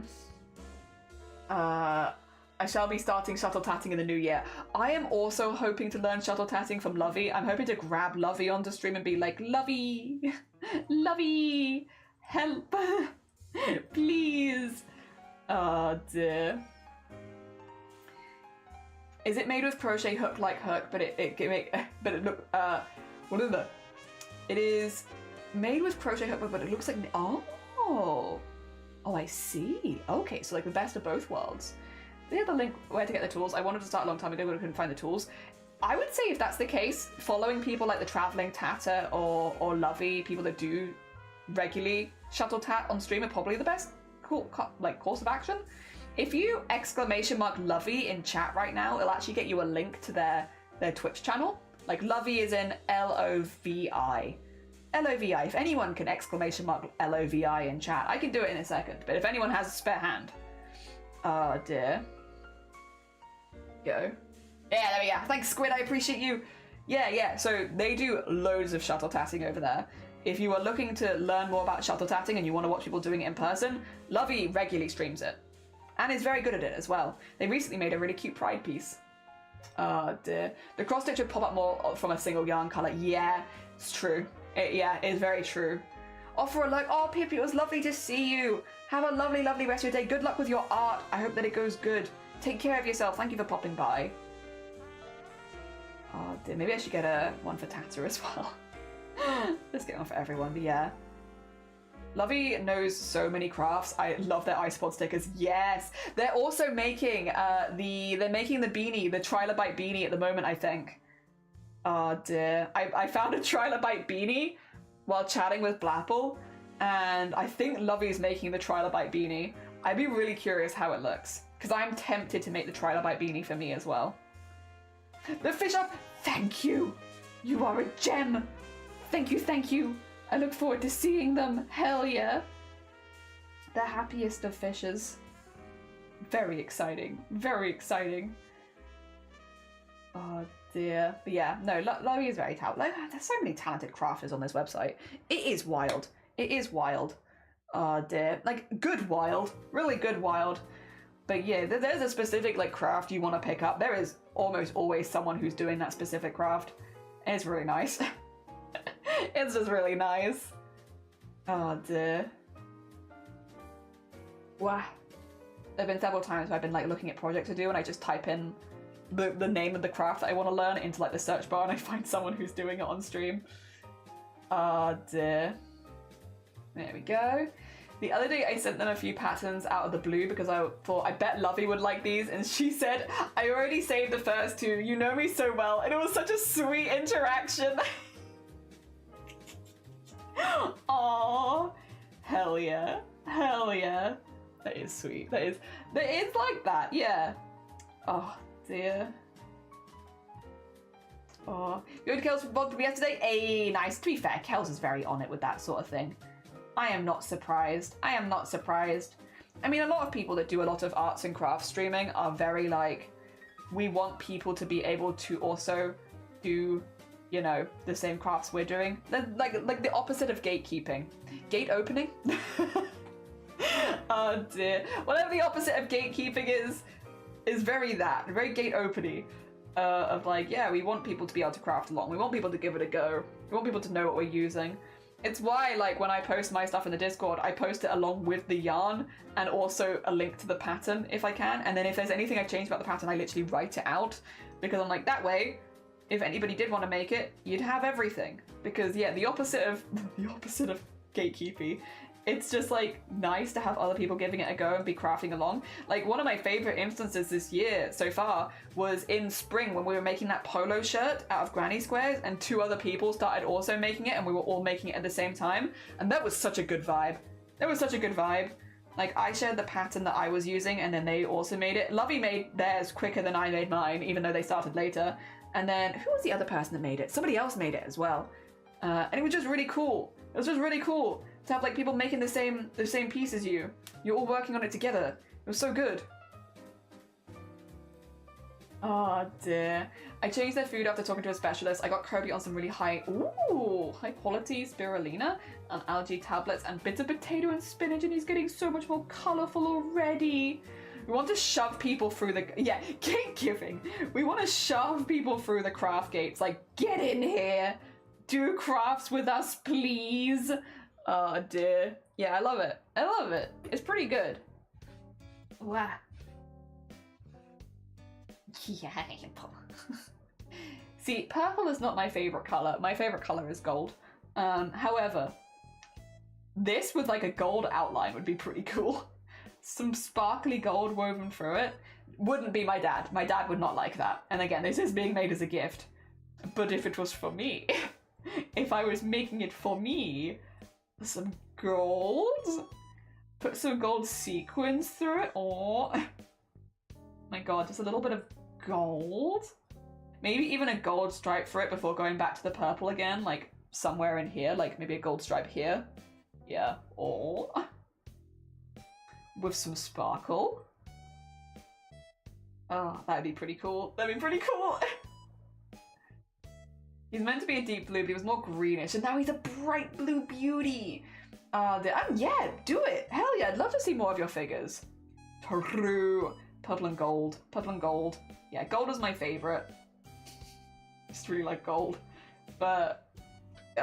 I shall be starting shuttle tatting in the new year. I am also hoping to learn shuttle tatting from Lovey. I'm hoping to grab Lovey onto stream and be like, Lovey, Lovey, help, please. Oh dear. Is it made with crochet hook like hook, but it look, what is it? It is made with crochet hook, but it looks like, Oh, I see. Okay, so like the best of both worlds. They have the link where to get the tools. I wanted to start a long time ago, but I couldn't find the tools. I would say if that's the case, following people like the Traveling Tatter or Lovey, people that do regularly shuttle tat on stream, are probably the best course of action. If you !Lovey in chat right now, it'll actually get you a link to their Twitch channel. Like Lovey is in L-O-V-I. L-O-V-I. If anyone can !L-O-V-I in chat, I can do it in a second. But if anyone has a spare hand. Oh dear. Go. Yeah, there we go. Thanks, Squid. I appreciate you. Yeah. So they do loads of shuttle tatting over there. If you are looking to learn more about shuttle tatting and you want to watch people doing it in person, Lovey regularly streams it. And is very good at it as well. They recently made a really cute pride piece. Oh dear. The cross stitch would pop up more from a single yarn colour. Yeah, it's true. It is very true. Offer a like. Oh, Pip, it was lovely to see you. Have a lovely, lovely rest of your day. Good luck with your art. I hope that it goes good. Take care of yourself. Thank you for popping by. Oh dear, maybe I should get one for Tata as well. Let's get one for everyone, but yeah. Lovey knows so many crafts. I love their iPod stickers. Yes, they're also making the beanie, the Trilobite beanie at the moment, I think. Oh dear, I found a Trilobite beanie while chatting with Blapple, and I think Lovey's making the Trilobite beanie. I'd be really curious how it looks, because I'm tempted to make the Trilobite beanie for me as well. The fish up, thank you. You are a gem. Thank you. I look forward to seeing them. Hell yeah. The happiest of fishes. Very exciting. Very exciting. Oh dear. But yeah, no, Lovey is very talented. There's so many talented crafters on this website. It is wild. It is wild. Oh dear. Like, good wild. Really good wild. But yeah, there's a specific like craft you want to pick up. There is almost always someone who's doing that specific craft. And it's really nice. It's just really nice. Oh dear. Wow. There have been several times where I've been like looking at projects to do and I just type in the name of the craft that I want to learn into like the search bar and I find someone who's doing it on stream. Oh dear. There we go. The other day I sent them a few patterns out of the blue because I thought I bet Lovey would like these, and she said, I already saved the first two, you know me so well, and it was such a sweet interaction. Aww. Hell yeah. Hell yeah. That is sweet. That is like that, yeah. Oh dear. Oh, you heard Kels from yesterday? Hey, nice. To be fair, Kels is very on it with that sort of thing. I am not surprised. I am not surprised. I mean, a lot of people that do a lot of arts and crafts streaming are very like, we want people to be able to also do, you know, the same crafts we're doing. Like the opposite of gatekeeping. Gate opening? Oh dear. Whatever the opposite of gatekeeping is very gate opening. Of like, yeah, we want people to be able to craft along. We want people to give it a go. We want people to know what we're using. It's why, like, when I post my stuff in the Discord, I post it along with the yarn and also a link to the pattern if I can. And then if there's anything I've changed about the pattern, I literally write it out. Because I'm like, that way, if anybody did want to make it, you'd have everything. Because, yeah, the opposite of gatekeepy. It's just, like, nice to have other people giving it a go and be crafting along. Like, one of my favorite instances this year so far was in spring when we were making that polo shirt out of granny squares and 2 other people started also making it and we were all making it at the same time. And that was such a good vibe. That was such a good vibe. Like, I shared the pattern that I was using and then they also made it. Lovey made theirs quicker than I made mine, even though they started later. And then, who was the other person that made it? Somebody else made it as well. And it was just really cool. It was just really cool to have like people making the same piece as you. You're all working on it together. It was so good. Oh dear. I changed their food after talking to a specialist. I got Kirby on some really high quality spirulina and algae tablets and bits of potato and spinach, and he's getting so much more colourful already. We want to shove people through the, yeah, gate giving. We want to shove people through the craft gates. Like, get in here. Do crafts with us, please. Oh dear. Yeah, I love it. I love it. It's pretty good. Wow. Yeah. See, purple is not my favorite color. My favorite color is gold. However, this with like a gold outline would be pretty cool. Some sparkly gold woven through it. Wouldn't be my dad. My dad would not like that. And again, this is being made as a gift. But if it was for me, if I was making it for me, some gold, put some gold sequins through it. Oh my god, just a little bit of gold. Maybe even a gold stripe for it before going back to the purple again, like somewhere in here, like maybe a gold stripe here. Yeah, oh. With some sparkle. Oh, that'd be pretty cool. That'd be pretty cool. He's meant to be a deep blue, but he was more greenish, and now he's a bright blue beauty. Yeah, do it. Hell yeah, I'd love to see more of your figures. True. Purple and gold. Purple and gold. Yeah, gold is my favorite. I just really like gold. But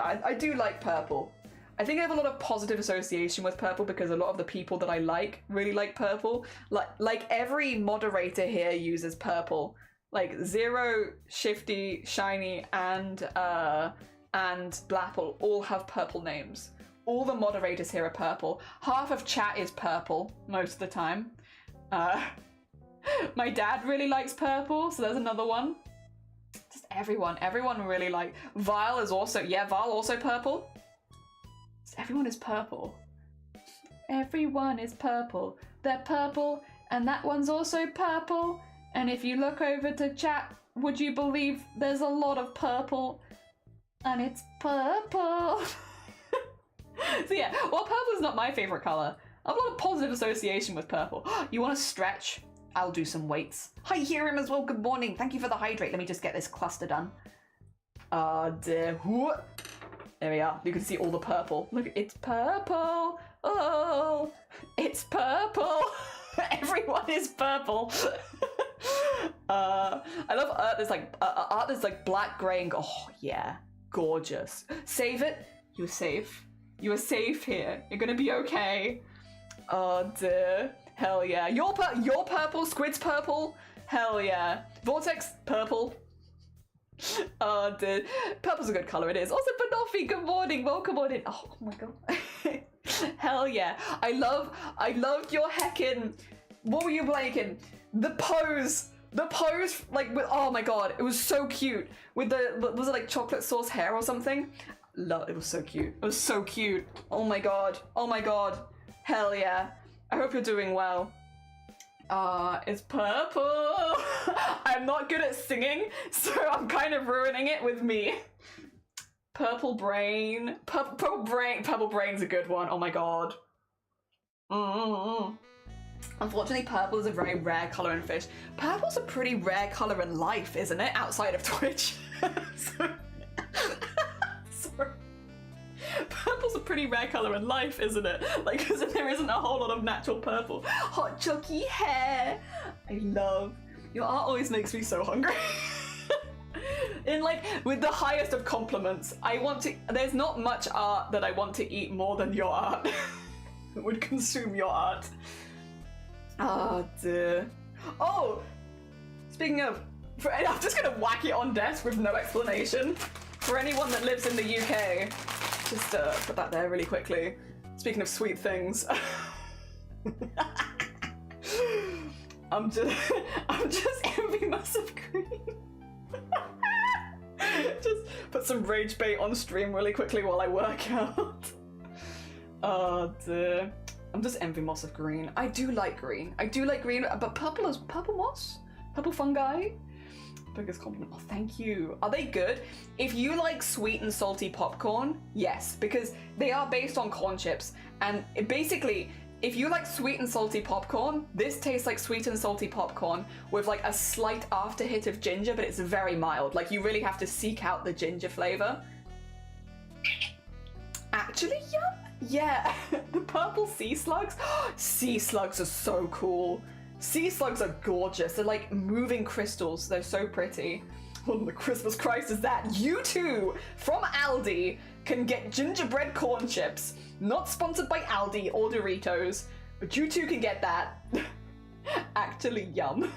I do like purple. I think I have a lot of positive association with purple because a lot of the people that I like really like purple. Like every moderator here uses purple. Like Zero, Shifty, Shiny, and Blapple all have purple names. All the moderators here are purple. Half of chat is purple most of the time. My dad really likes purple, so there's another one. Just everyone really like. Vile is also, yeah, Vile also purple. Just everyone is purple. Everyone is purple. They're purple, and that one's also purple. And if you look over to chat, would you believe there's a lot of purple? And it's purple. So yeah, well, purple is not my favorite color. I have a lot of positive association with purple. You want to stretch? I'll do some weights. Hi, Hiram as well. Good morning. Thank you for the hydrate. Let me just get this cluster done. Dear. There we are. You can see all the purple. Look, it's purple. Oh, it's purple. Everyone is purple. I love art that's like black, grey, and oh yeah, gorgeous. Save it. You're safe. You are safe here. You're gonna be okay. Oh dear. Hell yeah. You're purple. Squid's purple. Hell yeah. Vortex purple. Oh dear. Purple's a good colour. It is. Also, Banoffee. Good morning. Welcome on in. Oh my god. Hell yeah. I loved your heckin'. What were you blanking? The pose, like with, oh my god, it was so cute. With the, was it like chocolate sauce hair or something? Love, it was so cute. It was so cute. Oh my god. Hell yeah. I hope you're doing well. It's purple. I'm not good at singing, so I'm kind of ruining it with me. Purple brain. Purple brain's a good one. Oh my god. Unfortunately, purple is a very rare colour in fish. Purple's a pretty rare colour in life, isn't it? Outside of Twitch. Sorry. Purple's a pretty rare colour in life, isn't it? Like, because there isn't a whole lot of natural purple. Hot chalky hair. I love. Your art always makes me so hungry. In like, with the highest of compliments, there's not much art that I want to eat more than your art. Would consume your art. Oh dear. Oh! Speaking of, I'm just gonna whack it on desk with no explanation. For anyone that lives in the UK, just put that there really quickly. Speaking of sweet things. I'm just envious of green. Just put some rage bait on stream really quickly while I work out. Oh dear. I'm just envious of green. I do like green, but purple moss? Purple fungi? Biggest compliment. Oh, thank you. Are they good? If you like sweet and salty popcorn, yes, because they are based on corn chips. And basically, if you like sweet and salty popcorn, this tastes like sweet and salty popcorn with like a slight after hit of ginger, but it's very mild. Like you really have to seek out the ginger flavor. Actually, yeah, the purple sea slugs. Sea slugs are so cool. Sea slugs are gorgeous. They're like moving crystals. They're so pretty. What the Christmas Christ is that? You too, from Aldi, can get gingerbread corn chips. Not sponsored by Aldi or Doritos, but you too can get that. Actually, yum.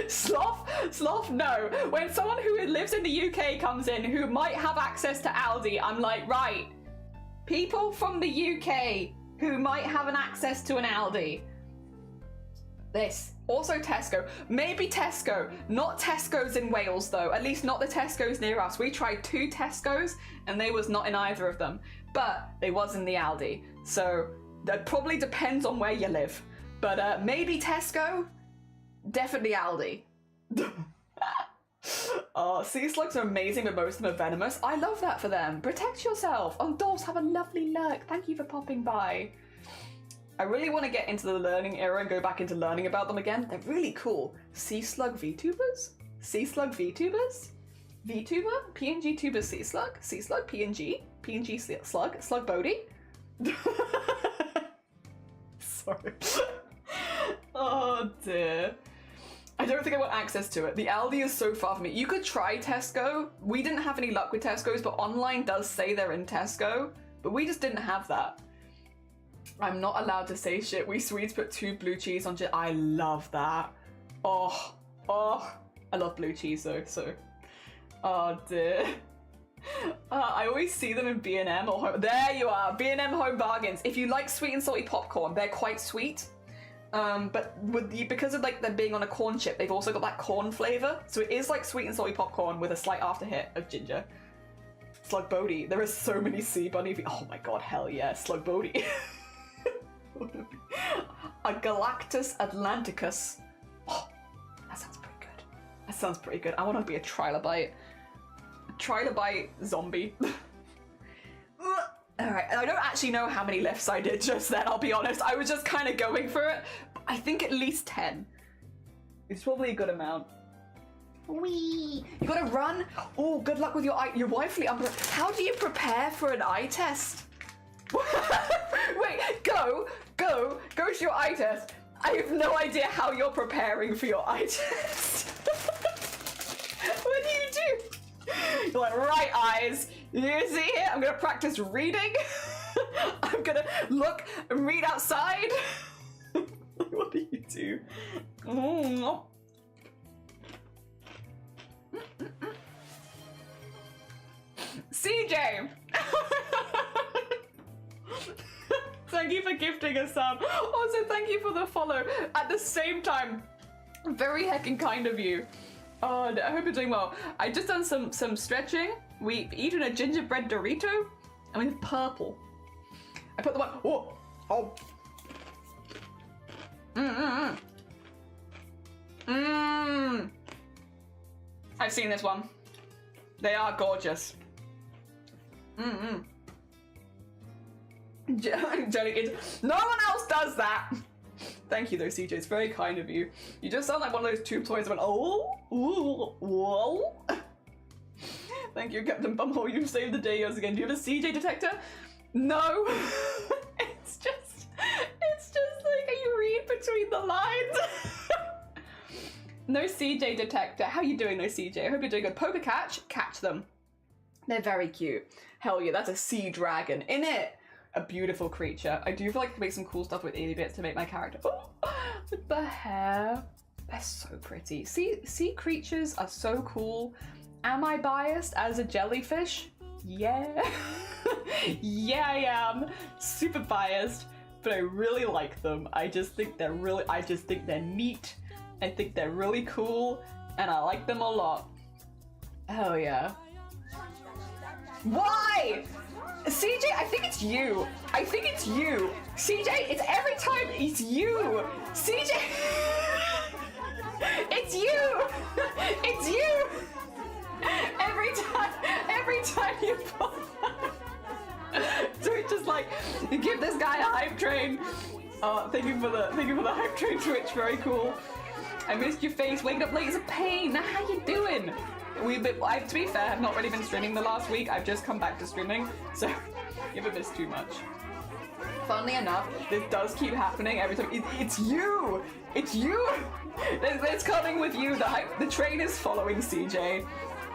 Sloth, no. When someone who lives in the UK comes in who might have access to Aldi, I'm like, right. People from the UK who might have an access to an Aldi. This. Also Tesco. Maybe Tesco. Not Tesco's in Wales though. At least not the Tesco's near us. We tried 2 Tesco's and they was not in either of them. But they was in the Aldi. So that probably depends on where you live. But maybe Tesco. Definitely Aldi. Oh, sea slugs are amazing, but most of them are venomous. I love that for them. Protect yourself. Oh, dolls, have a lovely lurk. Thank you for popping by. I really want to get into the learning era and go back into learning about them again. They're really cool. Sea slug VTubers? Sea slug VTubers? VTuber? PNG tuber sea slug? Sea slug PNG? PNG slug? Slug Bodhi? Sorry. Oh dear. I don't think I want access to it. The Aldi is so far from me. You could try Tesco. We didn't have any luck with Tesco's, but online does say they're in Tesco. But we just didn't have that. I'm not allowed to say shit. We Swedes put 2 blue cheese on shit. I love that. Oh. I love blue cheese though, so. Oh dear. I always see them in B&M or home. There you are, B&M Home Bargains. If you like sweet and salty popcorn, they're quite sweet. But because of like them being on a corn chip, they've also got that corn flavor. So it is like sweet and salty popcorn with a slight after hit of ginger. Slug Bodhi. There are so many sea bunny. Oh my god, hell yeah, Slug Bodhi. A Galactus Atlanticus. Oh, that sounds pretty good. That sounds pretty good. I want to be a trilobite. A trilobite zombie. Alright, I don't actually know how many lifts I did just then, I'll be honest. I was just kind of going for it. But I think at least 10. It's probably a good amount. Wee! You gotta run? Oh, good luck with your wifely umbrella. How do you prepare for an eye test? Wait, go to your eye test. I have no idea how you're preparing for your eye test. What do? You're like, right, eyes. You see it? I'm gonna practice reading. I'm gonna look and read outside. What do you do? CJ! Thank you for gifting a sub. Also, thank you for the follow. At the same time, very heckin' kind of you. Oh, I hope you're doing well. I just done some stretching. We've eaten a gingerbread Dorito. I mean, purple. I put the one. Oh. I've seen this one. They are gorgeous. Jelly kids. No one else does that. Thank you though, CJ. It's very kind of you. You just sound like one of those tube toys that went, oh, ooh, whoa. Thank you, Captain Bumhole. You saved the day yours again. Do you have a CJ detector? No. It's just like you read between the lines. No CJ detector. How you doing, no CJ? I hope you're doing good. Poker catch them. They're very cute. Hell yeah, that's a sea dragon, innit? A beautiful creature. I do feel like I can make some cool stuff with itty bits to make my character. Oh, with the hair. They're so pretty. Sea creatures are so cool. Am I biased as a jellyfish? Yeah. Yeah, I am. Super biased, but I really like them. I just think they're neat. I think they're really cool, and I like them a lot. Hell yeah. Why? CJ, I think it's you. CJ, it's every time it's you. CJ, it's you. It's you. Every time you pop that. So it's just like, you give this guy a hype train. Thank you for the hype train Twitch, very cool. I missed your face, waking up late is a pain. Now how you doing? To be fair, I've not really been streaming the last week. I've just come back to streaming, so you haven't missed too much. Funnily enough, this does keep happening every time. It's you! It's you! It's coming with you. The train is following CJ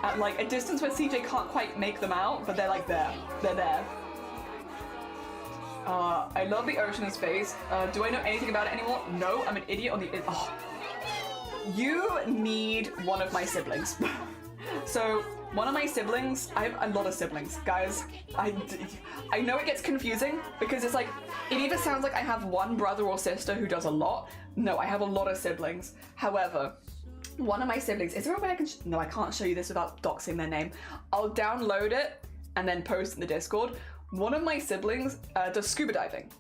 at like a distance where CJ can't quite make them out, but they're like there. They're there. I love the ocean and space. Do I know anything about it anymore? No, I'm an idiot on the... Oh. You need one of my siblings. So, one of my siblings, I have a lot of siblings, guys. I know it gets confusing because it's like, it either sounds like I have one brother or sister who does a lot. No, I have a lot of siblings. However, one of my siblings, is there a way I can, no, I can't show you this without doxing their name. I'll download it and then post in the Discord. One of my siblings does scuba diving.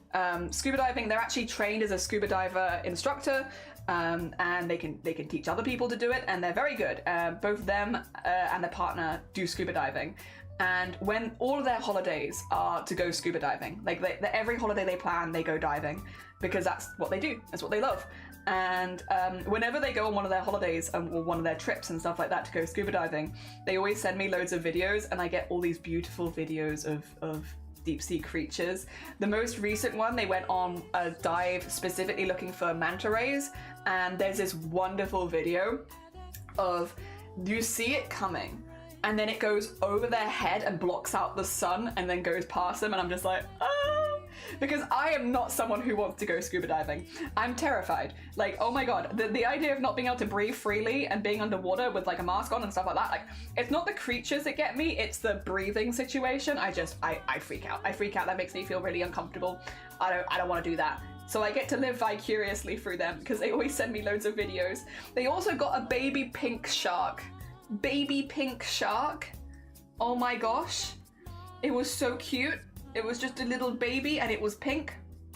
Scuba diving, they're actually trained as a scuba diver instructor. And they can teach other people to do it, and they're very good. Both them and their partner do scuba diving, and when all of their holidays are to go scuba diving, like every holiday they plan, they go diving because that's what they do. That's what they love. And whenever they go on one of their holidays or one of their trips and stuff like that to go scuba diving, they always send me loads of videos, and I get all these beautiful videos of deep sea creatures. The most recent one, they went on a dive specifically looking for manta rays, and there's this wonderful video of, you see it coming and then it goes over their head and blocks out the sun and then goes past them, and I'm just like, oh, because I am not someone who wants to go scuba diving. I'm terrified. Like, oh my god, the idea of not being able to breathe freely and being underwater with like a mask on and stuff like that, like, it's not the creatures that get me, it's the breathing situation. I freak out. I freak out. That makes me feel really uncomfortable. I don't want to do that. So I get to live vicariously through them because they always send me loads of videos. They also got a baby pink shark. Baby pink shark. Oh my gosh. It was so cute. It was just a little baby and it was pink.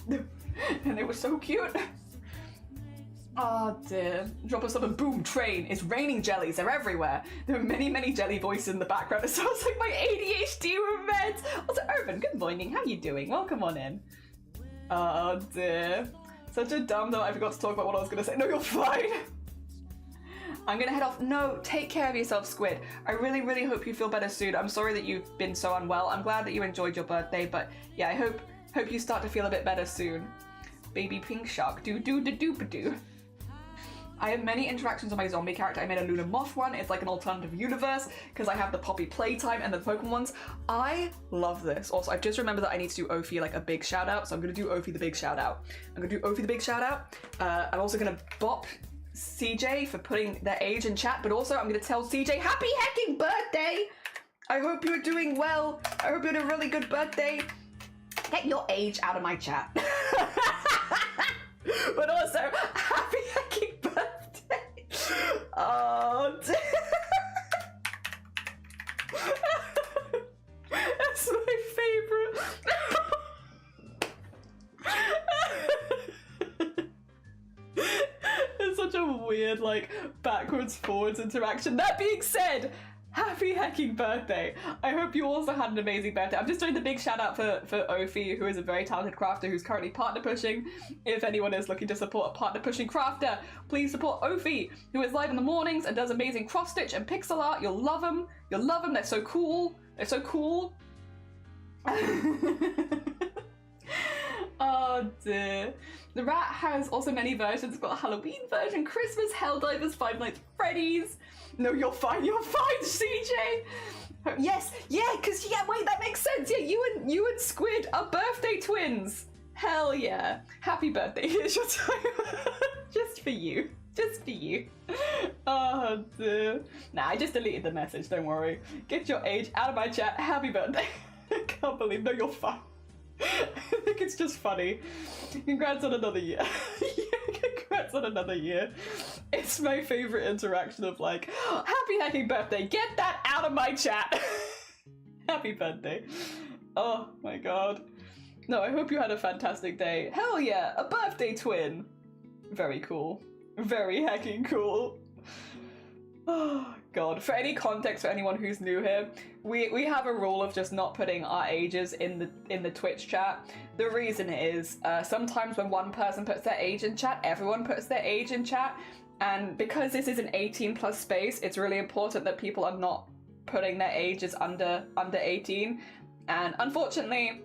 And it was so cute. Oh dear. Drop us on a boom train. It's raining jellies. They're everywhere. There are many, many jelly voices in the background. It sounds like my ADHD event. Also, Irvin, good morning. How you doing? Welcome on in. Oh dear. Such a dumb though, I forgot to talk about what I was gonna say. No, you're fine. I'm gonna head off. No, take care of yourself, Squid. I really, really hope you feel better soon. I'm sorry that you've been so unwell. I'm glad that you enjoyed your birthday, but yeah, I hope you start to feel a bit better soon. Baby pink shark. Do-do-da-doo-ba-doo. I have many interactions on my zombie character. I made a Luna Moth one. It's like an alternative universe because I have the Poppy Playtime and the Pokemon ones. I love this. Also, I've just remembered that I need to do Ophi like a big shout out. So I'm going to do Ophi the big shout out. I'm going to do Ophi the big shout out. I'm also going to bop CJ for putting their age in chat, but also I'm going to tell CJ, happy hecking birthday! I hope you're doing well. I hope you had a really good birthday. Get your age out of my chat. But also, happy hecking birthday! Oh, that's my favorite. It's such a weird, like, backwards forwards interaction. That being said, happy hecking birthday. I hope you also had an amazing birthday. I'm just doing the big shout out for Ophi, who is a very talented crafter who's currently partner pushing. If anyone is looking to support a partner pushing crafter, please support Ophi, who is live in the mornings and does amazing cross stitch and pixel art. You'll love them. You'll love them. They're so cool. They're so cool. Oh dear. The rat has also many versions. It's got a Halloween version, Christmas, Helldivers, Five Nights at Freddy's. No, you're fine, CJ. Yes, yeah, because yeah, wait, that makes sense. Yeah, you and Squid are birthday twins. Hell yeah. Happy birthday. Here's your time. Just for you. Just for you. Oh dear. Nah, I just deleted the message, don't worry. Get your age out of my chat. Happy birthday. I can't believe, no, you're fine. I think it's just funny. Congrats on another year. Yeah, congrats on another year. It's my favorite interaction of like, happy hecking birthday, get that out of my chat. Happy birthday. Oh my god. No, I hope you had a fantastic day. Hell yeah, a birthday twin. Very cool. Very hecking cool. Oh god. For any context for anyone who's new here, we have a rule of just not putting our ages in the Twitch chat. The reason is sometimes when one person puts their age in chat, everyone puts their age in chat, and because this is an 18+ space, it's really important that people are not putting their ages under 18. And unfortunately,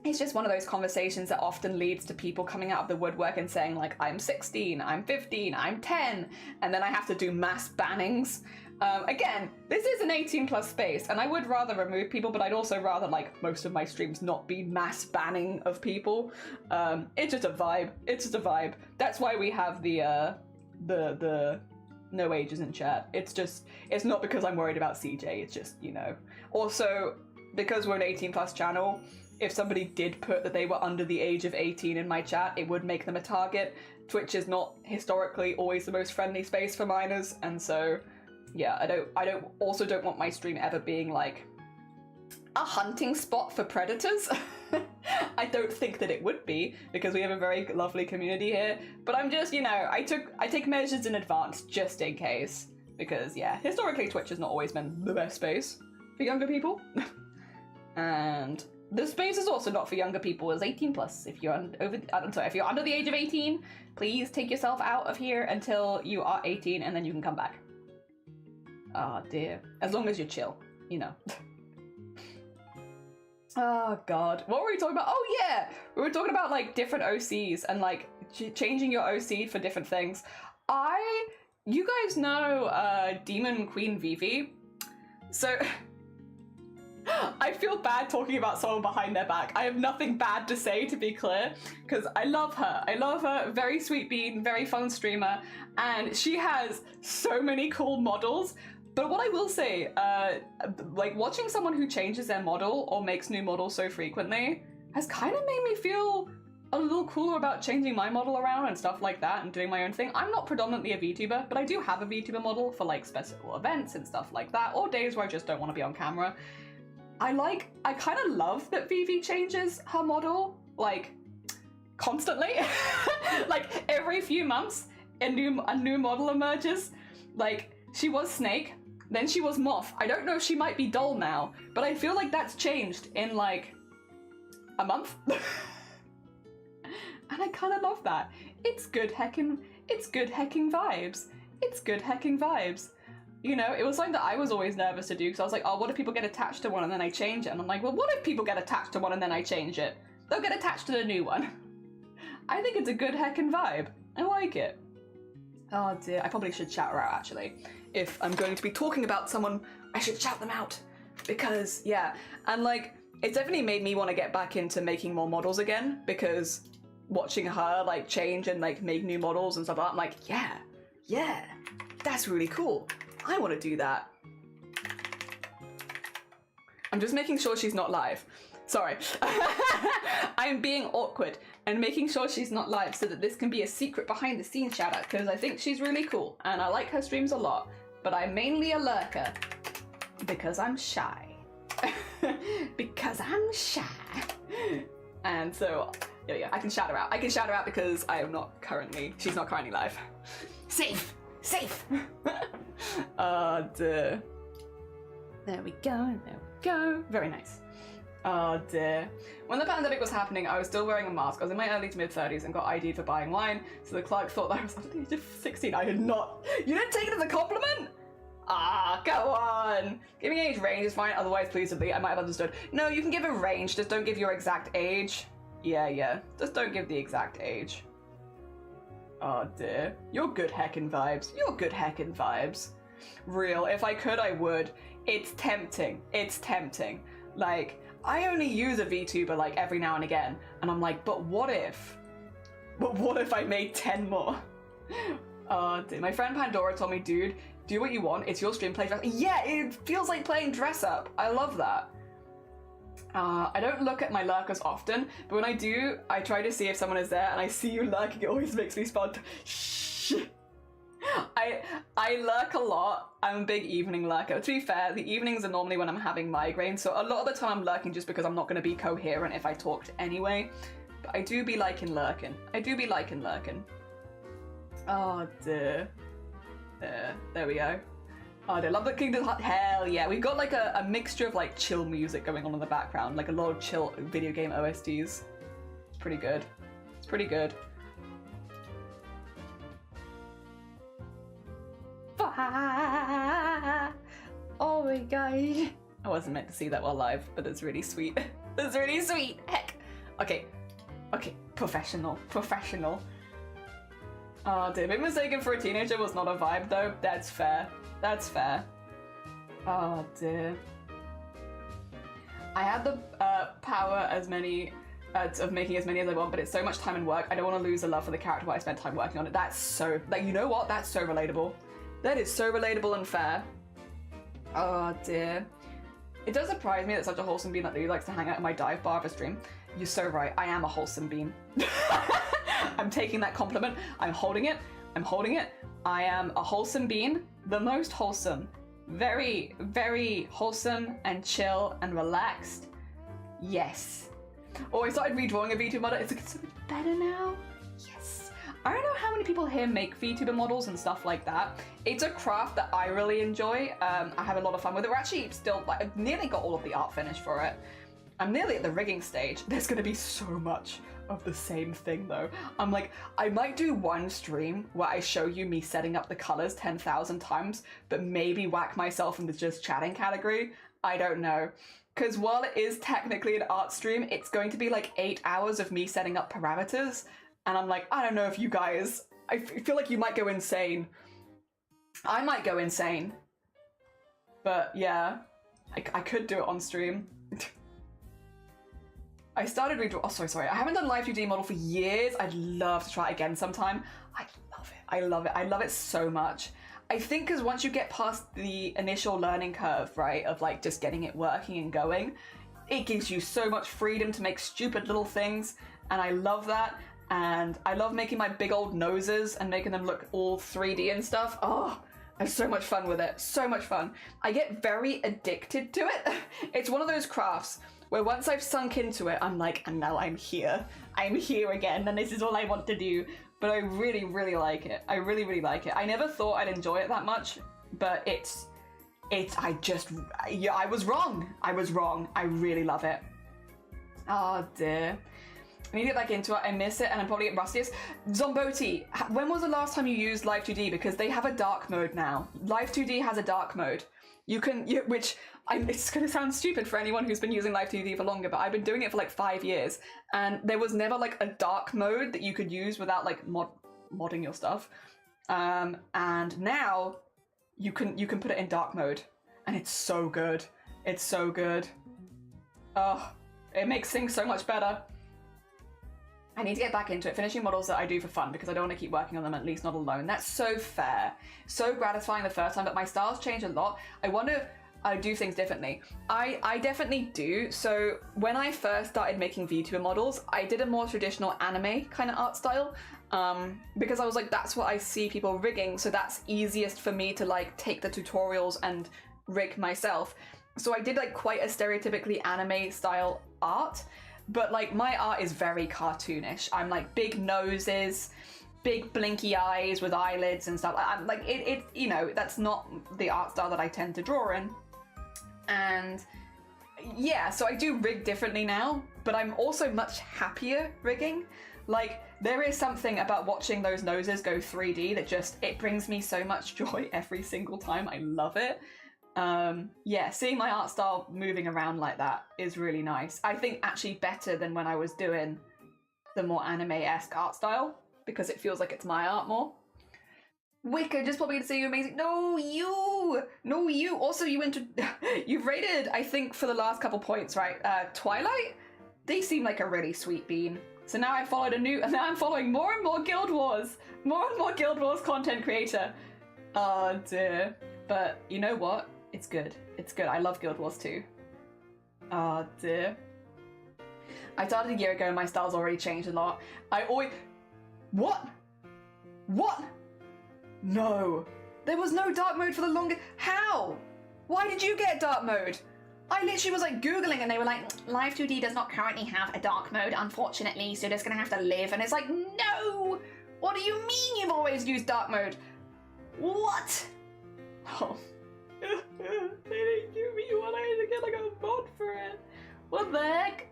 it's just one of those conversations that often leads to people coming out of the woodwork and saying like, I'm 16, I'm 15, I'm 10, and then I have to do mass bannings. Again, this is an 18+ space, and I would rather remove people, but I'd also rather like most of my streams not be mass banning of people. It's just a vibe. It's just a vibe. That's why we have the no ages in chat. It's not because I'm worried about CJ. It's just, you know. Also, because we're an 18+ channel, if somebody did put that they were under the age of 18 in my chat, it would make them a target. Twitch is not historically always the most friendly space for minors, and so yeah, I don't want my stream ever being like a hunting spot for predators. I don't think that it would be, because we have a very lovely community here, but I'm just, you know, I take measures in advance just in case, because yeah, historically Twitch has not always been the best space for younger people. And the space is also not for younger people as 18+. If you're if you're under the age of 18, please take yourself out of here until you are 18, and then you can come back. Oh dear. As long as you're chill, you know. Oh god. What were we talking about? Oh yeah! We were talking about like different OCs and like changing your OC for different things. You guys know Demon Queen Vivi? So I feel bad talking about someone behind their back. I have nothing bad to say, to be clear, because I love her. I love her. Very sweet bean, very fun streamer, and she has so many cool models. But what I will say, like watching someone who changes their model or makes new models so frequently has kind of made me feel a little cooler about changing my model around and stuff like that and doing my own thing. I'm not predominantly a VTuber, but I do have a VTuber model for like special events and stuff like that, or days where I just don't want to be on camera. I kind of love that Vivi changes her model, like, constantly. Like, every few months, a new model emerges. Like, she was Snake, then she was Moth. I don't know if she might be Doll now, but I feel like that's changed in, like, a month. And I kind of love that. It's good heckin' vibes. It's good heckin' vibes. You know, it was something that I was always nervous to do, because I was like, oh, what if people get attached to one and then I change it? And I'm like, well, what if people get attached to one and then I change it? They'll get attached to the new one. I think it's a good heckin' vibe. I like it. Oh dear, I probably should shout her out actually. If I'm going to be talking about someone, I should shout them out. Because, yeah, and like, it's definitely made me want to get back into making more models again, because watching her like change and like make new models and stuff like that, I'm like, yeah, that's really cool. I want to do that. I'm just making sure she's not live. Sorry. I'm being awkward and making sure she's not live so that this can be a secret behind the scenes shout out, because I think she's really cool and I like her streams a lot, but I'm mainly a lurker because I'm shy. Because I'm shy. And so, yeah, I can shout her out. I can shout her out because she's not currently live. Safe. Duh. There we go. Very nice. Oh dear. When the pandemic was happening, I was still wearing a mask. I was in my early to mid 30s and got ID'd for buying wine, so the clerk thought that I was under the age of 16. I had not. You didn't take it as a compliment? Ah, go on. Giving age range is fine, otherwise please delete. I might have understood. No, you can give a range, just don't give your exact age. Yeah. Just don't give the exact age. Oh dear. You're good heckin' vibes. Real. If I could, I would. It's tempting. Like, I only use a VTuber like every now and again, and I'm like, but what if I made 10 more? Oh dear. My friend Pandora told me, dude, do what you want. It's your stream, play dress up. Yeah, it feels like playing dress up. I love that. I don't look at my lurkers often, but when I do, I try to see if someone is there, and I see you lurking, it always makes me spot. Shh. I lurk a lot. I'm a big evening lurker. To be fair, the evenings are normally when I'm having migraines, so a lot of the time I'm lurking just because I'm not going to be coherent if I talked anyway. But I do be liking lurking. Oh dear. There we go. Oh, I love the Kingdom Hearts. Hell yeah. We've got like a mixture of like chill music going on in the background, like a lot of chill video game OSTs. It's pretty good. Oh my god. I wasn't meant to see that while live, but it's really sweet. Heck. Okay. Professional. Oh dear, being mistaken for a teenager was not a vibe though. That's fair. Oh dear. I had the power of making as many as I want, but it's so much time and work. I don't want to lose a love for the character while I spent time working on it. That's so, like, you know what? That's so relatable. That is so relatable and fair. Oh dear. It does surprise me that such a wholesome bean like Lily likes to hang out in my dive bar of a stream. You're so right. I am a wholesome bean. I'm taking that compliment. I'm holding it. I am a wholesome bean. The most wholesome. Very, very wholesome and chill and relaxed. Yes. Oh, I started redrawing a VTuber model. It's so much better now. Yes. I don't know how many people here make VTuber models and stuff like that. It's a craft that I really enjoy. I have a lot of fun with it. We're actually still, like, I've nearly got all of the art finished for it. I'm nearly at the rigging stage. There's gonna be so much of the same thing though. I'm like, I might do one stream where I show you me setting up the colors 10,000 times, but maybe whack myself in the just chatting category. I don't know. Because while it is technically an art stream, it's going to be like 8 hours of me setting up parameters. And I'm like, I don't know if you guys, I feel like you might go insane. I might go insane. But yeah, I could do it on stream. I started redraw. Oh, sorry. I haven't done live 2D model for years. I'd love to try it again sometime. I love it so much. I think because once you get past the initial learning curve, right, of like just getting it working and going, it gives you so much freedom to make stupid little things. And I love that. And I love making my big old noses and making them look all 3D and stuff. Oh, I have so much fun with it. So much fun. I get very addicted to it. It's one of those crafts where once I've sunk into it, I'm like, and now I'm here. I'm here again, and this is all I want to do. But I really, really like it. I really, really like it. I never thought I'd enjoy it that much, but I was wrong. I really love it. Oh dear. I need to get back into it. I miss it, and I'm probably getting rustiest. Zomboti, when was the last time you used Live 2D? Because they have a dark mode now. Live 2D has a dark mode. It's going to sound stupid for anyone who's been using Live 2D for longer, but I've been doing it for like 5 years, and there was never like a dark mode that you could use without like modding your stuff. And now you can put it in dark mode, and it's so good. It's so good. Oh, it makes things so much better. I need to get back into it, finishing models that I do for fun because I don't want to keep working on them, at least not alone. That's so fair. So gratifying the first time, but my styles change a lot. I wonder if I do things differently. I definitely do. So when I first started making VTuber models, I did a more traditional anime kind of art style because I was like, that's what I see people rigging, so that's easiest for me to like take the tutorials and rig myself. So I did like quite a stereotypically anime style art, but like my art is very cartoonish. I'm like big noses, big blinky eyes with eyelids and stuff. I'm like, it you know, that's not the art style that I tend to draw in. And yeah, so I do rig differently now, but I'm also much happier rigging. Like, there is something about watching those noses go 3D that just, it brings me so much joy every single time. I love it. Yeah, seeing my art style moving around like that is really nice. I think actually better than when I was doing the more anime-esque art style, because it feels like it's my art more. Wicked, just popping to say you're amazing. No, you. Also, you've rated, I think, for the last couple points, right? Twilight? They seem like a really sweet bean. So now I'm following more and more Guild Wars. More and more Guild Wars content creator. Oh dear. But you know what? It's good. It's good. I love Guild Wars too. Oh dear. I started a year ago and my style's already changed a lot. What? No. There was no dark mode for the longest. How? Why did you get dark mode? I literally was like Googling and they were like, Live 2D does not currently have a dark mode, unfortunately, so you're just gonna have to live. And it's like, no! What do you mean you've always used dark mode? What? Oh. They didn't give me one. I had to get like a mod for it. What the heck?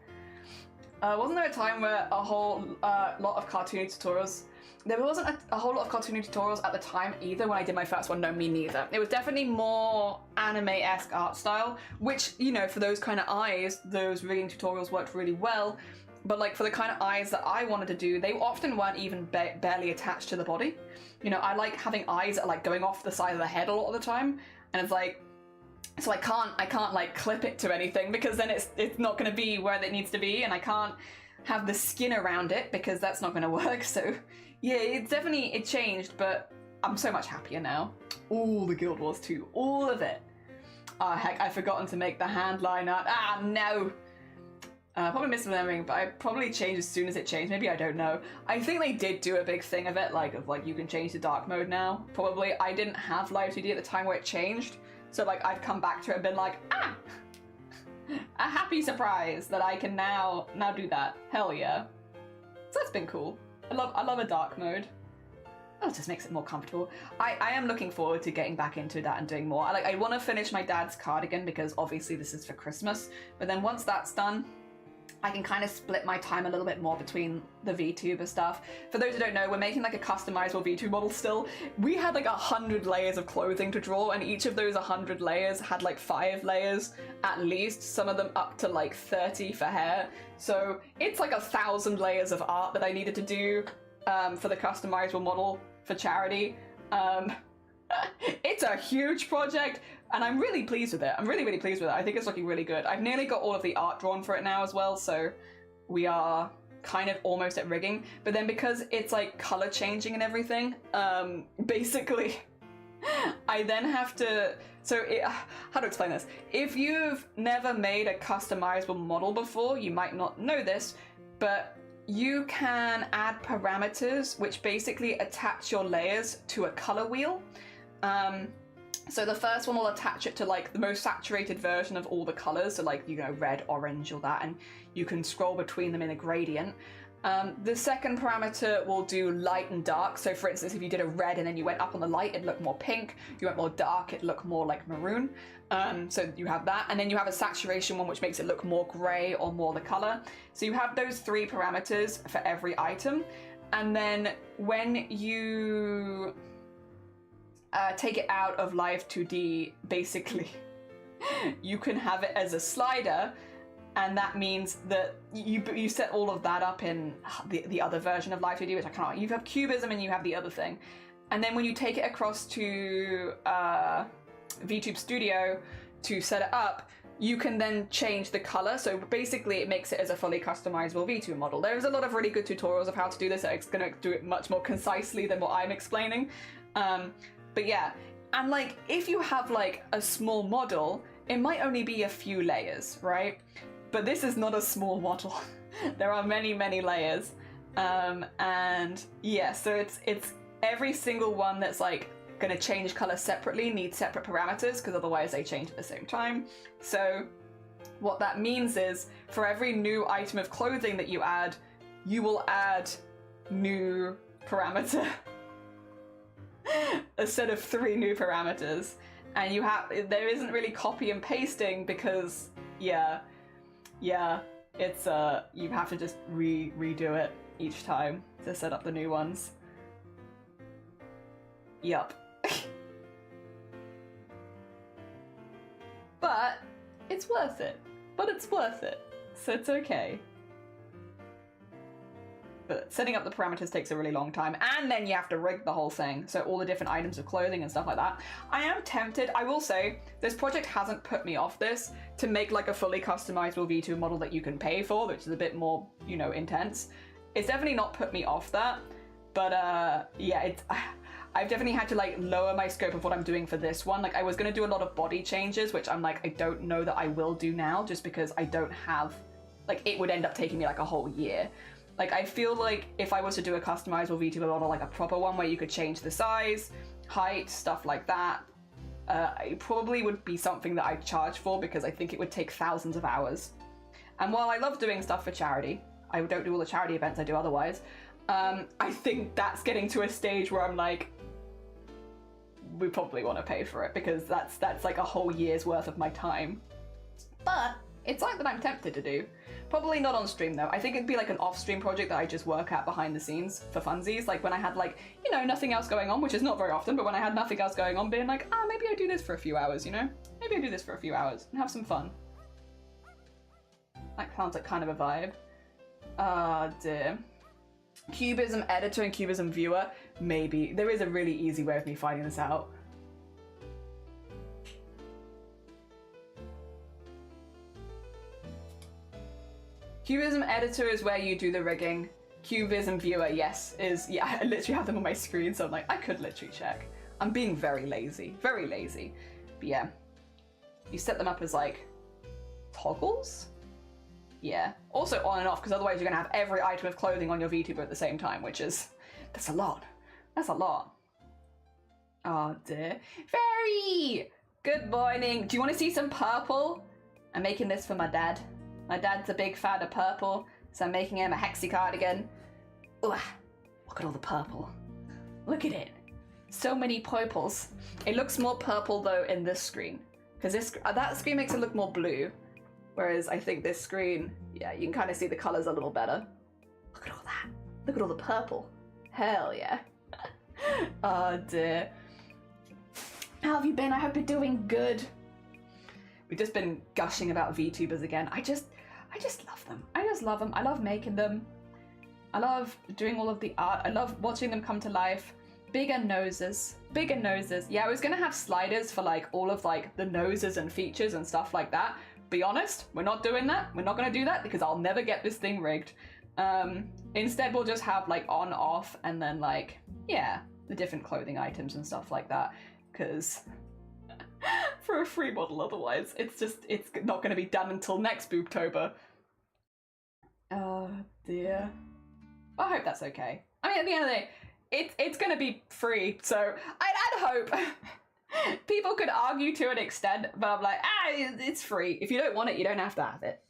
Wasn't there a time where a whole lot of cartoony tutorials? There wasn't a whole lot of cartoony tutorials at the time either when I did my first one. No, me neither. It was definitely more anime-esque art style, which, you know, for those kind of eyes, those rigging tutorials worked really well. But like for the kind of eyes that I wanted to do, they often weren't even barely attached to the body. You know, I like having eyes that are like going off the side of the head a lot of the time. And it's like, so I can't like clip it to anything because then it's not going to be where it needs to be, and I can't have the skin around it because that's not going to work. So yeah, it changed, but I'm so much happier now. All the Guild Wars too, all of it. Ah, heck, I've forgotten to make the hand line art. Ah, no. Probably misremembering, but I probably changed as soon as it changed. Maybe, I don't know. I think they did do a big thing of it, like you can change to dark mode now. Probably. I didn't have Live 2D at the time where it changed, so like I've come back to it and been like, ah, a happy surprise that I can now do that. Hell yeah. So that's been cool. I love a dark mode. Oh, it just makes it more comfortable. I am looking forward to getting back into that and doing more. I want to finish my dad's cardigan because obviously this is for Christmas. But then once that's done, I can kind of split my time a little bit more between the VTuber stuff. For those who don't know, we're making like a customizable VTuber model still. We had like 100 layers of clothing to draw, and each of those 100 layers had like 5 layers at least, some of them up to like 30 for hair. So it's like 1,000 layers of art that I needed to do for the customizable model for charity. It's a huge project, and I'm really pleased with it. I'm really, really pleased with it. I think it's looking really good. I've nearly got all of the art drawn for it now as well, so we are kind of almost at rigging. But then because it's like color changing and everything, basically, I then have to... how to explain this? If you've never made a customizable model before, you might not know this, but you can add parameters which basically attach your layers to a color wheel. So the first one will attach it to like the most saturated version of all the colors, so like, you know, red, orange, all that, and you can scroll between them in a gradient. The second parameter will do light and dark. So for instance, if you did a red and then you went up on the light, it'd look more pink. You went more dark, it'd look more like maroon. So you have that. And then you have a saturation one, which makes it look more gray or more the color. So you have those 3 parameters for every item. And then when you take it out of Live 2D, basically, you can have it as a slider. And that means that you set all of that up in the other version of Live 2D, which I can't. You have cubism and you have the other thing. And then when you take it across to VTube Studio to set it up, you can then change the color. So basically it makes it as a fully customizable VTube model. There's a lot of really good tutorials of how to do this. It's going to do it much more concisely than what I'm explaining. But yeah, and like if you have like a small model, it might only be a few layers, right? But this is not a small model. There are many, many layers. And yeah, so it's every single one that's like gonna change color separately needs separate parameters because otherwise they change at the same time. So what that means is for every new item of clothing that you add, you will add new parameter. A set of 3 new parameters. And there isn't really copy and pasting because yeah, it's you have to just redo it each time to set up the new ones. Yup. But it's worth it. So it's okay. But setting up the parameters takes a really long time, and then you have to rig the whole thing, so all the different items of clothing and stuff like that. I am tempted, I will say, this project hasn't put me off this, to make like a fully customizable V2 model that you can pay for, which is a bit more, you know, intense. It's definitely not put me off that, but yeah, I've definitely had to like lower my scope of what I'm doing for this one. Like I was gonna do a lot of body changes, which I'm like, I don't know that I will do now, just because I don't have, like it would end up taking me like a whole year. Like, I feel like if I was to do a customizable VTuber model, like a proper one where you could change the size, height, stuff like that, it probably would be something that I'd charge for because I think it would take thousands of hours. And while I love doing stuff for charity, I don't do all the charity events I do otherwise, I think that's getting to a stage where I'm like, we probably want to pay for it because that's like a whole year's worth of my time. But it's something that I'm tempted to do. Probably not on stream though. I think it'd be like an off-stream project that I just work at behind the scenes for funsies. Like when I had like, you know, nothing else going on, which is not very often, but when I had nothing else going on, being like, maybe I do this for a few hours, you know? Maybe I do this for a few hours and have some fun. That sounds like kind of a vibe. Ah, dear. Cubism editor and Cubism viewer? Maybe. There is a really easy way of me finding this out. Cubism editor is where you do the rigging. Cubism viewer, yes, is, yeah, I literally have them on my screen, so I'm like, I could literally check. I'm being very lazy, very lazy. But yeah, you set them up as like toggles? Yeah. Also on and off, because otherwise you're gonna have every item of clothing on your VTuber at the same time, which is, that's a lot. That's a lot. Oh dear. Fairy! Good morning. Do you want to see some purple? I'm making this for my dad. My dad's a big fan of purple, so I'm making him a hexy cardigan. Ooh, look at all the purple. Look at it. So many purples. It looks more purple though in this screen, because that screen makes it look more blue, whereas I think this screen, yeah, you can kind of see the colors a little better. Look at all that. Look at all the purple. Hell yeah. Oh dear. How have you been? I hope you're doing good. We've just been gushing about VTubers again. I just love them. I just love them. I love making them. I love doing all of the art. I love watching them come to life. Bigger noses. Bigger noses. Yeah, I was gonna have sliders for like all of like the noses and features and stuff like that. Be honest, we're not doing that. We're not gonna do that because I'll never get this thing rigged. Instead, we'll just have like on, off, and then like, yeah, the different clothing items and stuff like that. Because for a free model otherwise, it's not going to be done until next Boobtober. Oh dear. I hope that's okay. I mean, at the end of the day, it's going to be free, so I'd hope. People could argue to an extent, but I'm like, it's free. If you don't want it, you don't have to have it.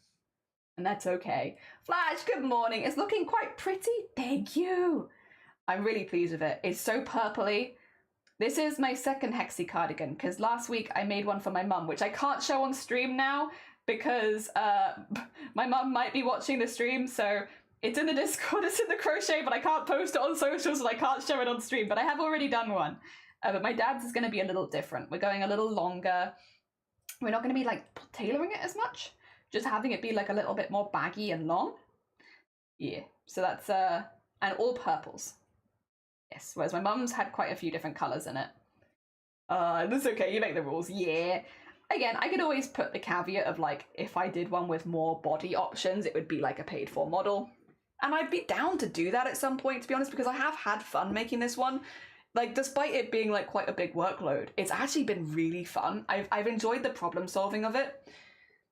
And that's okay. Flash, good morning. It's looking quite pretty. Thank you. I'm really pleased with it. It's so purpley. This is my second hexy cardigan, because last week I made one for my mum, which I can't show on stream now because my mum might be watching the stream, so it's in the Discord, it's in the crochet, but I can't post it on socials and I can't show it on stream, but I have already done one. But my dad's is going to be a little different. We're going a little longer. We're not going to be like tailoring it as much, just having it be like a little bit more baggy and long. Yeah, so that's, and all purples. Yes, whereas my mum's had quite a few different colours in it. That's okay, you make the rules, yeah. Again, I could always put the caveat of like, if I did one with more body options, it would be like a paid for model. And I'd be down to do that at some point, to be honest, because I have had fun making this one. Like, despite it being like quite a big workload, it's actually been really fun. I've enjoyed the problem solving of it.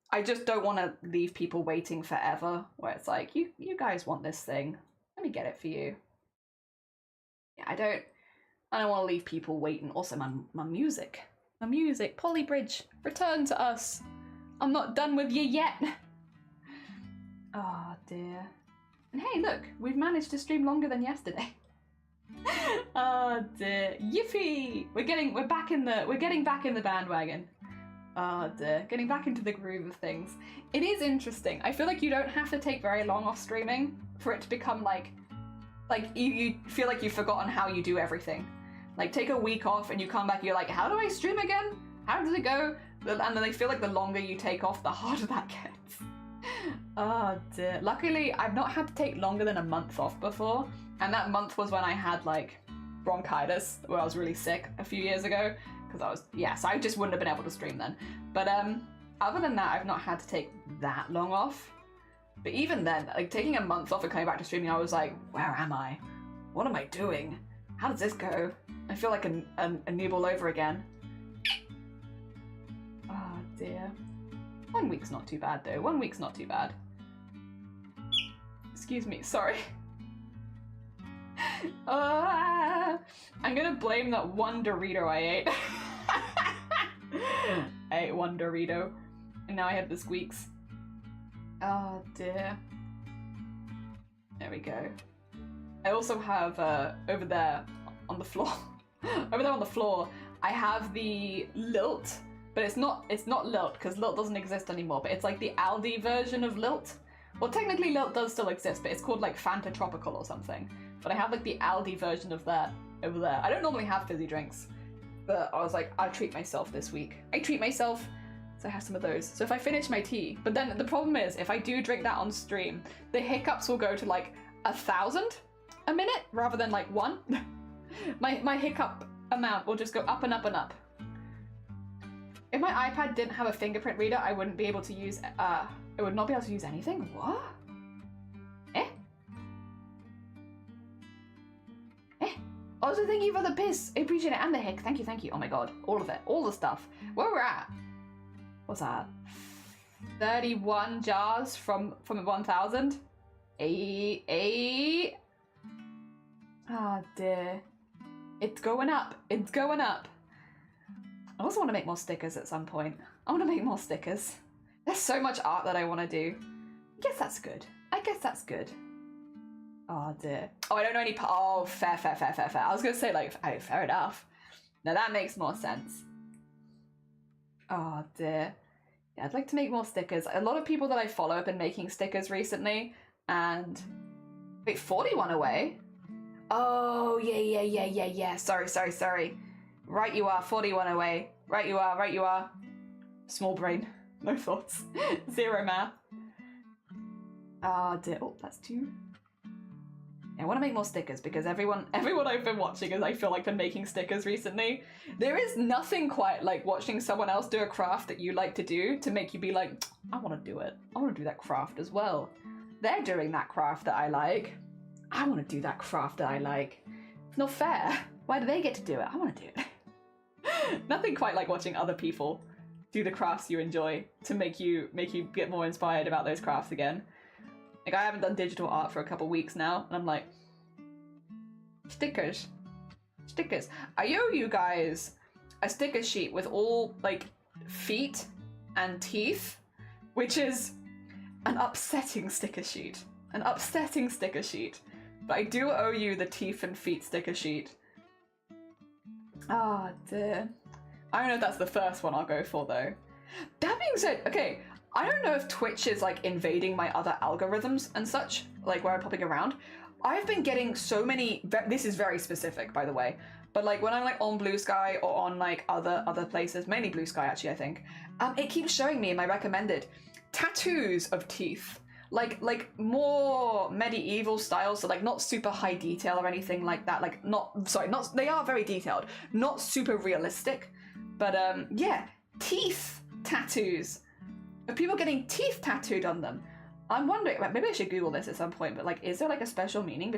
I just don't want to leave people waiting forever, where it's like, you guys want this thing, let me get it for you. Yeah, I don't want to leave people waiting. Also, my music, Polly Bridge, return to us. I'm not done with you yet. Oh dear. And hey, look, we've managed to stream longer than yesterday. Oh dear. Yippee! We're getting back in the bandwagon. Oh dear. Getting back into the groove of things. It is interesting. I feel like you don't have to take very long off streaming for it to become like you feel like you've forgotten how you do everything. Like, take a week off and you come back, you're like, how do I stream again? How does it go? And then I feel like the longer you take off, the harder that gets. Oh dear. Luckily, I've not had to take longer than a month off before. And that month was when I had like bronchitis, where I was really sick a few years ago. Because so I just wouldn't have been able to stream then. But other than that, I've not had to take that long off. But even then, like taking a month off and coming back to streaming, I was like, where am I? What am I doing? How does this go? I feel like a noob all over again. Oh dear. 1 week's not too bad though. 1 week's not too bad. Excuse me, sorry. I'm gonna blame that one Dorito I ate. I ate one Dorito, and now I have the squeaks. Oh dear. There we go. I also have over there on the floor. Over there on the floor, I have the Lilt, but it's not Lilt because Lilt doesn't exist anymore. But it's like the Aldi version of Lilt. Well, technically Lilt does still exist, but it's called like Fanta Tropical or something. But I have like the Aldi version of that over there. I don't normally have fizzy drinks, but I was like, I'll treat myself this week. I treat myself, so I have some of those. So if I finish my tea, but then the problem is, if I do drink that on stream, the hiccups will go to like 1,000 a minute rather than like 1. My hiccup amount will just go up and up and up. If my iPad didn't have a fingerprint reader, I wouldn't be able to use, I would not be able to use anything? What? Eh? Also, thank you for the piss. I appreciate it. And the hick. Thank you. Oh my god. All of it. All the stuff. Where we're at? What's that? 31 jars from 1,000? Oh dear. It's going up. It's going up. I also want to make more stickers at some point. I want to make more stickers. There's so much art that I want to do. I guess that's good. Oh dear. Oh, I don't know any. Oh, fair. I was gonna say like, oh, fair enough. Now that makes more sense. Oh dear. Yeah, I'd like to make more stickers. A lot of people that I follow have been making stickers recently, and wait, 41 away. Oh yeah. Sorry. Right you are, 41 away. Right you are. Small brain. No thoughts. Zero math. Oh dear. Oh, that's 2. I want to make more stickers because everyone I've been watching is, I feel like, been making stickers recently. There is nothing quite like watching someone else do a craft that you like to do to make you be like, I want to do it. I want to do that craft as well. They're doing that craft that I like. I want to do that craft that I like. It's not fair. Why do they get to do it? I want to do it. Nothing quite like watching other people do the crafts you enjoy to make you get more inspired about those crafts again. Like, I haven't done digital art for a couple weeks now, and I'm like, stickers. I owe you guys a sticker sheet with all, like, feet and teeth, which is An upsetting sticker sheet. An upsetting sticker sheet. But I do owe you the teeth and feet sticker sheet. Ah, dear. I don't know if that's the first one I'll go for, though. That being said, okay, I don't know if Twitch is, like, invading my other algorithms and such, like, where I'm popping around. I've been getting so many... This is very specific, by the way. But, like, when I'm, like, on Blue Sky or on, like, other places, mainly Blue Sky, actually, I think, it keeps showing me in my recommended tattoos of teeth. Like more medieval style, so like not super high detail or anything like that. Like they are very detailed, not super realistic, but yeah, teeth tattoos. Of people getting teeth tattooed on them. I'm wondering, maybe I should Google this at some point, but like, is there like a special meaning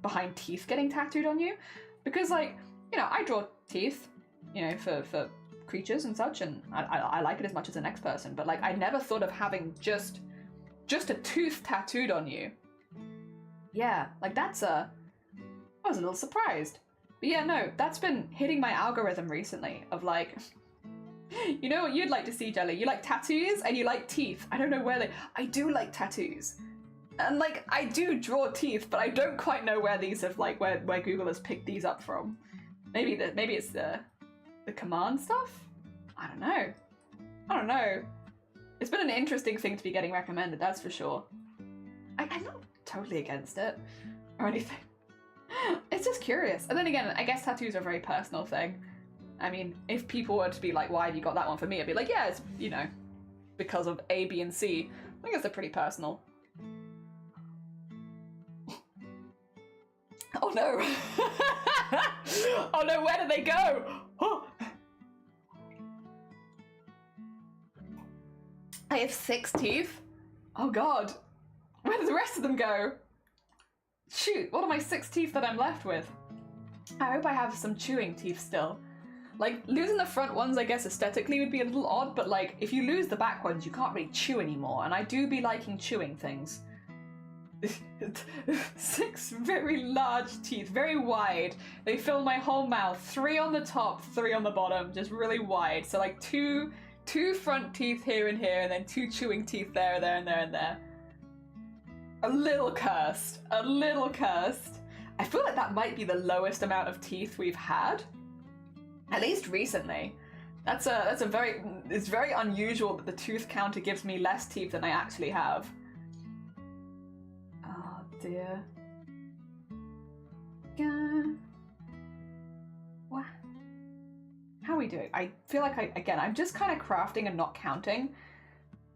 behind teeth getting tattooed on you? Because like, you know, I draw teeth, you know, for creatures and such, and I like it as much as the next person, but like, I never thought of having just a tooth tattooed on you. Yeah, like I was a little surprised. But yeah, no, that's been hitting my algorithm recently of like, you know what you'd like to see, Jelly? You like tattoos and you like teeth. I don't know where I do like tattoos. And like, I do draw teeth, but I don't quite know where these have like, where Google has picked these up from. Maybe it's the command stuff? I don't know. It's been an interesting thing to be getting recommended, that's for sure. I'm not totally against it or anything. It's just curious. And then again, I guess tattoos are a very personal thing. I mean, if people were to be like, why have you got that one for me? I'd be like, yeah, it's, you know, because of A, B, and C. I think it's a pretty personal. Oh no. Oh no, where did they go? Oh. I have 6 teeth? Oh god. Where did the rest of them go? Shoot, what are my 6 teeth that I'm left with? I hope I have some chewing teeth still. Like, losing the front ones, I guess, aesthetically would be a little odd, but like, if you lose the back ones, you can't really chew anymore, and I do be liking chewing things. 6 very large teeth, very wide. They fill my whole mouth. 3 on the top, 3 on the bottom, just really wide. So like two front teeth here and here, and then 2 chewing teeth there, there, and there, and there. A little cursed. A little cursed. I feel like that might be the lowest amount of teeth we've had. At least recently. It's very unusual that the tooth counter gives me less teeth than I actually have. Oh dear. What? How are we doing? I feel like I'm just kind of crafting and not counting.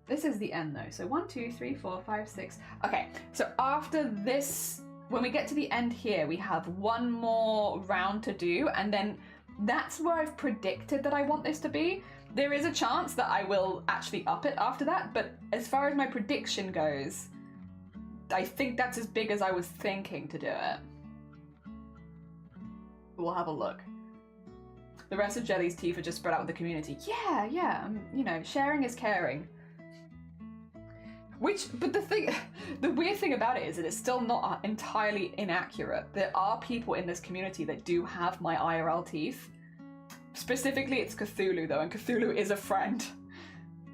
This is the end though. So 1, 2, 3, 4, 5, 6. Okay, so after this, when we get to the end here, we have one more round to do, and then that's where I've predicted that I want this to be. There is a chance that I will actually up it after that, but as far as my prediction goes, I think that's as big as I was thinking to do it. We'll have a look. The rest of Jelly's teeth are just spread out with the community. Yeah, you know, sharing is caring. But the weird thing about it is that it's still not entirely inaccurate. There are people in this community that do have my IRL teeth. Specifically, it's Cthulhu though, and Cthulhu is a friend.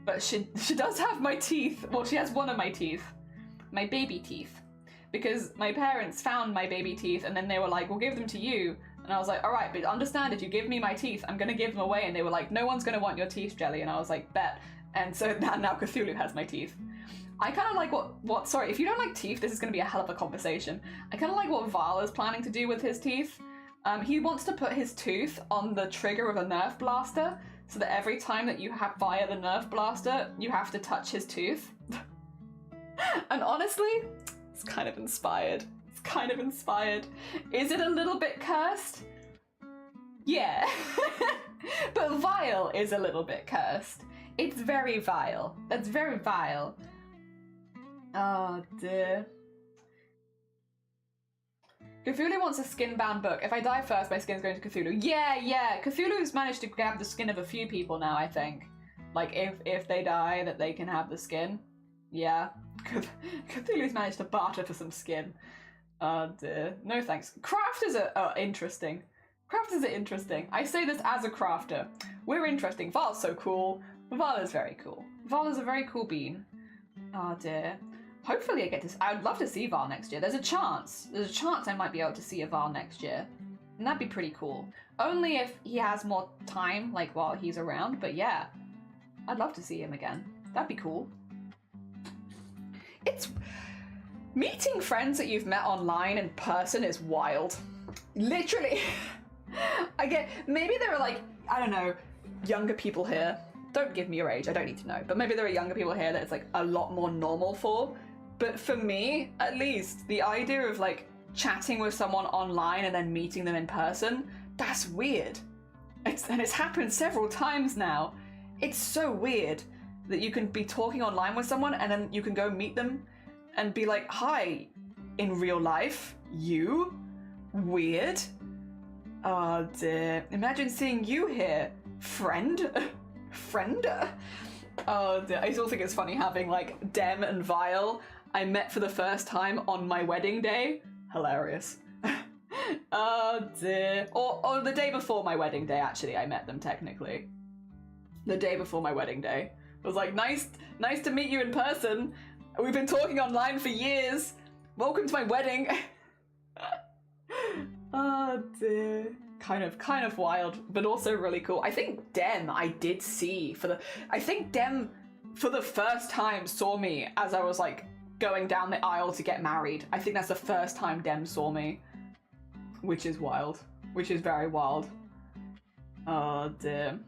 But she does have my teeth. Well, she has one of my teeth. My baby teeth. Because my parents found my baby teeth and then they were like, we'll give them to you. And I was like, all right, but understand, if you give me my teeth, I'm going to give them away. And they were like, no one's going to want your teeth, Jelly. And I was like, bet. And so now Cthulhu has my teeth. I kind of like sorry, if you don't like teeth, this is going to be a hell of a conversation. I kind of like what Val is planning to do with his teeth. He wants to put his tooth on the trigger of a Nerf blaster, so that every time that you fire the Nerf blaster, you have to touch his tooth. And honestly, it's kind of inspired. It's kind of inspired. Is it a little bit cursed? Yeah. But vile is a little bit cursed. It's very vile. That's very vile. Oh dear. Cthulhu wants a skin-bound book. If I die first, my skin's going to Cthulhu. Yeah. Cthulhu's managed to grab the skin of a few people now, I think. Like, if they die, that they can have the skin. Yeah. Cthulhu's managed to barter for some skin. Oh dear. No thanks. Crafters are interesting. Crafters are interesting. I say this as a crafter. We're interesting. Val's so cool. Val is very cool. Val is a very cool bean. Oh dear. Hopefully I get to... I would love to see Val next year. There's a chance. There's a chance I might be able to see a Val next year. And that'd be pretty cool. Only if he has more time, like, while he's around. But yeah, I'd love to see him again. That'd be cool. It's... Meeting friends that you've met online in person is wild. Literally. I get... Maybe there are, like, I don't know, younger people here. Don't give me your age, I don't need to know. But maybe there are younger people here that it's, like, a lot more normal for. But for me, at least, the idea of, like, chatting with someone online and then meeting them in person, that's weird. And it's happened several times now. It's so weird that you can be talking online with someone and then you can go meet them and be like, hi, in real life, you? Weird. Oh dear. Imagine seeing you here, friend. Friend? Oh dear. I still think it's funny having like Dem and Vile I met for the first time on my wedding day. Hilarious. Oh dear. Or the day before my wedding day, actually, I met them technically. The day before my wedding day. I was like, nice to meet you in person. We've been talking online for years. Welcome to my wedding. Oh dear. Kind of wild, but also really cool. I think Dem I did see I think Dem for the first time saw me as I was like going down the aisle to get married. I think that's the first time Dem saw me. Which is wild. Which is very wild. Oh dear.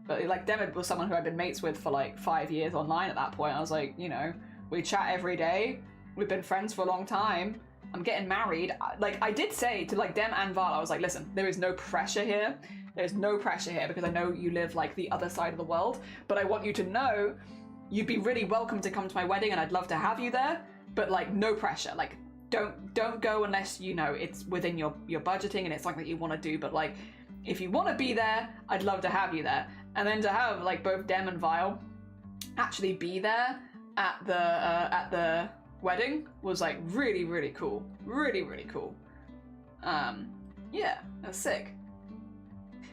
But like Dem was someone who I'd been mates with for like 5 years online at that point. I was like, you know, we chat every day. We've been friends for a long time. I'm getting married. Like I did say to like Dem and Val, I was like, listen, there is no pressure here. There's no pressure here because I know you live like the other side of the world, but I want you to know you'd be really welcome to come to my wedding and I'd love to have you there, but like no pressure. Like don't go unless you know it's within your budgeting and it's something that you want to do, but like if you want to be there, I'd love to have you there. And then to have like both Dem and Vile actually be there at the wedding was like really cool. Really cool. Yeah, that's sick.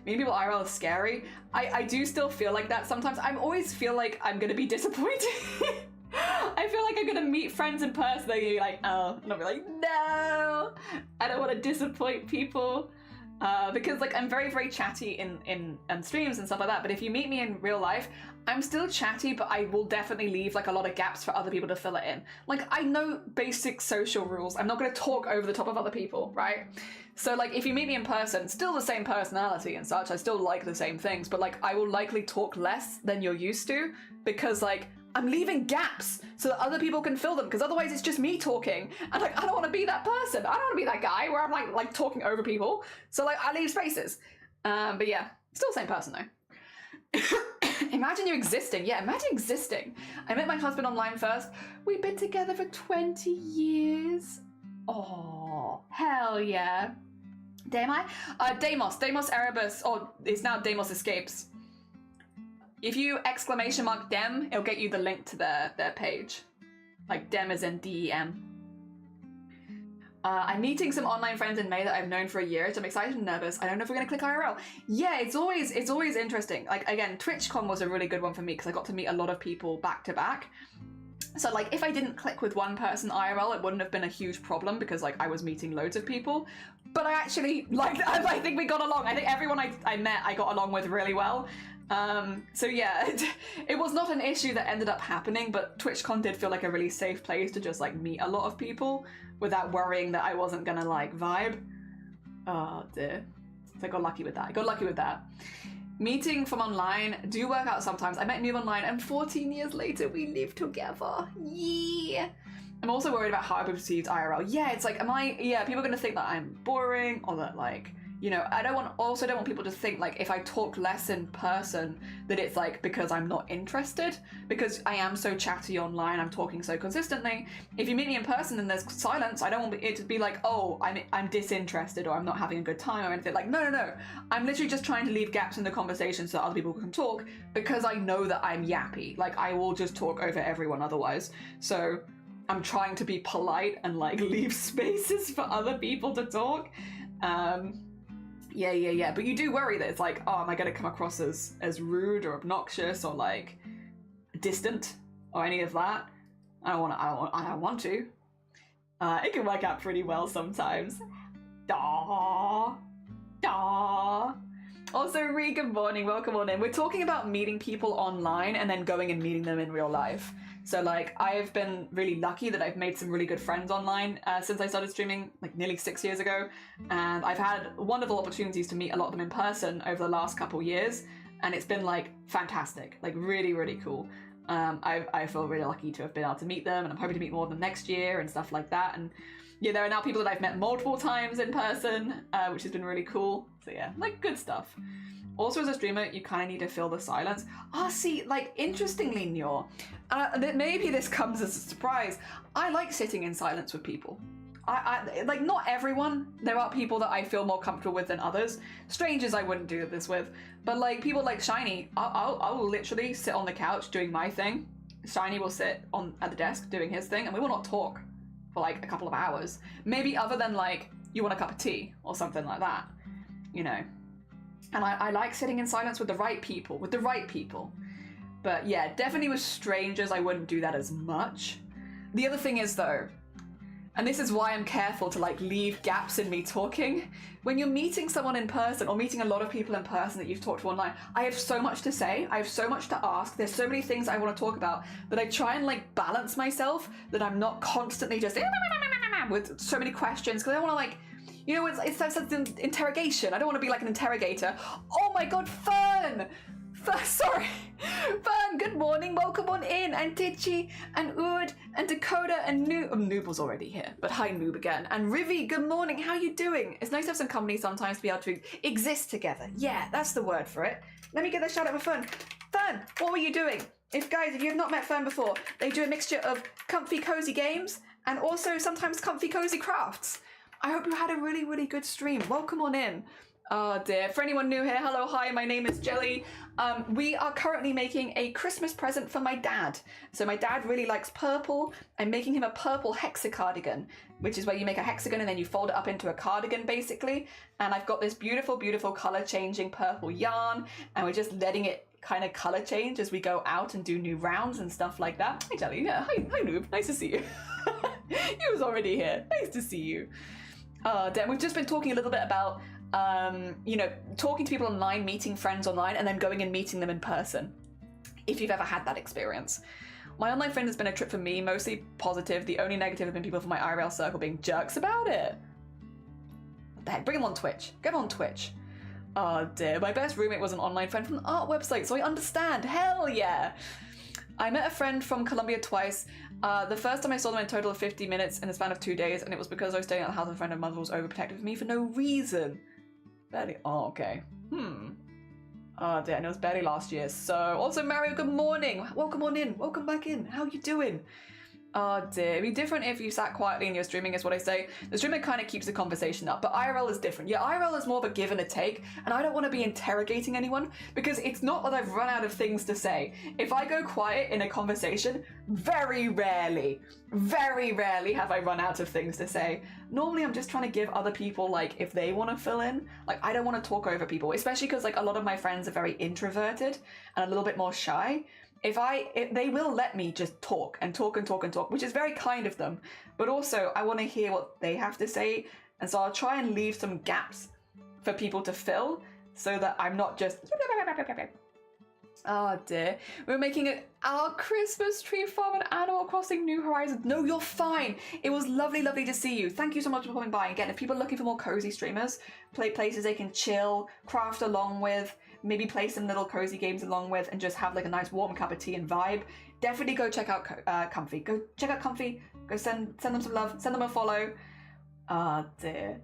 Meeting people IRL is scary. I do still feel like that sometimes. I always feel like I'm gonna be disappointed. I feel like I'm gonna meet friends in person and you're like, oh, and I'll be like, no, I don't want to disappoint people. Because like I'm very chatty in streams and stuff like that, but if you meet me in real life, I'm still chatty, but I will definitely leave like a lot of gaps for other people to fill it in. Like I know basic social rules. I'm not going to talk over the top of other people, right? So like if you meet me in person, still the same personality and such, I still like the same things, but like I will likely talk less than you're used to because like I'm leaving gaps so that other people can fill them, because otherwise it's just me talking and like I don't want to be that person. I don't want to be that guy where I'm like talking over people. So like I leave spaces. But yeah, still the same person though. Imagine you existing. Yeah, imagine existing. I met my husband online first. We've been together for 20 years. Oh, hell yeah. Deimos Erebus, or it's now Deimos Escapes. If you exclamation mark Dem, it'll get you the link to their page. Like Dem is in DEM. I'm meeting some online friends in May that I've known for a year, so I'm excited and nervous. I don't know if we're gonna click IRL. Yeah, it's always interesting. Like again, TwitchCon was a really good one for me because I got to meet a lot of people back to back. So like if I didn't click with one person IRL, it wouldn't have been a huge problem because like I was meeting loads of people. But I actually I think we got along. I think everyone I met I got along with really well. So yeah, it was not an issue that ended up happening, but TwitchCon did feel like a really safe place to just like meet a lot of people without worrying that I wasn't gonna like vibe. Oh dear. So I got lucky with that. Meeting from online do work out sometimes. I met Noob online and 14 years later we live together. Yeah. I'm also worried about how I'll be perceived IRL. Yeah, it's like, people are gonna think that I'm boring or that like, you know, I don't want people to think like if I talk less in person that it's like because I'm not interested, because I am so chatty online, I'm talking so consistently. If you meet me in person and there's silence, I don't want it to be like, oh, I'm disinterested or I'm not having a good time or anything. Like, no. I'm literally just trying to leave gaps in the conversation so that other people can talk because I know that I'm yappy. Like I will just talk over everyone otherwise. So I'm trying to be polite and like leave spaces for other people to talk. Yeah. But you do worry that it's like, oh, am I going to come across as rude or obnoxious or like distant or any of that? I don't want to. It can work out pretty well sometimes. Daw. Also, Ree, good morning, welcome on in. We're talking about meeting people online and then going and meeting them in real life. So like, I've been really lucky that I've made some really good friends online since I started streaming like nearly 6 years ago. And I've had wonderful opportunities to meet a lot of them in person over the last couple years. And it's been like fantastic, like really, really cool. I feel really lucky to have been able to meet them, and I'm hoping to meet more of them next year and stuff like that. And yeah, there are now people that I've met multiple times in person, which has been really cool. So yeah, like good stuff. Also, as a streamer, you kind of need to fill the silence. See, like, interestingly, Nyor, maybe this comes as a surprise. I like sitting in silence with people. I like, not everyone. There are people that I feel more comfortable with than others. Strangers I wouldn't do this with. But like people like Shiny, I will literally sit on the couch doing my thing. Shiny will sit at the desk doing his thing, and we will not talk for like a couple of hours. Maybe other than like, you want a cup of tea or something like that, you know. And I like sitting in silence with the right people, But yeah, definitely with strangers, I wouldn't do that as much. The other thing is though, and this is why I'm careful to like leave gaps in me talking. When you're meeting someone in person or meeting a lot of people in person that you've talked to online, I have so much to say. I have so much to ask. There's so many things I want to talk about that I try and like balance myself, that I'm not constantly just with so many questions, because I don't want to like, you know, it's an interrogation. I don't want to be like an interrogator. Oh my God, Fern! Sorry. Fern, good morning. Welcome on in. And Titchy, and Ood, and Dakota, and Noob. Noob was already here, but hi Noob again. And Rivi, good morning. How you doing? It's nice to have some company sometimes to be able to exist together. Yeah, that's the word for it. Let me get that shout out for Fern. Fern, what were you doing? If you have not met Fern before, they do a mixture of comfy, cozy games and also sometimes comfy, cozy crafts. I hope you had a really, really good stream. Welcome on in. Oh dear. For anyone new here, hello, hi, my name is Jelly. We are currently making a Christmas present for my dad. So my dad really likes purple. I'm making him a purple hexacardigan, which is where you make a hexagon and then you fold it up into a cardigan basically. And I've got this beautiful, beautiful color changing purple yarn, and we're just letting it kind of color change as we go out and do new rounds and stuff like that. Hi Jelly, yeah, hi Noob, nice to see you. He was already here, nice to see you. Dan, we've just been talking a little bit about you know, talking to people online, meeting friends online, and then going and meeting them in person, if you've ever had that experience. My online friend has been a trip for me, mostly positive. The only negative have been people from my IRL circle being jerks about it. What the heck? Bring them on Twitch. Get them on Twitch. Oh dear. My best roommate was an online friend from an art website, so I understand. Hell yeah. I met a friend from Colombia twice. The first time I saw them in a total of 50 minutes in the span of 2 days, and it was because I was staying at the house of a friend and mother was overprotective of me for no reason. Barely. Oh, okay. Oh dear, and it was barely last year. So, also Mario, good morning. Welcome on in. Welcome back in. How you doing? Oh dear, it'd be different if you sat quietly and you're streaming, is what I say. The streamer kind of keeps the conversation up, but IRL is different. Yeah, IRL is more of a give and a take, and I don't want to be interrogating anyone, because it's not that I've run out of things to say. If I go quiet in a conversation, very rarely have I run out of things to say. Normally I'm just trying to give other people, like, if they want to fill in. Like, I don't want to talk over people, especially because, like, a lot of my friends are very introverted and a little bit more shy. If they will let me just talk and talk and talk and talk, which is very kind of them, but also I want to hear what they have to say, and so I'll try and leave some gaps for people to fill so that I'm not just... Oh dear. We're making our Christmas tree farm in Animal Crossing New Horizons. No, you're fine. It was lovely, lovely to see you. Thank you so much for coming by. Again, if people are looking for more cozy streamers, places they can chill, craft along with, maybe play some little cozy games along with, and just have like a nice warm cup of tea and vibe, definitely go check out Comfy. Go check out Comfy. Go send them some love. Send them a follow. Ah dear.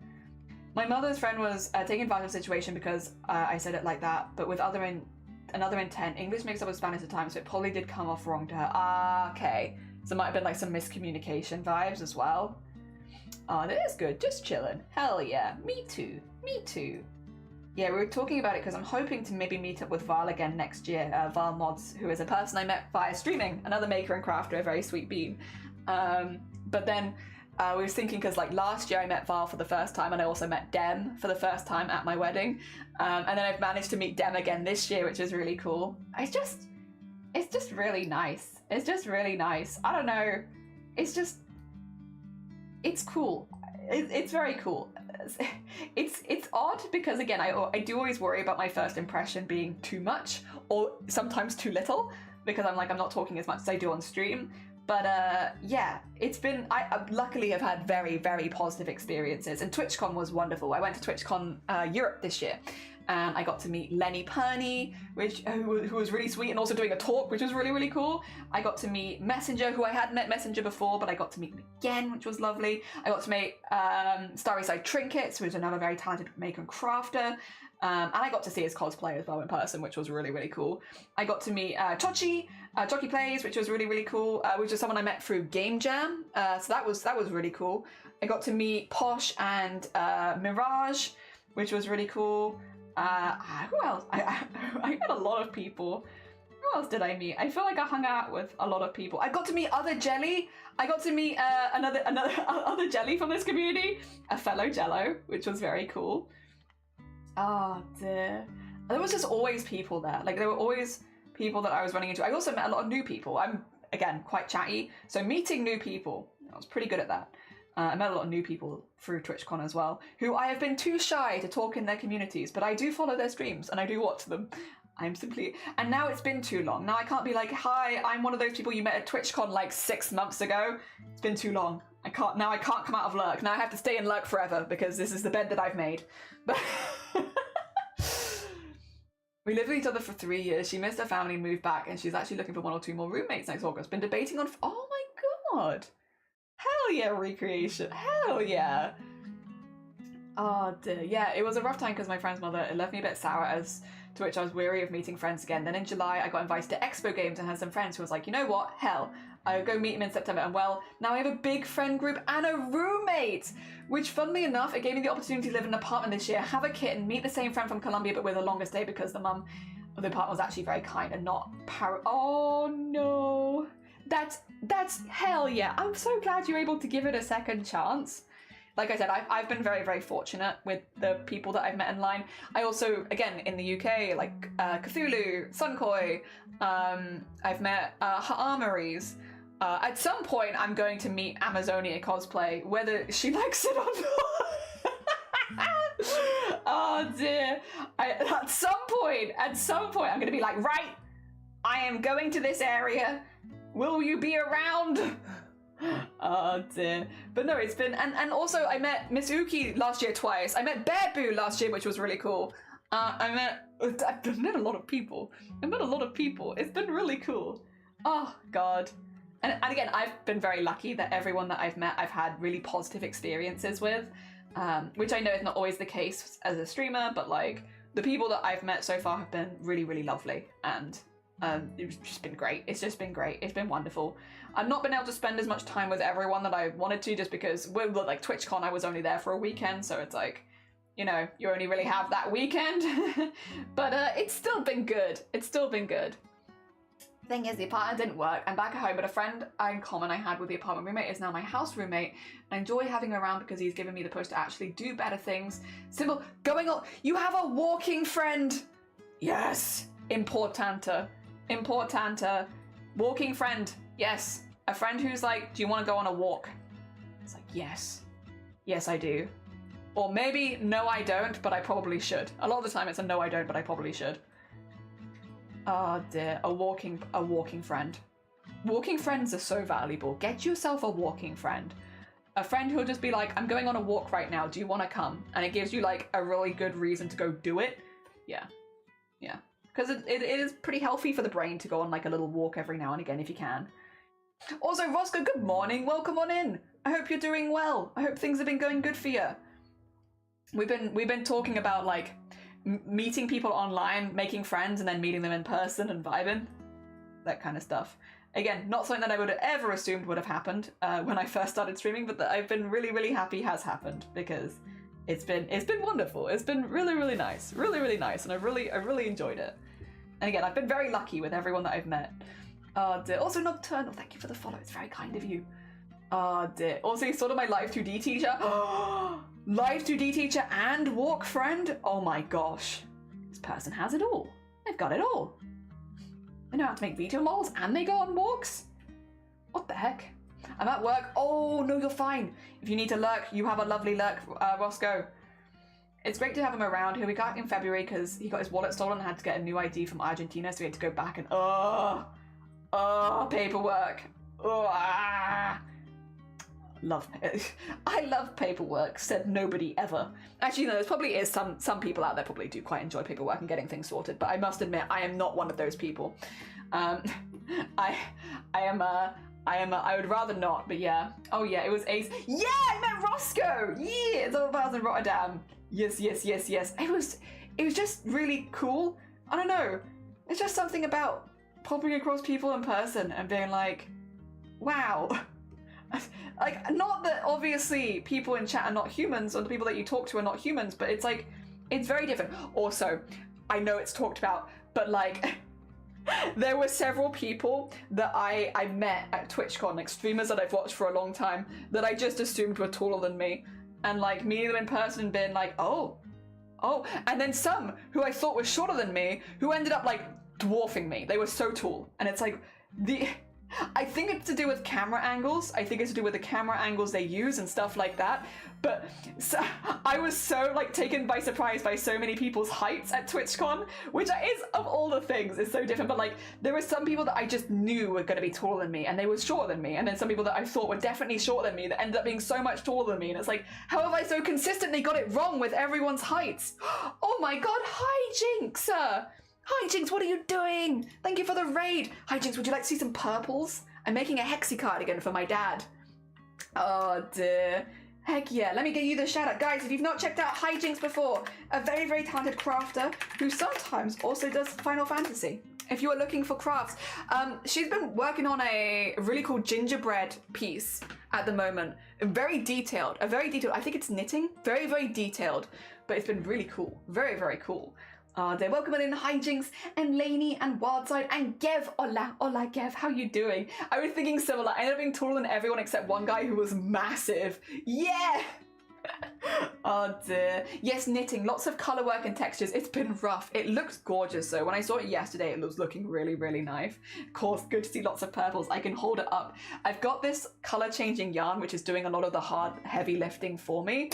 My mother's friend was taking advantage of the situation because I said it like that, but with another intent. English mixed up with Spanish at times, so it probably did come off wrong to her. Ah, okay. So it might have been like some miscommunication vibes as well. Oh, that is good. Just chilling. Hell yeah. Me too. Me too. Yeah, we were talking about it because I'm hoping to maybe meet up with Val again next year. Val Mods, who is a person I met via streaming, another maker and crafter, a very sweet bean. But then we was thinking, because like last year I met Val for the first time, and I also met Dem for the first time at my wedding. And then I've managed to meet Dem again this year, which is really cool. It's it's just really nice. It's just really nice. I don't know. It's cool. It's very cool. It's odd because, again, I do always worry about my first impression being too much or sometimes too little, because I'm not talking as much as I do on stream. But yeah, it's been, I luckily have had very, very positive experiences, and TwitchCon was wonderful. I went to TwitchCon Europe this year, and I got to meet Lenny Perney, who was really sweet, and also doing a talk, which was really, really cool. I got to meet Messenger, who I had met Messenger before, but I got to meet him again, which was lovely. I got to meet Starry Side Trinkets, who's another very talented maker and crafter. And I got to see his cosplay as well in person, which was really, really cool. I got to meet Chochi Plays, which was really, really cool, which is someone I met through Game Jam. So that was really cool. I got to meet Posh and Mirage, which was really cool. Who else? I met a lot of people. Who else did I meet? I feel like I hung out with a lot of people. I got to meet other Jelly. I got to meet another other Jelly from this community, a fellow Jello, which was very cool. Oh dear. There was just always people there. Like, there were always people that I was running into. I also met a lot of new people. I'm, again, quite chatty, so meeting new people, I was pretty good at that. I met a lot of new people through TwitchCon as well, who I have been too shy to talk in their communities, but I do follow their streams and I do watch them. And now it's been too long. Now I can't be like, hi, I'm one of those people you met at TwitchCon like 6 months ago. It's been too long. I can't come out of lurk. Now I have to stay in lurk forever because this is the bed that I've made. But we lived with each other for 3 years. She missed her family and moved back, and she's actually looking for 1 or 2 more roommates next August. Been debating on... Oh my god! Hell yeah, recreation. Hell yeah. Oh dear. Yeah, it was a rough time because my friend's mother, it left me a bit sour, as to which I was weary of meeting friends again. Then in July, I got invited to Expo Games and had some friends who was like, you know what? Hell, I'll go meet him in September. And well, now I have a big friend group and a roommate, which funnily enough, it gave me the opportunity to live in an apartment this year, have a kitten, meet the same friend from Colombia, but with a longer stay because the mum of the apartment was actually very kind and not oh no. That's hell yeah. I'm so glad you're able to give it a second chance. Like I said, I've been very, very fortunate with the people that I've met in line. I also, again, in the UK, like Cthulhu, Sunkoi, I've met Ha'amaries. At some point, I'm going to meet Amazonia Cosplay, whether she likes it or not. Oh dear. At some point, I'm going to be like, right, I am going to this area. Will you be around? Oh dear. But no, it's been, and also I met Miss Uki last year twice. I met Bear Boo last year, which was really cool. I've met a lot of people. It's been really cool. Oh god. And again, I've been very lucky that everyone that I've met, I've had really positive experiences with, which I know is not always the case as a streamer, but like the people that I've met so far have been really, really lovely, and it's just been great. It's just been great. It's been wonderful. I've not been able to spend as much time with everyone that I wanted to, just because with like TwitchCon, I was only there for a weekend, so it's like, you know, you only really have that weekend. But it's still been good. Thing is, the apartment didn't work. I'm back at home, but a friend in common I had with the apartment roommate is now my house roommate. I enjoy having him around because he's given me the push to actually do better things. Simple, going on. You have a walking friend. Yes, importante. Walking friend. Yes, a friend who's like, do you want to go on a walk? It's like, yes, I do. Or maybe, no, I don't, but I probably should. A lot of the time it's a no, I don't, but I probably should. Oh dear, a walking friend. Walking friends are so valuable. Get yourself a walking friend. A friend who'll just be like, I'm going on a walk right now, do you want to come? And it gives you like a really good reason to go do it. Yeah. Because it is pretty healthy for the brain to go on like a little walk every now and again if you can. Also, Roscoe, good morning, welcome on in. I hope you're doing well. I hope things have been going good for you. We've been talking about like meeting people online, making friends, and then meeting them in person and vibing. That kind of stuff. Again, not something that I would have ever assumed would have happened when I first started streaming, but that I've been really, really happy has happened, because it's been wonderful. It's been really, really nice. Really, really nice, and I really enjoyed it. And again, I've been very lucky with everyone that I've met. Oh dear. Also, Nocturnal, thank you for the follow. It's very kind of you. Oh dear. Also, you sort of my Live 2D teacher. Live 2D teacher and walk friend? Oh my gosh. This person has it all. They've got it all. They know how to make video models and they go on walks? What the heck? I'm at work. Oh, no, you're fine. If you need to lurk, you have a lovely lurk, Roscoe. It's great to have him around. He'll be back in February because he got his wallet stolen and had to get a new ID from Argentina, so he had to go back and paperwork. I love paperwork, said nobody ever. Actually, no, there probably is some people out there probably do quite enjoy paperwork and getting things sorted, but I must admit, I am not one of those people. I would rather not, but yeah. Oh yeah, it was Ace. Yeah, I met Roscoe! Yeah, it's all about in Rotterdam. Yes. It was just really cool. I don't know. It's just something about popping across people in person and being like, wow. Like, not that obviously people in chat are not humans or the people that you talk to are not humans, but it's like, it's very different. Also, I know it's talked about, but like, there were several people that I met at TwitchCon, like streamers that I've watched for a long time, that I just assumed were taller than me. And like meeting them in person and being like, oh. And then some who I thought were shorter than me, who ended up like dwarfing me. They were so tall. And it's like, I think it's to do with camera angles. I think it's to do with the camera angles they use and stuff like that. But so, I was so like taken by surprise by so many people's heights at TwitchCon, which is, of all the things, is so different. But like, there were some people that I just knew were going to be taller than me and they were shorter than me. And then some people that I thought were definitely shorter than me that ended up being so much taller than me. And it's like, how have I so consistently got it wrong with everyone's heights? Oh my God, hi Jinx! Hi Jinx, what are you doing? Thank you for the raid. Hi Jinx, would you like to see some purples? I'm making a hexie cardigan for my dad. Oh dear. Heck yeah, let me get you the shout out. Guys, if you've not checked out Hi Jinx before, a very, very talented crafter who sometimes also does Final Fantasy. If you are looking for crafts, she's been working on a really cool gingerbread piece at the moment. Very detailed, I think it's knitting. Very, very detailed, but it's been really cool. Very, very cool. They're welcoming in Hi Jinx and Lainey and Wildside and Gev. Hola Gev, how you doing? I was thinking similar. I ended up being taller than everyone except one guy who was massive. Yeah! Oh dear. Yes, knitting, lots of color work and textures. It's been rough. It looks gorgeous though. When I saw it yesterday, it was looking really, really nice. Of course, good to see lots of purples. I can hold it up. I've got this color changing yarn, which is doing a lot of the hard, heavy lifting for me,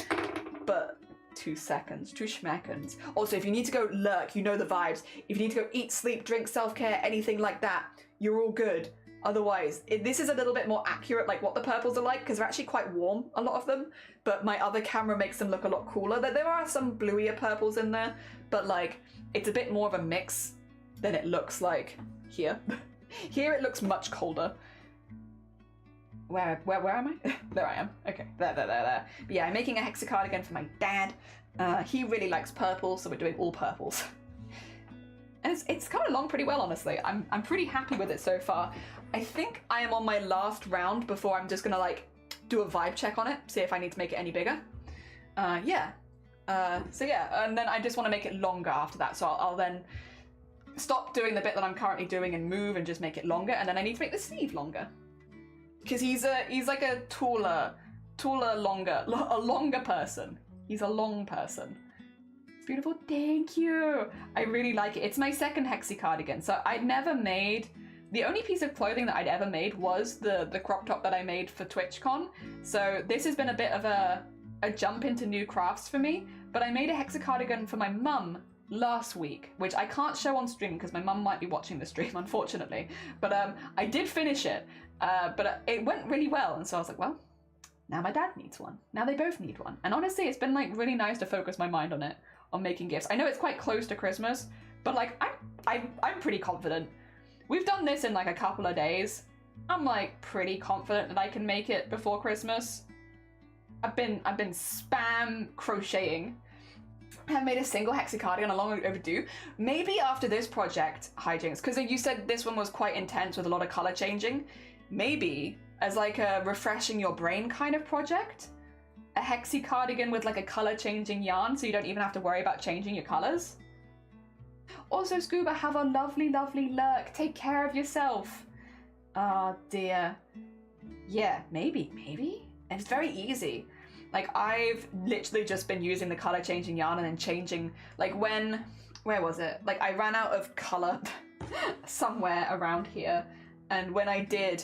but 2 seconds, 2 schmeckens. Also, if you need to go lurk, you know the vibes. If you need to go eat, sleep, drink, self-care, anything like that, you're all good. Otherwise, this is a little bit more accurate, like what the purples are like, because they're actually quite warm, a lot of them, but my other camera makes them look a lot cooler. There are some bluier purples in there, but like, it's a bit more of a mix than it looks like here. Here it looks much colder. Where am I? There I am. Okay, there. But yeah, I'm making a hexie cardigan for my dad. He really likes purple, so we're doing all purples. And it's coming along pretty well, honestly. I'm pretty happy with it so far. I think I am on my last round before I'm just gonna like do a vibe check on it, see if I need to make it any bigger. Yeah. So yeah, and then I just want to make it longer after that. So I'll then stop doing the bit that I'm currently doing and move and just make it longer. And then I need to make the sleeve longer. Because he's like a taller, a longer person. He's a long person. It's beautiful, thank you. I really like it. It's my second hexie cardigan. So I'd never made, the only piece of clothing that I'd ever made was the crop top that I made for TwitchCon. So this has been a bit of a jump into new crafts for me. But I made a hexie cardigan for my mum last week, which I can't show on stream because my mum might be watching the stream, unfortunately. But I did finish it. But it went really well, and so I was like, well, now my dad needs one. Now they both need one. And honestly, it's been like really nice to focus my mind on it, on making gifts. I know it's quite close to Christmas, but like I'm pretty confident. We've done this in like a couple of days. I'm like pretty confident that I can make it before Christmas. I've been spam crocheting. I haven't made a single hexie cardigan, a long overdue. Maybe after this project, Hi Jinx, because you said this one was quite intense with a lot of color changing. Maybe as like a refreshing your brain kind of project, a hexie cardigan with like a color changing yarn, so you don't even have to worry about changing your colors. Also, Scuba, have a lovely, lovely lurk. Take care of yourself. Oh dear. Yeah, maybe. And it's very easy. Like, I've literally just been using the color changing yarn and then changing, like where was it? Like, I ran out of color. somewhere around here. And when I did,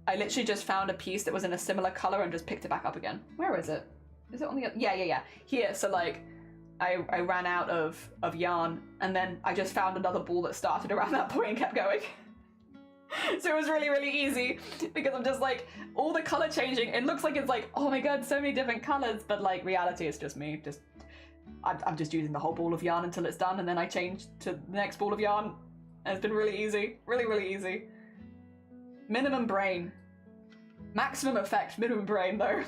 I literally just found a piece that was in a similar color and just picked it back up again. Where is it? Is it on the other? Yeah. Here, so like, I ran out of yarn, and then I just found another ball that started around that point and kept going. So it was really, really easy, because I'm just like, all the color changing, it looks like it's like, oh my god, so many different colors, but like, reality is just me, I'm just using the whole ball of yarn until it's done, and then I change to the next ball of yarn, and it's been really easy, really, really easy. Minimum brain. Maximum effect, minimum brain though.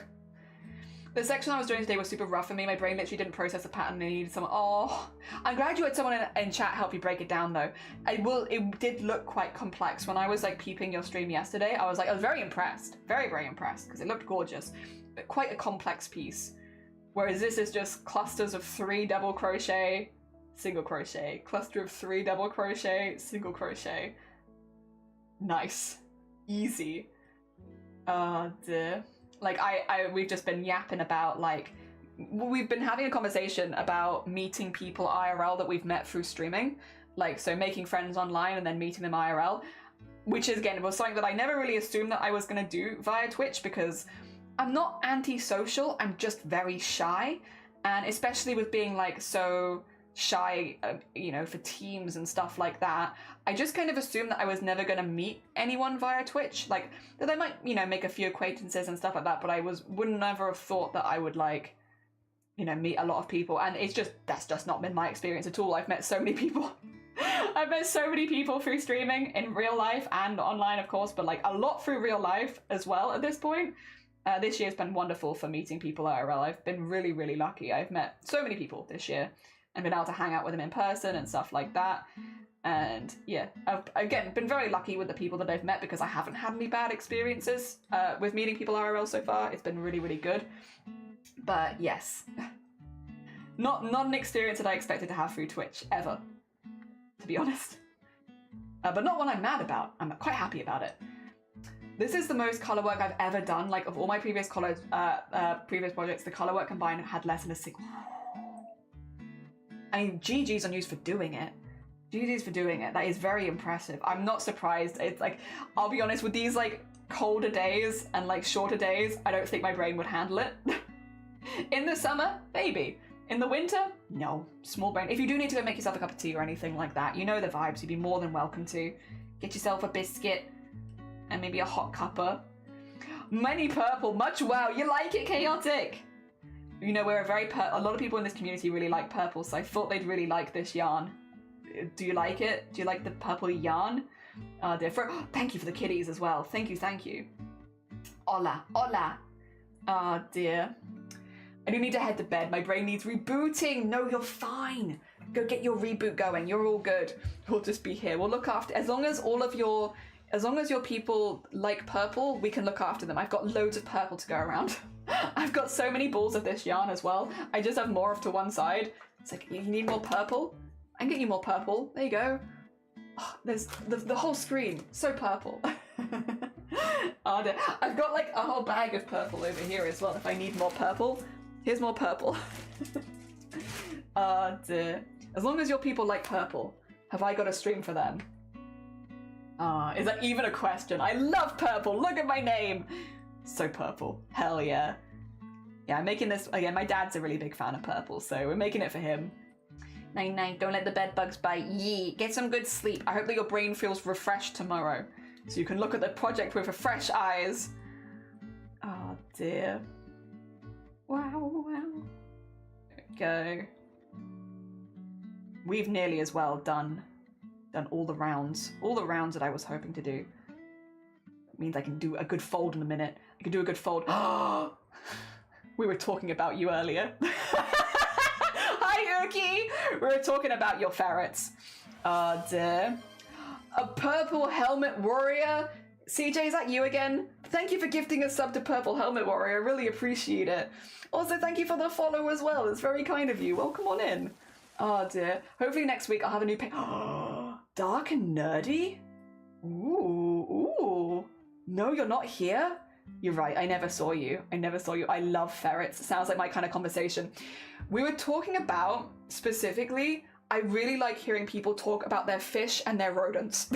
The section I was doing today was super rough for me. My brain literally didn't process the pattern. I needed someone. Oh, I'm glad you had someone in chat help you break it down though. It did look quite complex. When I was like peeping your stream yesterday, I was very impressed. Very, very impressed, because it looked gorgeous, but quite a complex piece. Whereas this is just clusters of 3 double crochet, single crochet, cluster of 3 double crochet, single crochet. Nice. Easy. Dear. Like, we've just been yapping about, like, we've been having a conversation about meeting people IRL that we've met through streaming. Like, so making friends online and then meeting them IRL, which is, again, was something that I never really assumed that I was going to do via Twitch, because I'm not antisocial, I'm just very shy. And especially with being, like, so shy, you know, for teams and stuff like that, I just kind of assumed that I was never going to meet anyone via Twitch. Like, that I might, you know, make a few acquaintances and stuff like that, but I wouldn't never have thought that I would, like, you know, meet a lot of people. And that's just not been my experience at all. I've met so many people. I've met so many people through streaming in real life and online, of course, but like a lot through real life as well at this point. This year's been wonderful for meeting people IRL. I've been really, really lucky. I've met so many people this year and been able to hang out with them in person and stuff like that. And yeah, I've, again, been very lucky with the people that I've met, because I haven't had any bad experiences with meeting people IRL so far. It's been really, really good. But yes, not an experience that I expected to have through Twitch, ever, to be honest. But not one I'm mad about. I'm quite happy about it. This is the most colour work I've ever done. Like, of all my previous projects, the colour work combined had less than a single. I mean, GG's on you for doing it. GG's for doing it. That is very impressive. I'm not surprised. It's like, I'll be honest, with these like colder days and like shorter days, I don't think my brain would handle it. In the summer, maybe. In the winter, no. Small brain. If you do need to go make yourself a cup of tea or anything like that, you know the vibes. You'd be more than welcome to. Get yourself a biscuit and maybe a hot cuppa. Many purple, much wow. You like it, Chaotic? You know, we're a lot of people in this community really like purple, so I thought they'd really like this yarn. Do you like it? Do you like the purple yarn? Thank you for the kitties as well. Thank you. Hola. Ah, dear. I do need to head to bed. My brain needs rebooting. No, you're fine. Go get your reboot going. You're all good. We'll just be here. We'll look after, as long as your people like purple, we can look after them. I've got loads of purple to go around. I've got so many balls of this yarn as well. I just have more off to one side. It's like, you need more purple? I can get you more purple. There you go. Oh, there's the whole screen. So purple. Oh, dear. I've got like a whole bag of purple over here as well if I need more purple. Here's more purple. Oh, dear. As long as your people like purple, have I got a stream for them? Is that even a question? I love purple. Look at my name. So purple. Hell yeah. Yeah, I'm making this, again, my dad's a really big fan of purple, so we're making it for him. Night, don't let the bed bugs bite. Yee. Get some good sleep. I hope that your brain feels refreshed tomorrow, so you can look at the project with fresh eyes. Oh dear. Wow. There we go. We've nearly as well done all the rounds that I was hoping to do. It means I can do a good fold in a minute. I can do a good fold. We were talking about you earlier. Hi, Uki! We were talking about your ferrets. Oh dear. A purple helmet warrior? CJ, is that you again? Thank you for gifting a sub to Purple Helmet Warrior. I really appreciate it. Also, thank you for the follow as well. It's very kind of you. Welcome on in. Oh dear. Hopefully next week I'll have a new Dark and nerdy? Ooh. No, you're not here? You're right, I never saw you. I love ferrets. It sounds like my kind of conversation. We were talking about, specifically, I really like hearing people talk about their fish and their rodents.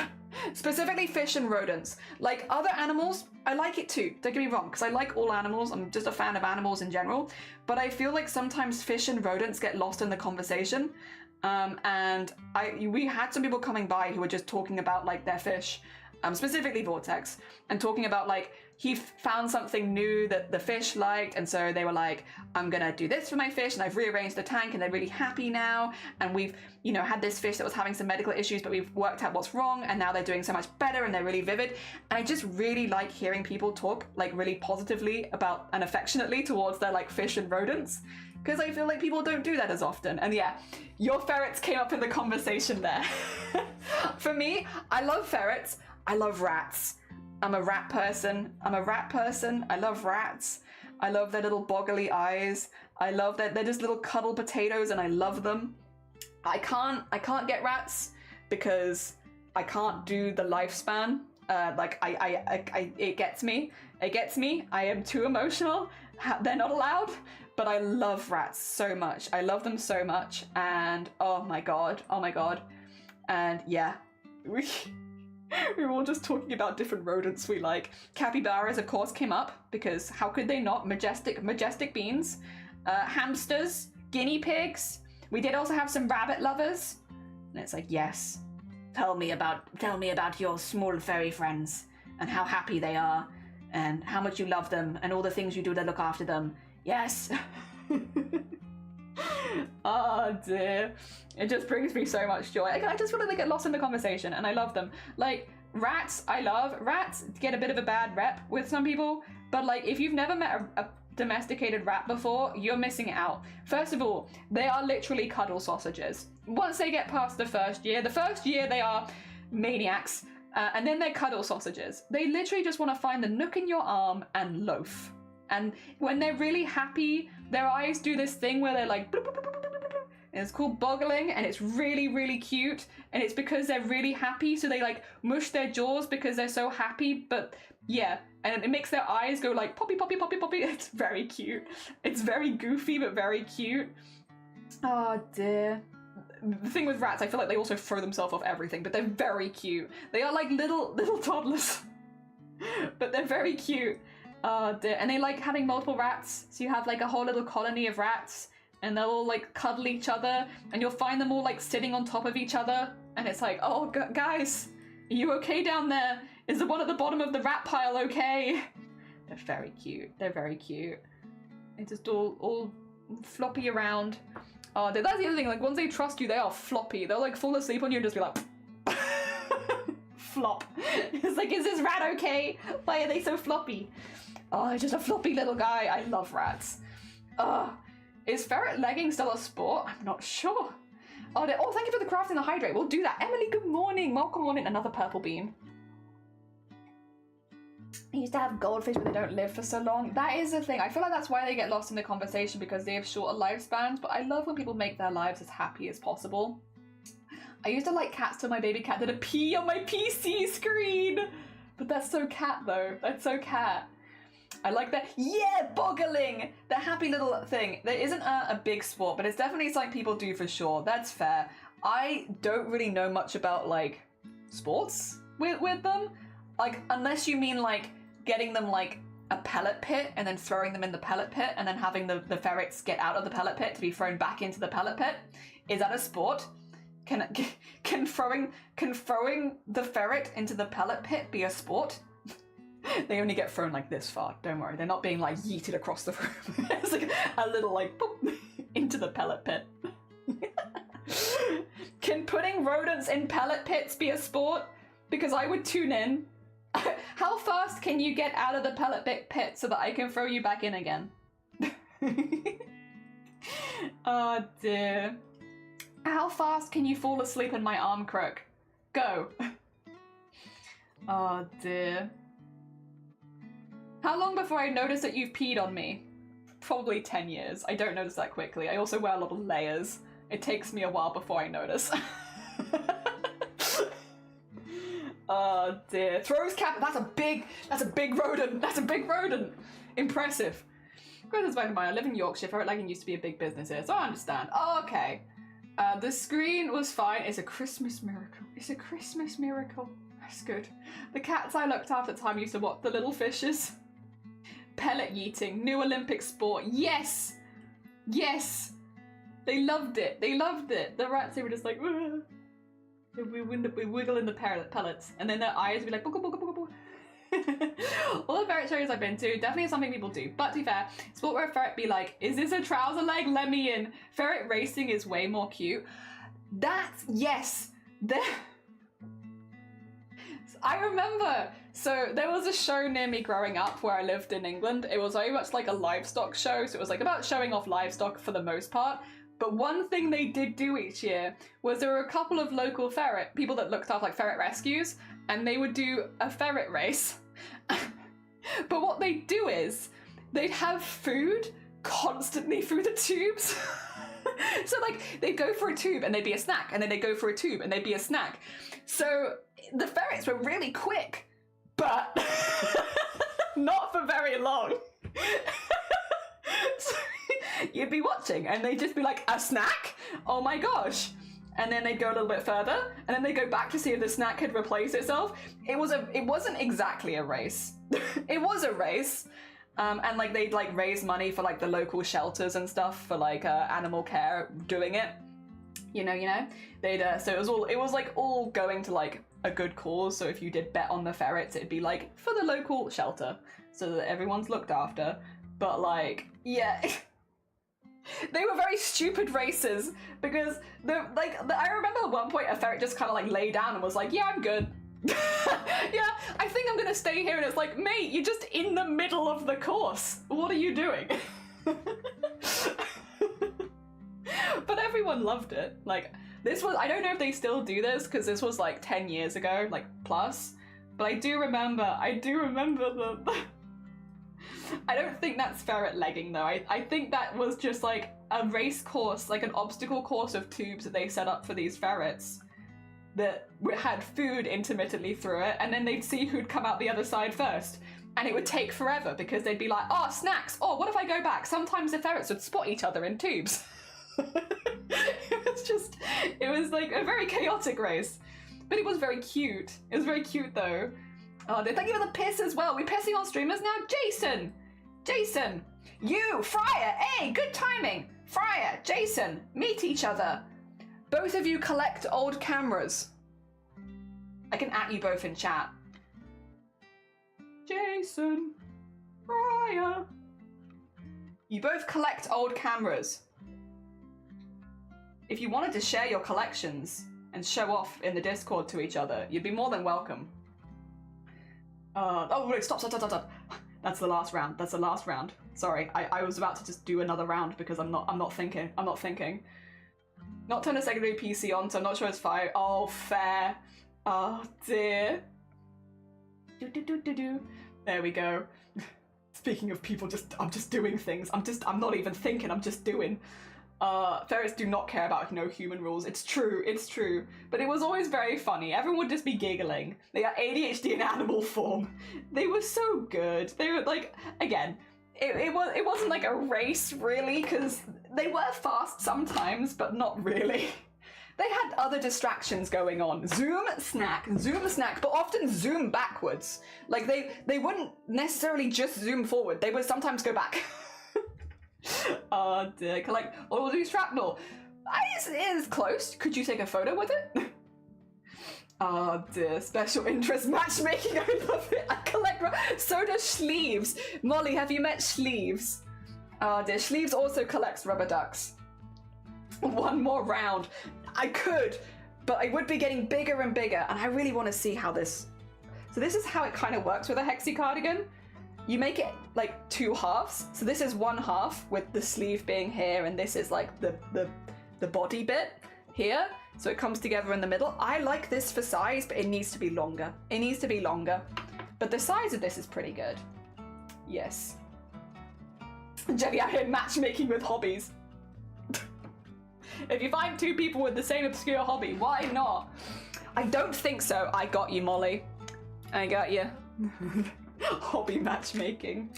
Specifically fish and rodents. Like other animals, I like it too, don't get me wrong, because I like all animals, I'm just a fan of animals in general, but I feel like sometimes fish and rodents get lost in the conversation. And we had some people coming by who were just talking about like their fish, specifically Vortex, and talking about like he found something new that the fish liked, and so they were like, I'm gonna do this for my fish, and I've rearranged the tank, and they're really happy now, and we've, you know, had this fish that was having some medical issues, but we've worked out what's wrong, and now they're doing so much better, and they're really vivid. And I just really like hearing people talk like really positively about and affectionately towards their like fish and rodents, because I feel like people don't do that as often. And yeah, your ferrets came up in the conversation there. For me, I love ferrets, I love rats. I'm a rat person. I love rats. I love their little boggly eyes. I love that they're just little cuddle potatoes, and I love them. I can't get rats because I can't do the lifespan. It gets me. I am too emotional. They're not allowed. But I love rats so much. I love them so much. And oh my god. And yeah. We were all just talking about different rodents we like. Capybaras, of course, came up because how could they not? Majestic beans, hamsters, guinea pigs. We did also have some rabbit lovers, and it's like, yes, tell me about your small furry friends and how happy they are and how much you love them and all the things you do to look after them. Yes. Oh dear, it just brings me so much joy. I just feel like they get lost in the conversation, and I love them. Like rats, I love rats. Get a bit of a bad rep with some people, but like if you've never met a domesticated rat before, you're missing out. First of all, they are literally cuddle sausages. Once they get past the first year they are maniacs, and then they're cuddle sausages. They literally just want to find the nook in your arm and loaf. And when they're really happy, their eyes do this thing where they're like, bloop, bloop, bloop, bloop, bloop, bloop. And it's called boggling, and it's really, really cute. And it's because they're really happy, so they like mush their jaws because they're so happy. But yeah, and it makes their eyes go like poppy, poppy, poppy, poppy. It's very cute. It's very goofy, but very cute. Oh dear. The thing with rats, I feel like they also throw themselves off everything, but they're very cute. They are like little toddlers, but they're very cute. And they like having multiple rats, so you have like a whole little colony of rats, and they'll all like cuddle each other, and you'll find them all like sitting on top of each other, and it's like, oh guys, are you okay down there? Is the one at the bottom of the rat pile okay? They're very cute. They just all floppy around. That's the other thing, like once they trust you, they are floppy. They'll like fall asleep on you and just be like flop. It's like, is this rat okay? Why are they so floppy? Oh, it's just a floppy little guy. I love rats. Is ferret legging still a sport? I'm not sure. Oh, thank you for the crafting the hydrate. We'll do that. Emily, good morning. Welcome on in. Another purple bean. I used to have goldfish, but they don't live for so long. That is the thing. I feel like that's why they get lost in the conversation, because they have shorter lifespans, but I love when people make their lives as happy as possible. I used to like cats till my baby cat did a pee on my PC screen. But that's so cat though. That's so cat. I like that. Yeah, boggling! The happy little thing. There isn't a big sport, but it's definitely something people do for sure. That's fair. I don't really know much about like sports with them. Like, unless you mean like getting them like a pellet pit and then throwing them in the pellet pit and then having the ferrets get out of the pellet pit to be thrown back into the pellet pit. Is that a sport? Can throwing the ferret into the pellet pit be a sport? They only get thrown like this far, don't worry. They're not being like yeeted across the room. It's like a little like boop, into the pellet pit. Can putting rodents in pellet pits be a sport? Because I would tune in. How fast can you get out of the pellet pit so that I can throw you back in again? Oh dear. How fast can you fall asleep in my arm crook? Go. Oh dear. How long before I notice that you've peed on me? Probably 10 years. I don't notice that quickly. I also wear a lot of layers. It takes me a while before I notice. Oh dear. Throws cap. That's a big rodent. That's a big rodent. Impressive. Greta's fine. I live in Yorkshire. Ferret legging used to be a big business here, so I understand. Oh, okay. The screen was fine. It's a Christmas miracle. It's a Christmas miracle. That's good. The cats I looked after at the time used to watch the little fishes. Pellet yeeting, new Olympic sport. Yes! Yes! They loved it. They loved it. The rats, they were just like, we wiggle in the pellets. And then their eyes would be like, booga, booga, booga, booga. All the ferret shows I've been to, definitely something people do. But to be fair, sport where a ferret be like, is this a trouser leg? Let me in. Ferret racing is way more cute. That's, yes. I remember, so there was a show near me growing up where I lived in England. It was very much like a livestock show, so it was like about showing off livestock for the most part. But one thing they did do each year was there were a couple of local ferret people that looked after like ferret rescues, and they would do a ferret race. But what they'd do is they'd have food constantly through the tubes. So like they'd go for a tube and they'd be a snack, and then they'd go for a tube and they'd be a snack. So the ferrets were really quick, but not for very long. So you'd be watching and they'd just be like, a snack? Oh my gosh. And then they'd go a little bit further, and then they'd go back to see if the snack had replaced itself. It wasn't exactly a race. It was a race. And like they'd like raise money for like the local shelters and stuff for like animal care doing it. You know, they'd so it was like all going to like a good cause. So if you did bet on the ferrets, it'd be like for the local shelter so that everyone's looked after. But like, yeah. They were very stupid races because I remember at one point a ferret just kind of like lay down and was like, yeah, I'm good. Yeah, I think I'm gonna stay here. And it's like, mate, you're just in the middle of the course. What are you doing? But everyone loved it. Like, this was, I don't know if they still do this because this was like 10 years ago, like plus, but I do remember the I don't think that's ferret legging though. I think that was just like a race course, like an obstacle course of tubes that they set up for these ferrets that had food intermittently through it, and then they'd see who'd come out the other side first. And it would take forever because they'd be like, oh, snacks. Oh, what if I go back? Sometimes the ferrets would spot each other in tubes. It was like a very chaotic race. But it was very cute. It was very cute though. Oh, thank you for the piss as well. We're pissing on streamers now. Jason, you, Fryer, hey, good timing. Fryer, Jason, meet each other. Both of you collect old cameras. I can at you both in chat. Jason, Fryer. You both collect old cameras. If you wanted to share your collections and show off in the Discord to each other, you'd be more than welcome. Oh wait, stop. That's the last round. Sorry, I was about to just do another round because I'm not thinking. Not turn a secondary PC on, so I'm not sure it's fine. Oh, fair. Oh dear. There we go. Speaking of people I'm just doing things. I'm not even thinking, I'm just doing. Ferrets do not care about no human rules. It's true. But it was always very funny. Everyone would just be giggling. They got ADHD in animal form. They were so good. They were like, again, it wasn't like a race really, because they were fast sometimes, but not really. They had other distractions going on. Zoom, snack, but often zoom backwards. Like they wouldn't necessarily just zoom forward. They would sometimes go back. Oh dear, collect all these shrapnel. It is close. Could you take a photo with it? Oh dear, special interest matchmaking. I love it. I collect. So does Sleeves. Molly, have you met Sleeves? Oh dear, Sleeves also collects rubber ducks. One more round. I could, but I would be getting bigger and bigger, and I really want to see how this. So this is how it kind of works with a hexie cardigan. You make it like two halves. So this is one half with the sleeve being here, and this is like the body bit here. So it comes together in the middle. I like this for size, but it needs to be longer. But the size of this is pretty good. Yes. Jenny out here matchmaking with hobbies. If you find two people with the same obscure hobby, why not? I don't think so. I got you, Molly. I got you. Hobby matchmaking.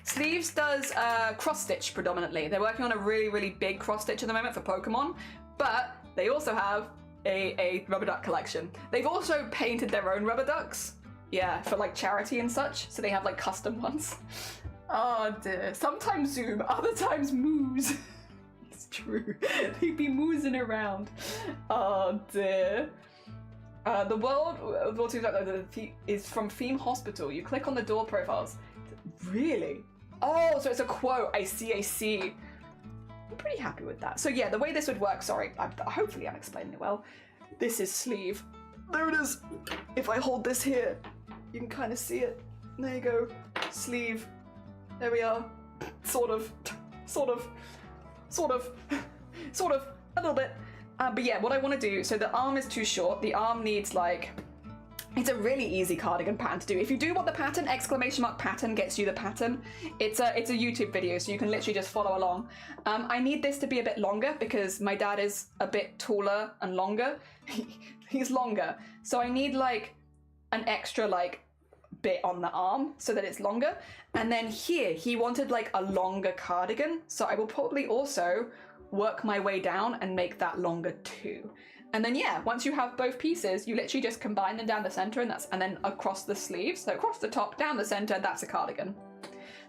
Sleeves does cross stitch predominantly. They're working on a really, really big cross stitch at the moment for Pokemon, But they also have a rubber duck collection. They've also painted their own rubber ducks. Yeah, for like charity and such. So they have like custom ones. Oh dear. Sometimes zoom, other times moose. It's true. They'd be moosing around. Oh dear. The World War II is from Theme Hospital. You click on the door profiles. Really? Oh, so it's a quote. I see. I'm pretty happy with that. So yeah, the way this would work, sorry, hopefully I'm explaining it well. This is sleeve. There it is. If I hold this here, you can kind of see it. There you go. Sleeve. There we are. Sort of, a little bit. But yeah, what I want to do, so the arm is too short. The arm needs like, it's a really easy cardigan pattern to do. If you do want the pattern, !pattern gets you the pattern. It's a YouTube video, so you can literally just follow along. I need this to be a bit longer because my dad is a bit taller and longer. He's longer. So I need like an extra like bit on the arm so that it's longer. And then here, he wanted like a longer cardigan. So I will probably also work my way down and make that longer too. And then yeah, once you have both pieces, you literally just combine them down the center and then across the sleeves. So across the top, down the center, that's a cardigan.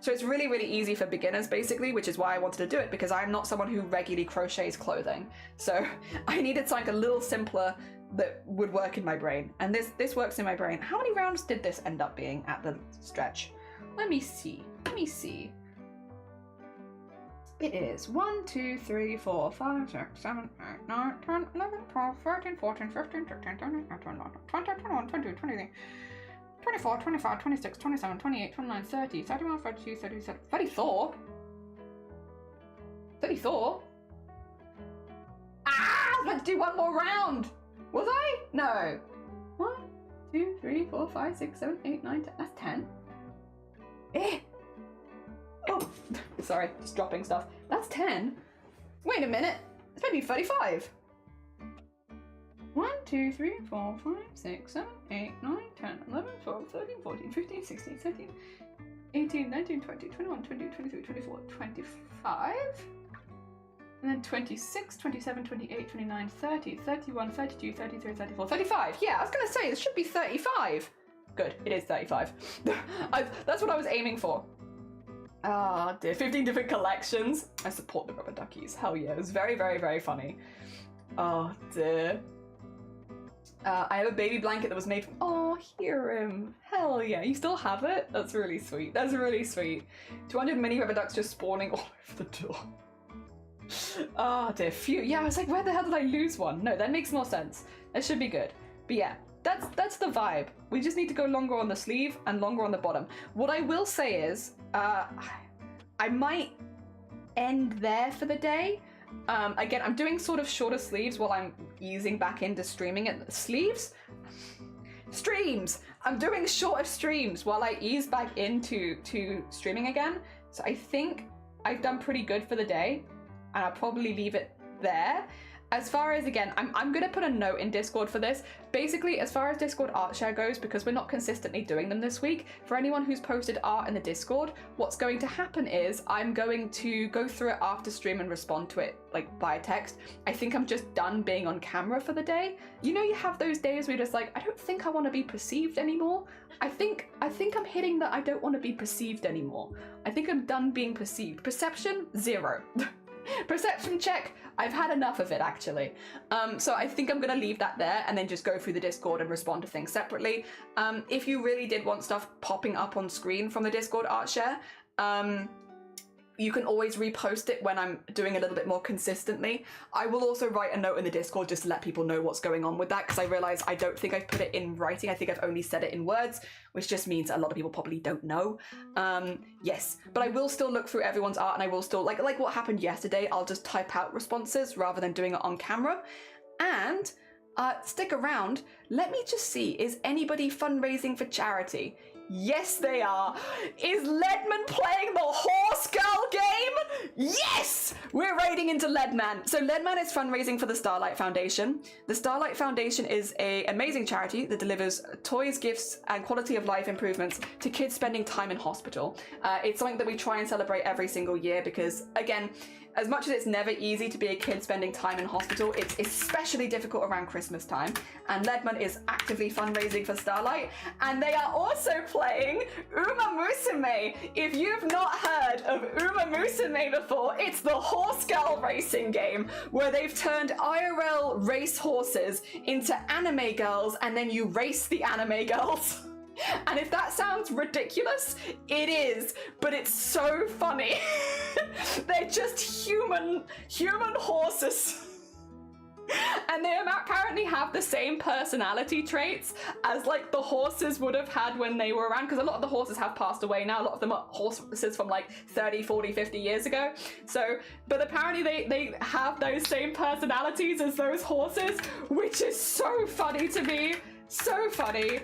So it's really, really easy for beginners basically, which is why I wanted to do it, because I'm not someone who regularly crochets clothing. So I needed something a little simpler that would work in my brain. And this works in my brain. How many rounds did this end up being at the stretch? Let me see. It is 1, 2, 3, 4, 5, 6, 7, 8, 9, 10, 11, 12, 13, 14, 15, 16, 17, 18, 19, 20, 21, 22, 23, 24, 25, 26, 27, 28, 29, 30, 31, 32, 37, 34? 34? Ah! I was meant to do one more round! Was I? No. 1, 2, 3, 4, 5, 6, 7, 8, 9, 10. That's 10. Eh! Oh, sorry, just dropping stuff. That's 10. Wait a minute. It's maybe 35. 1, 2, 3, 4, 5, 6, 7, 8, 9, 10, 11, 12, 13, 14, 15, 16, 17, 18, 19, 20, 21, 22, 23, 24, 25. And then 26, 27, 28, 29, 30, 31, 32, 33, 34, 35. Yeah, I was going to say, it should be 35. Good, it is 35. That's what I was aiming for. Ah, dear. 15 different collections. I support the rubber duckies. Hell yeah. It was very, very, very funny. Oh, dear. I have a baby blanket that was made from... Oh, hear him. Hell yeah. You still have it? That's really sweet. That's really sweet. 200 mini rubber ducks just spawning all over the door. Oh, dear. Phew. Yeah, I was like, where the hell did I lose one? No, that makes more sense. That should be good. But yeah, that's the vibe. We just need to go longer on the sleeve and longer on the bottom. What I will say is, I might end there for the day. Again, I'm doing sort of shorter sleeves while I'm easing back into streaming it. Sleeves? Streams! I'm doing shorter streams while I ease back into streaming again. So I think I've done pretty good for the day, and I'll probably leave it there. As far as, again, I'm going to put a note in Discord for this. Basically, as far as Discord art share goes, because we're not consistently doing them this week, for anyone who's posted art in the Discord, what's going to happen is I'm going to go through it after stream and respond to it, like, via text. I think I'm just done being on camera for the day. You know, you have those days where you're just like, I don't think I want to be perceived anymore. I think I'm hitting that I don't want to be perceived anymore. I think I'm done being perceived. Perception, 0. Perception check, I've had enough of it actually. So I think I'm gonna leave that there and then just go through the Discord and respond to things separately. If you really did want stuff popping up on screen from the Discord art share, you can always repost it when I'm doing a little bit more consistently. I will also write a note in the Discord just to let people know what's going on with that, because I realise I don't think I've put it in writing. I think I've only said it in words, which just means a lot of people probably don't know. Yes, but I will still look through everyone's art, and I will still, like what happened yesterday, I'll just type out responses rather than doing it on camera. And stick around. Let me just see, is anybody fundraising for charity? Yes, they are. Is Leadman playing the Horse Girl game? Yes! We're raiding into Leadman. So Leadman is fundraising for the Starlight Foundation. The Starlight Foundation is an amazing charity that delivers toys, gifts, and quality of life improvements to kids spending time in hospital. It's something that we try and celebrate every single year because, again, as much as it's never easy to be a kid spending time in hospital, it's especially difficult around Christmas time. And Leadman is actively fundraising for Starlight. And they are also playing Uma Musume. If you've not heard of Uma Musume before, it's the horse girl racing game where they've turned IRL race horses into anime girls and then you race the anime girls. And if that sounds ridiculous, it is, but it's so funny. They're just human horses. And they apparently have the same personality traits as like the horses would have had when they were around, because a lot of the horses have passed away now. A lot of them are horses from like 30, 40, 50 years ago. So, but apparently they have those same personalities as those horses, which is so funny to me. So funny.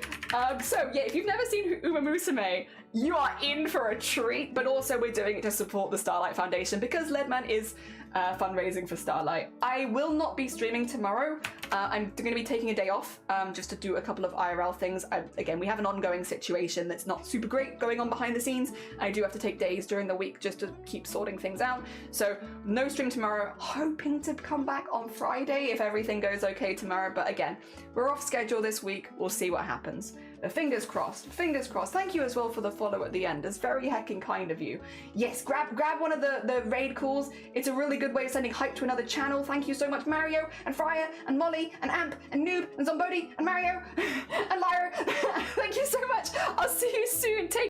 So yeah, if you've never seen Uma Musume, you are in for a treat, but also we're doing it to support the Starlight Foundation because Leadman is fundraising for Starlight. I will not be streaming tomorrow. I'm going to be taking a day off just to do a couple of IRL things. Again, we have an ongoing situation that's not super great going on behind the scenes. I do have to take days during the week just to keep sorting things out. So no stream tomorrow, hoping to come back on Friday if everything goes okay tomorrow. But again, we're off schedule this week. We'll see what happens. But fingers crossed, fingers crossed. Thank you as well for the follow at the end. It's very heckin' kind of you. Yes, grab one of the raid calls. It's a really good way of sending hype to another channel. Thank you so much, Mario and Freya and Molly and Amp and Noob and Zombody and Mario and Lyra. Thank you so much. I'll see you soon. Take